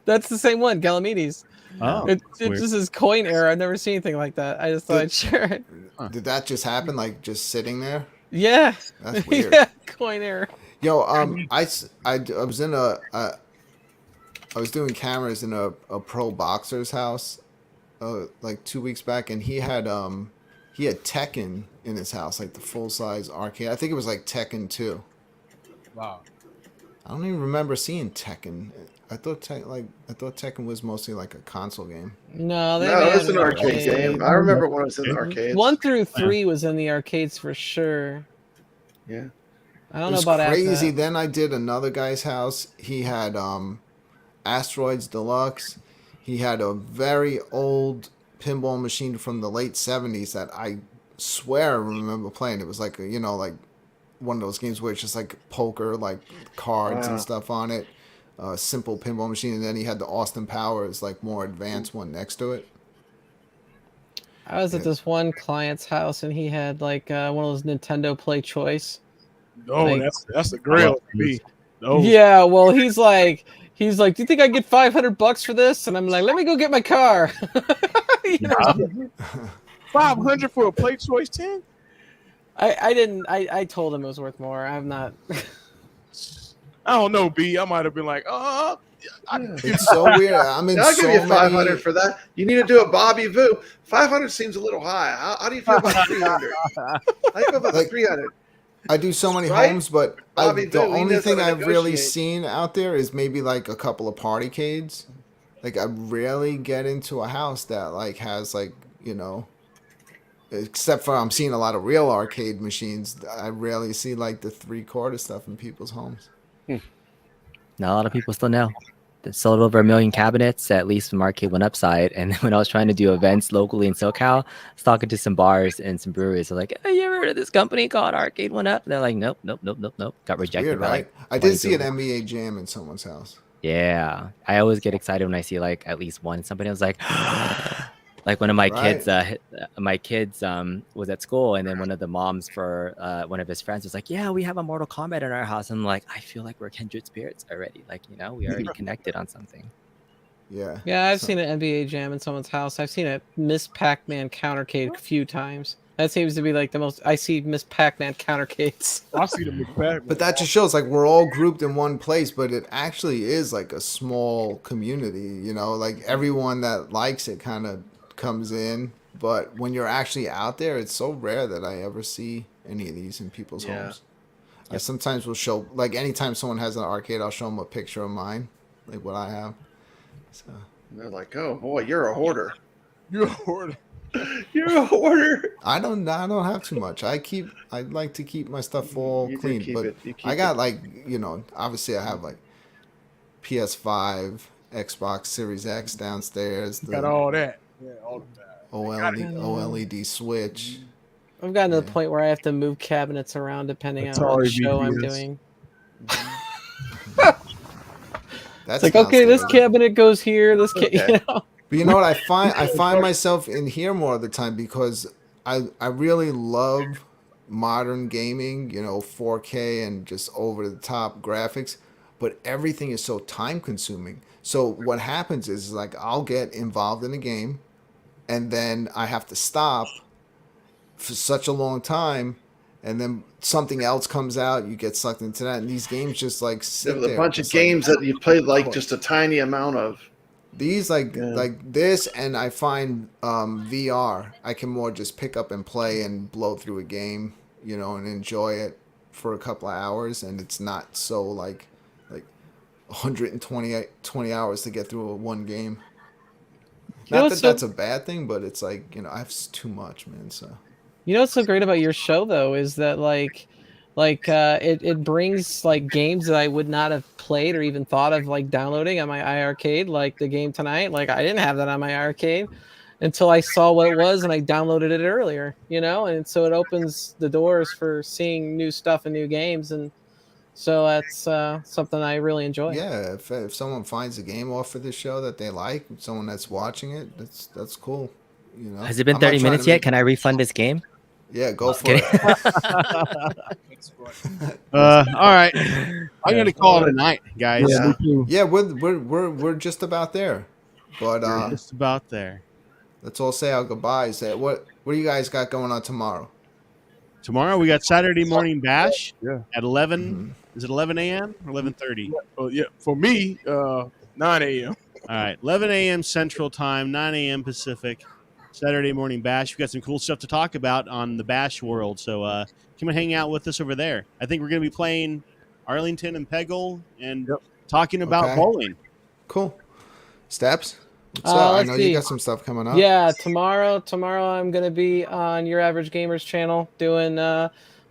[SPEAKER 5] That's the same one, Gallmedes.
[SPEAKER 4] Oh,
[SPEAKER 5] it just is coin error. I've never seen anything like that. I just thought I'd share it.
[SPEAKER 1] Did that just happen? Like just sitting there?
[SPEAKER 5] Yeah.
[SPEAKER 1] That's weird.
[SPEAKER 5] Yeah, coin error.
[SPEAKER 1] Yo, I was in I was doing cameras in a pro boxer's house, like 2 weeks back, and he had Tekken in his house, like the full size arcade. I think it was like Tekken 2.
[SPEAKER 6] Wow.
[SPEAKER 1] I don't even remember seeing Tekken. I thought Tekken was mostly like a console game.
[SPEAKER 5] No,
[SPEAKER 2] it was an arcade game. I remember when it was in the arcades.
[SPEAKER 5] 1 through 3 was in the arcades for sure.
[SPEAKER 2] Yeah.
[SPEAKER 5] I don't know about
[SPEAKER 1] crazy.
[SPEAKER 5] that.
[SPEAKER 1] Then I did another guy's house. He had Asteroids Deluxe. He had a very old pinball machine from the late 70s that I swear I remember playing. It was like like one of those games where it's just like poker, like cards and stuff on it. Simple pinball machine, and then he had the Austin Powers, like more advanced one next to it.
[SPEAKER 5] I was at this one client's house, and he had like one of those Nintendo Play Choice.
[SPEAKER 6] Oh,
[SPEAKER 5] like,
[SPEAKER 6] that's a grail to me. Those.
[SPEAKER 5] Yeah, well, he's like, do you think I get $500 for this? And I'm like, let me go get my car.
[SPEAKER 6] $500 for a Play Choice 10?
[SPEAKER 5] I told him it was worth more. I'm not.
[SPEAKER 6] I don't know, B. I might have been like,
[SPEAKER 1] It's so weird. I'm in
[SPEAKER 2] I'll
[SPEAKER 1] so
[SPEAKER 2] give you 500
[SPEAKER 1] many...
[SPEAKER 2] for that. You need to do a Bobby Voo. 500 seems a little high. How do you feel about 300? How do you feel about 300?
[SPEAKER 1] I do so many
[SPEAKER 2] Right?
[SPEAKER 1] homes, but
[SPEAKER 2] Bobby
[SPEAKER 1] the
[SPEAKER 2] Voo, he
[SPEAKER 1] only
[SPEAKER 2] knows how
[SPEAKER 1] thing
[SPEAKER 2] to
[SPEAKER 1] I've really
[SPEAKER 2] negotiate.
[SPEAKER 1] seen out there is maybe like a couple of partycades. Like I rarely get into a house that like has like, except for I'm seeing a lot of real arcade machines. I rarely see like the 3/4 stuff in people's homes.
[SPEAKER 7] Not a lot of people still know. They sold over 1 million cabinets, at least from Arcade One Upside. And when I was trying to do events locally in SoCal, I was talking to some bars and some breweries. They're like, hey, you ever heard of this company called Arcade One Up? They're like, nope. Got rejected.
[SPEAKER 1] Weird,
[SPEAKER 7] by
[SPEAKER 1] right?
[SPEAKER 7] like
[SPEAKER 1] I did
[SPEAKER 7] 22
[SPEAKER 1] see an
[SPEAKER 7] of them.
[SPEAKER 1] NBA Jam in someone's house.
[SPEAKER 7] Yeah. I always get excited when I see like at least one. Somebody was like, like one of my kids, was at school, and then one of the moms for one of his friends was like, yeah, we have a Mortal Kombat in our house. I'm like, I feel like we're kindred spirits already. Like, we already connected on something.
[SPEAKER 1] Yeah.
[SPEAKER 5] Yeah, I've seen an NBA Jam in someone's house. I've seen a Miss Pac-Man countercade a few times. That seems to be like the most. I see Miss Pac-Man countercades.
[SPEAKER 6] I see the McPac.
[SPEAKER 1] But that just shows like we're all grouped in one place, but it actually is like a small community, like everyone that likes it kind of comes in. But when you're actually out there, it's so rare that I ever see any of these in people's homes. I sometimes will show, like anytime someone has an arcade, I'll show them a picture of mine, like what I have. So
[SPEAKER 2] they're like, oh boy, you're a hoarder.
[SPEAKER 6] You're a hoarder.
[SPEAKER 2] You're a hoarder.
[SPEAKER 1] I don't have too much. I like to keep my stuff all clean, but I got like, obviously I have like PS5, Xbox Series X downstairs.
[SPEAKER 6] Got all that. Yeah, all of that.
[SPEAKER 1] OLED Switch.
[SPEAKER 5] I've gotten to the point where I have to move cabinets around depending on what show I'm doing.
[SPEAKER 1] That's
[SPEAKER 5] like, okay, this cabinet goes here. This
[SPEAKER 1] But you know what? I find myself in here more of the time because I really love modern gaming, 4K and just over the top graphics, but everything is so time consuming. So what happens is like I'll get involved in a game and then I have to stop for such a long time, and then something else comes out, you get sucked into that, and these games just like sit
[SPEAKER 2] There's
[SPEAKER 1] there.
[SPEAKER 2] a bunch of games that you played like just a tiny amount of.
[SPEAKER 1] These like this, and I find VR, I can more just pick up and play and blow through a game, and enjoy it for a couple of hours, and it's not so like 120 hours to get through one game. Not that that's a bad thing, but it's like, I have too much, man. So
[SPEAKER 5] what's so great about your show though is that it brings like games that I would not have played or even thought of like downloading on my iiRcade, like the game tonight. Like I didn't have that on my iiRcade until I saw what it was and I downloaded it earlier, and so it opens the doors for seeing new stuff and new games, and so that's something I really enjoy.
[SPEAKER 1] Yeah, if someone finds a game off for this show that they like, someone that's watching it, that's cool.
[SPEAKER 7] Has it been 30 minutes yet? Can I refund this game?
[SPEAKER 1] Yeah, go for it.
[SPEAKER 4] All right, I'm gonna call it a night, guys.
[SPEAKER 1] Yeah, we're just about there, but
[SPEAKER 4] we're just about there.
[SPEAKER 1] Let's all say our goodbyes. What do you guys got going on tomorrow?
[SPEAKER 4] Tomorrow we got Saturday morning bash at 11. Mm-hmm. Is it 11 a.m. or 11:30?
[SPEAKER 6] Yeah, for me, 9 a.m.
[SPEAKER 4] All right, 11 a.m. Central Time, 9 a.m. Pacific. Saturday morning bash. We've got some cool stuff to talk about on the bash world, so come and hang out with us over there. I think we're going to be playing Arlington and Peggle and talking about bowling.
[SPEAKER 1] Cool. Steps? I know you got some stuff coming up.
[SPEAKER 5] Yeah, tomorrow I'm going to be on Your Average Gamers channel doing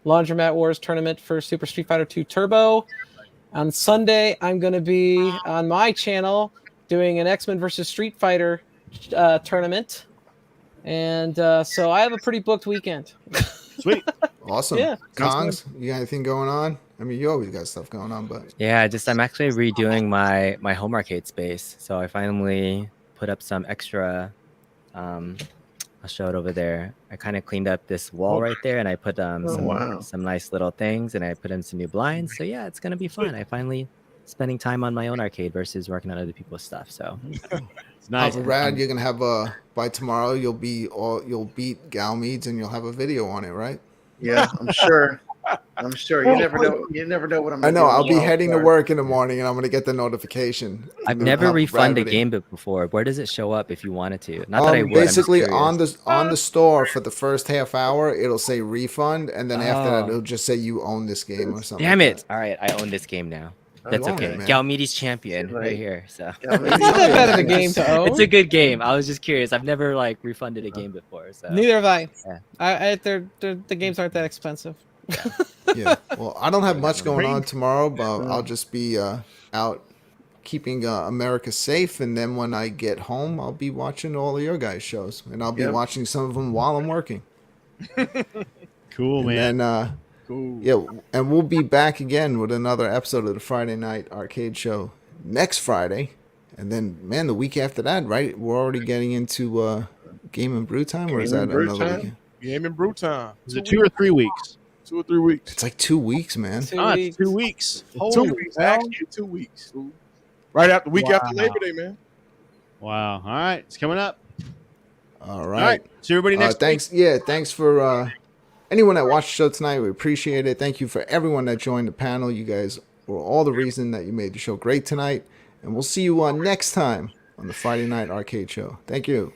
[SPEAKER 5] Laundromat Wars tournament for Super Street Fighter 2 Turbo. On Sunday, I'm going to be on my channel doing an X-Men versus Street Fighter tournament. And so I have a pretty booked weekend.
[SPEAKER 4] Sweet.
[SPEAKER 1] Awesome.
[SPEAKER 5] Yeah.
[SPEAKER 1] Kongs, you got anything going on? I mean, you always got stuff going on, but
[SPEAKER 7] Yeah, I'm actually redoing my home arcade space. So I finally put up some extra. I'll show it over there. I kind of cleaned up this wall right there, and I put some nice little things, and I put in some new blinds. So yeah, it's gonna be fun. I finally spending time on my own arcade versus working on other people's stuff. So
[SPEAKER 4] it's nice.
[SPEAKER 1] Rad, you're gonna have by tomorrow. You'll beat Galmedes, and you'll have a video on it, right?
[SPEAKER 2] Yeah, I'm sure. I'm sure. You never know. You never know what I'm.
[SPEAKER 1] I know. I'll be heading to work in the morning, and I'm gonna get the notification.
[SPEAKER 7] I've never refunded a game before. Where does it show up if you wanted to? Not that I would.
[SPEAKER 1] Basically, on the store for the first half hour, it'll say refund, and then after that, it'll just say you own this game or something.
[SPEAKER 7] Damn it! All right, I own this game now. That's okay. Galmedes champion right here. So
[SPEAKER 5] it's not that bad of a game to own.
[SPEAKER 7] It's a good game. I was just curious. I've never refunded a game before. So
[SPEAKER 5] neither have I.
[SPEAKER 7] Yeah.
[SPEAKER 5] The games aren't that expensive.
[SPEAKER 1] Yeah. Well, I don't have much going on tomorrow, but I'll just be out keeping America safe. And then when I get home, I'll be watching all of your guys' shows, and I'll be watching some of them while I'm working.
[SPEAKER 4] Cool, man.
[SPEAKER 1] And cool. Yeah, and we'll be back again with another episode of the Friday Night Arcade Show next Friday. And then, man, the week after that, right? We're already getting into Game and Brew Time, or is that another weekend?
[SPEAKER 6] Game and Brew Time.
[SPEAKER 4] Is it 2 or 3 weeks?
[SPEAKER 6] 2 or 3 weeks.
[SPEAKER 1] It's like 2 weeks, man.
[SPEAKER 5] 2 weeks.
[SPEAKER 4] It's 2 weeks.
[SPEAKER 6] Holy 2 weeks. Actually, 2 weeks. Right after week after Labor Day, man.
[SPEAKER 4] Wow. All right. It's coming up.
[SPEAKER 1] All right.
[SPEAKER 4] See everybody next
[SPEAKER 1] thanks.
[SPEAKER 4] week.
[SPEAKER 1] Yeah, thanks for anyone that watched the show tonight. We appreciate it. Thank you for everyone that joined the panel. You guys were all the reason that you made the show great tonight. And we'll see you next time on the Friday Night Arcade Show. Thank you.